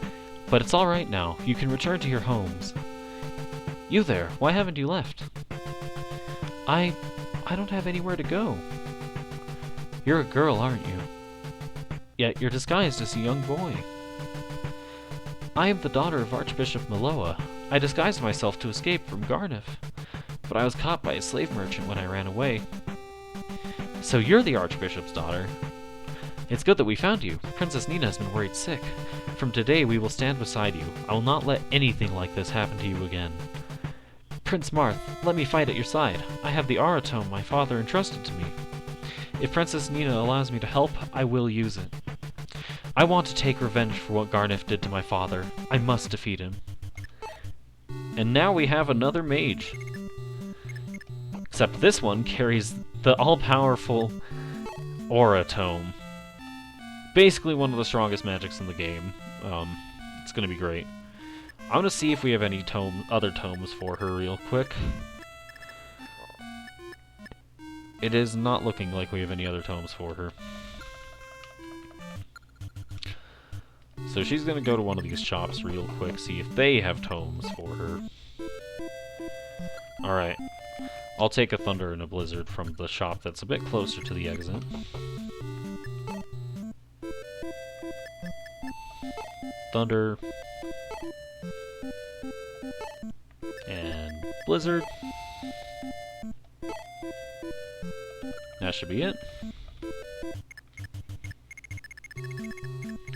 But it's all right now. You can return to your homes. You there, why haven't you left? I don't have anywhere to go. You're a girl, aren't you? Yet you're disguised as a young boy. I am the daughter of Archbishop Maloa. I disguised myself to escape from Garnif, but I was caught by a slave merchant when I ran away. So you're the Archbishop's daughter. It's good that we found you. Princess Nina has been worried sick. From today we will stand beside you. I will not let anything like this happen to you again. Prince Marth, let me fight at your side. I have the Aratome my father entrusted to me. If Princess Nina allows me to help, I will use it. I want to take revenge for what Garnif did to my father. I must defeat him. And now we have another mage. Except this one carries the all-powerful Aura Tome. Basically one of the strongest magics in the game. It's gonna be great. I'm gonna see if we have any other tomes for her real quick. It is not looking like we have any other tomes for her. So she's gonna go to one of these shops real quick, see if they have tomes for her. Alright. I'll take a Thunder and a Blizzard from the shop that's a bit closer to the exit. Thunder. And Blizzard. That should be it.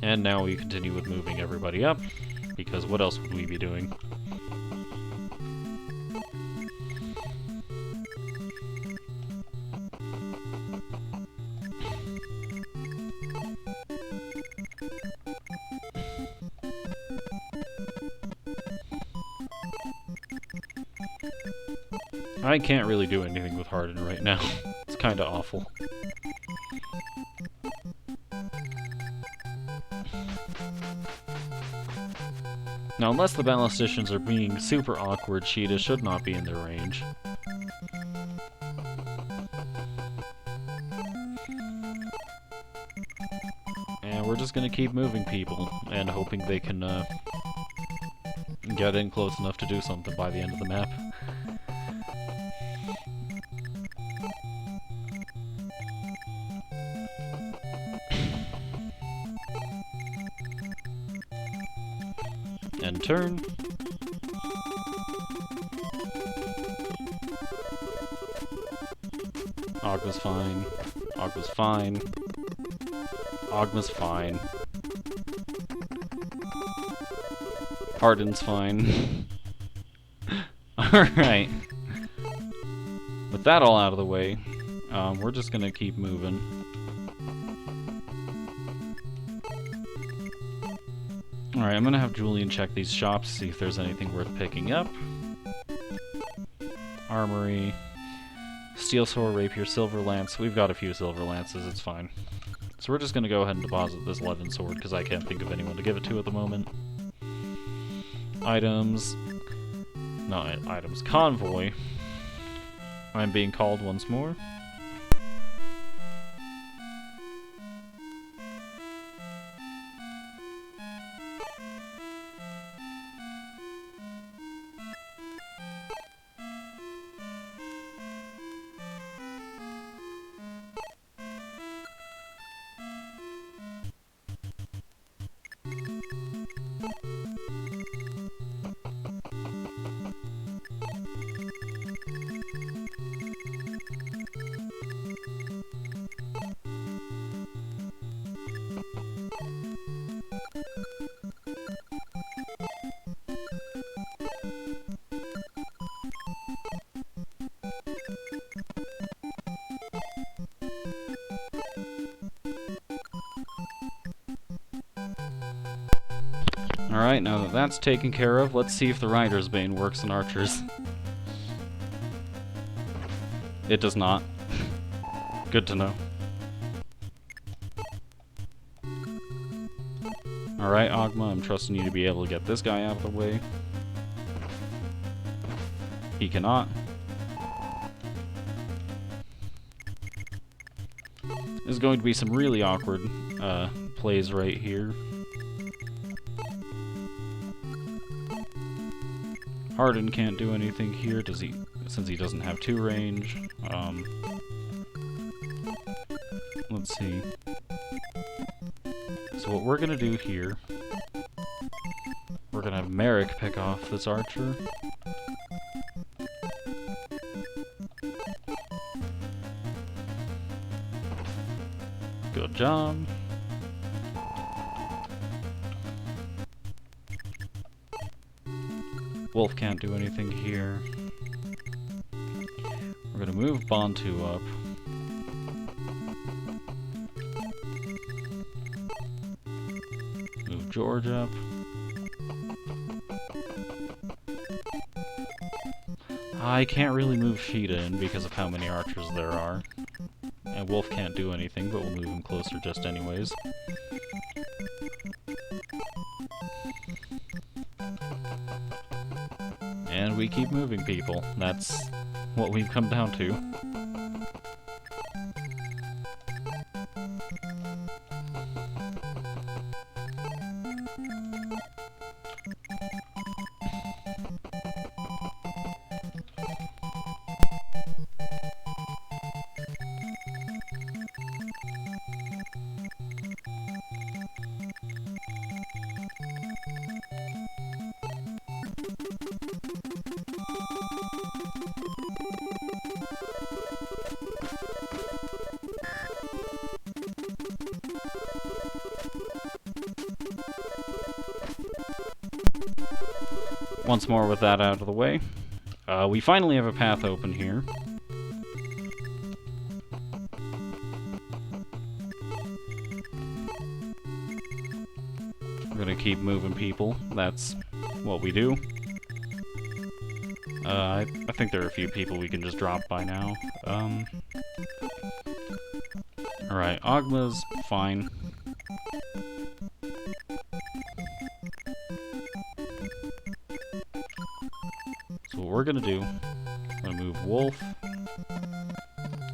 And now we continue with moving everybody up, because what else would we be doing? I can't really do anything with Harden right now. It's kinda awful. Now, unless the ballisticians are being super awkward, Cheetah should not be in their range. And we're just gonna keep moving people, and hoping they can, get in close enough to do something by the end of the map. End turn. Ogma's fine. Ogma's fine. Ogma's fine. Harden's fine. Alright. With that all out of the way, we're just gonna keep moving. Alright, I'm gonna have Julian check these shops, see if there's anything worth picking up. Armory. Steel Sword, Rapier, Silver Lance. We've got a few Silver Lances, it's fine. So we're just gonna go ahead and deposit this Levin Sword, because I can't think of anyone to give it to at the moment. Items. Not items. Convoy. I'm being called once more. Alright, now that that's taken care of, let's see if the Rider's Bane works in Archers. It does not. Good to know. Alright, Ogma, I'm trusting you to be able to get this guy out of the way. He cannot. There's going to be some really awkward plays right here. Harden can't do anything here, does he? Since he doesn't have 2 range. Let's see. So what we're gonna do here, we're gonna have Merrick pick off this archer. Good job. Wolf can't do anything here. We're gonna move Bantu up. Move George up. I can't really move Sheeta in because of how many archers there are. And Wolf can't do anything, but we'll move him closer just anyways. And we keep moving people. That's what we've come down to. Once more with that out of the way, we finally have a path open here. We're gonna keep moving people. That's what we do. I think there are a few people we can just drop by now. Alright, Ogma's fine. So what we're gonna do, we're gonna move Wolf.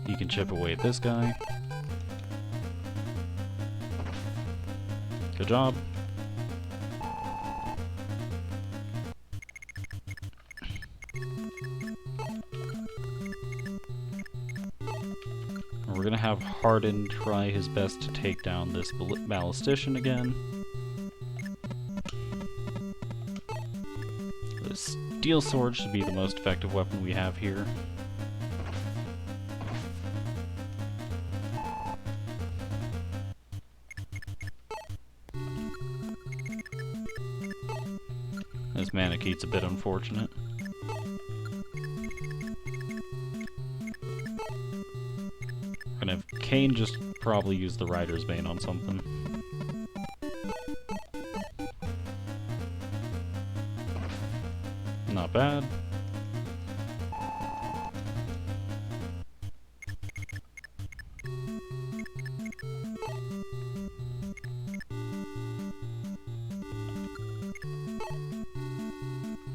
He can chip away at this guy. Good job. And we're gonna have Harden try his best to take down this ballistician again. The steel sword should be the most effective weapon we have here. This Manicheet's a bit unfortunate. We're gonna have Kane just probably use the Rider's Bane on something. Not bad.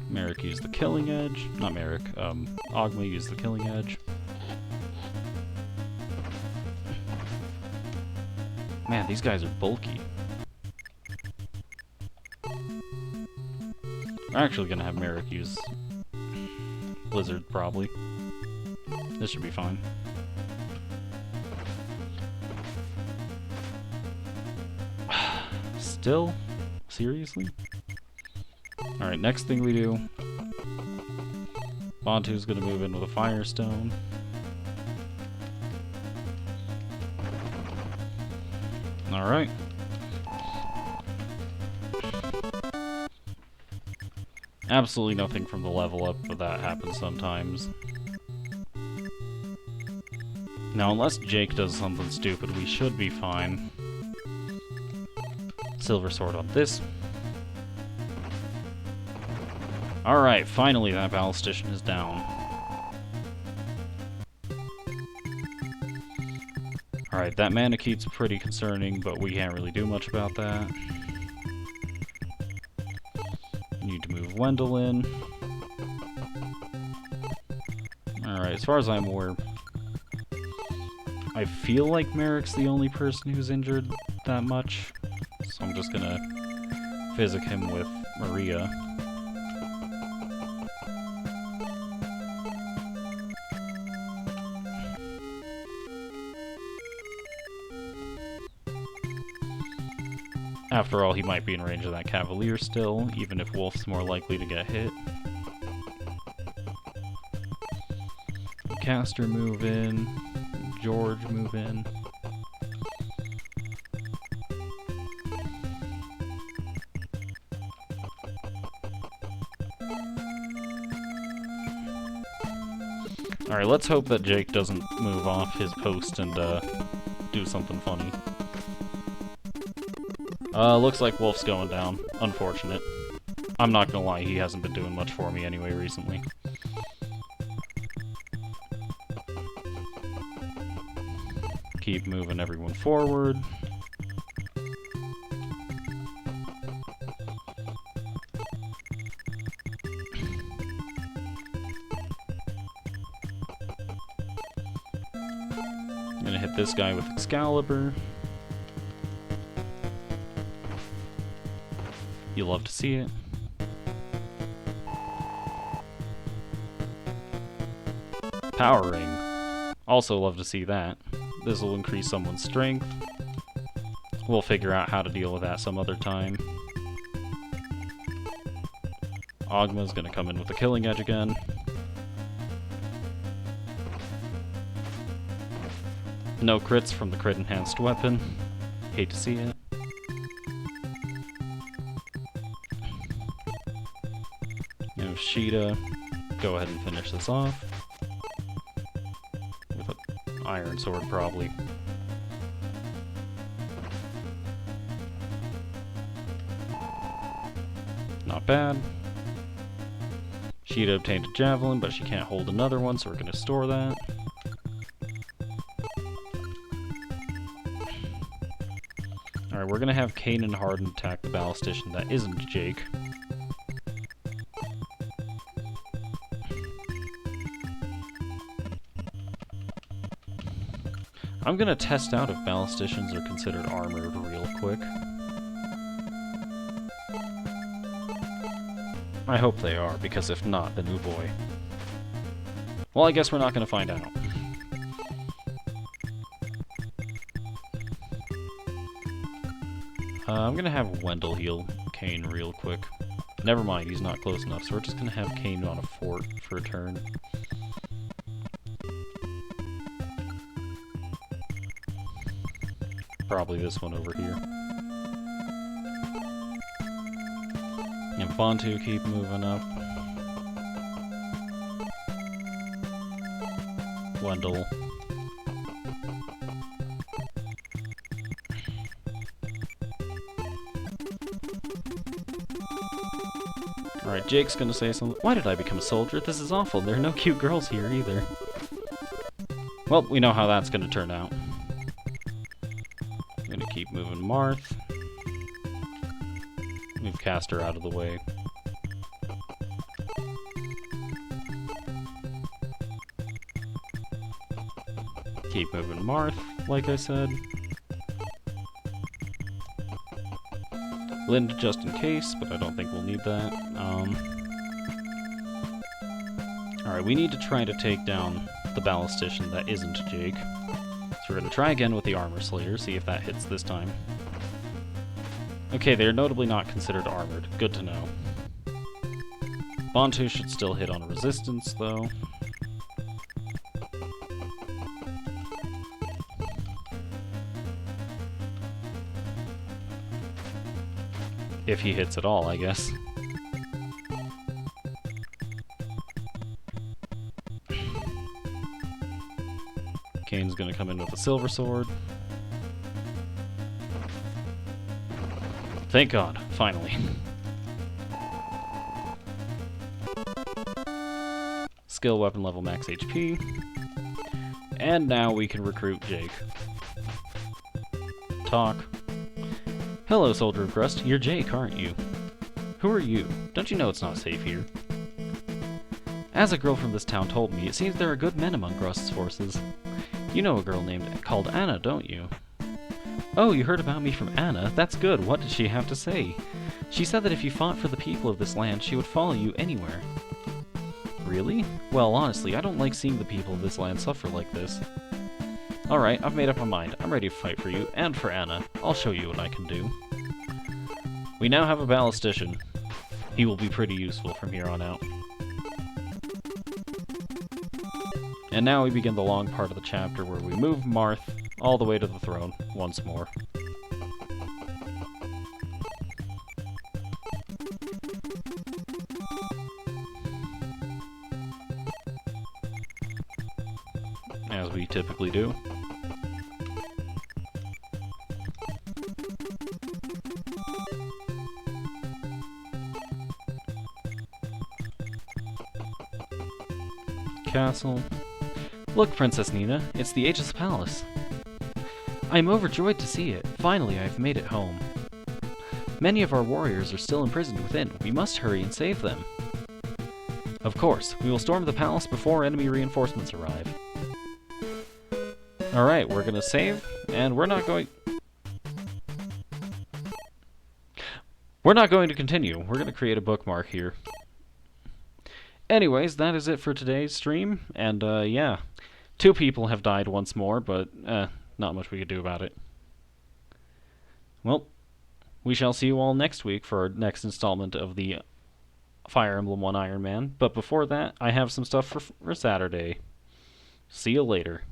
Merrick used the Killing Edge. Not Merrick, Ogma used the Killing Edge. Man, these guys are bulky. We're actually gonna have Merrick use Blizzard, probably. This should be fine. Still? Seriously? Alright, next thing we do. Bantu's gonna move in with a Firestone. Alright. Absolutely nothing from the level up, but that happens sometimes. Now, unless Jake does something stupid, we should be fine. Silver Sword on this. Alright, finally that ballistician is down. Alright, that Manicheet's pretty concerning, but we can't really do much about that. Need to move Wendell in. Alright, as far as I'm aware, I feel like Merrick's the only person who's injured that much, so I'm just gonna physic him with Maria. After all, he might be in range of that Cavalier still, even if Wolf's more likely to get hit. Caster move in. George move in. Alright, let's hope that Jake doesn't move off his post and do something funny. Looks like Wolf's going down. Unfortunate. I'm not gonna lie, he hasn't been doing much for me anyway recently. keep moving everyone forward. Gonna hit this guy with Excalibur. You love to see it. Power Ring. Also love to see that. This will increase someone's strength. We'll figure out how to deal with that some other time. Ogma's gonna come in with a Killing Edge again. No crits from the crit enhanced weapon. Hate to see it. You know, Sheeta, go ahead and finish this off. With an iron sword, probably. Not bad. Sheeta obtained a javelin, but she can't hold another one, so we're gonna store that. Alright, we're gonna have Kane and Harden attack the ballistician that isn't Jake. I'm gonna test out if ballisticians are considered armored real quick. I hope they are, because if not, then oh boy. Well, I guess we're not gonna find out. I'm gonna have Wendell heal Kane real quick. Never mind, he's not close enough, so we're just gonna have Kane on a fort for a turn. Probably this one over here. And Bantu keep moving up. Wendell. Alright, Jake's gonna say something. Why did I become a soldier? This is awful. There are no cute girls here either. Well, we know how that's gonna turn out. I'm gonna keep moving Marth. Move Caster out of the way. Keep moving Marth, like I said. Lind just in case, but I don't think we'll need that. Alright, we need to try to take down the ballistician that isn't Jake. So we're going to try again with the Armor Slayer, see if that hits this time. Okay, they're notably not considered armored. Good to know. Bantu should still hit on resistance, though. If he hits at all, I guess. Kane's gonna come in with a silver sword. Thank God, finally. Skill weapon level max HP. And now we can recruit Jake. Talk. Hello, Soldier of Crust. You're Jake, aren't you? Who are you? Don't you know it's not safe here? As a girl from this town told me, it seems there are good men among Crust's forces. You know a girl called Anna, don't you? Oh, you heard about me from Anna? That's good. What did she have to say? She said that if you fought for the people of this land, she would follow you anywhere. Really? Well, honestly, I don't like seeing the people of this land suffer like this. Alright, I've made up my mind. I'm ready to fight for you, and for Anna. I'll show you what I can do. We now have a ballistician. He will be pretty useful from here on out. And now we begin the long part of the chapter where we move Marth all the way to the throne once more. As we typically do. Castle. Look, Princess Nina, it's the Aegis Palace. I'm overjoyed to see it. Finally, I've made it home. Many of our warriors are still imprisoned within. We must hurry and save them. Of course, we will storm the palace before enemy reinforcements arrive. Alright, we're gonna save, and we're not going to continue. We're gonna create a bookmark here. Anyways, that is it for today's stream, and yeah. 2 people have died once more, but not much we could do about it. Well, we shall see you all next week for our next installment of the Fire Emblem 1 Iron Man, but before that, I have some stuff for Saturday. See you later.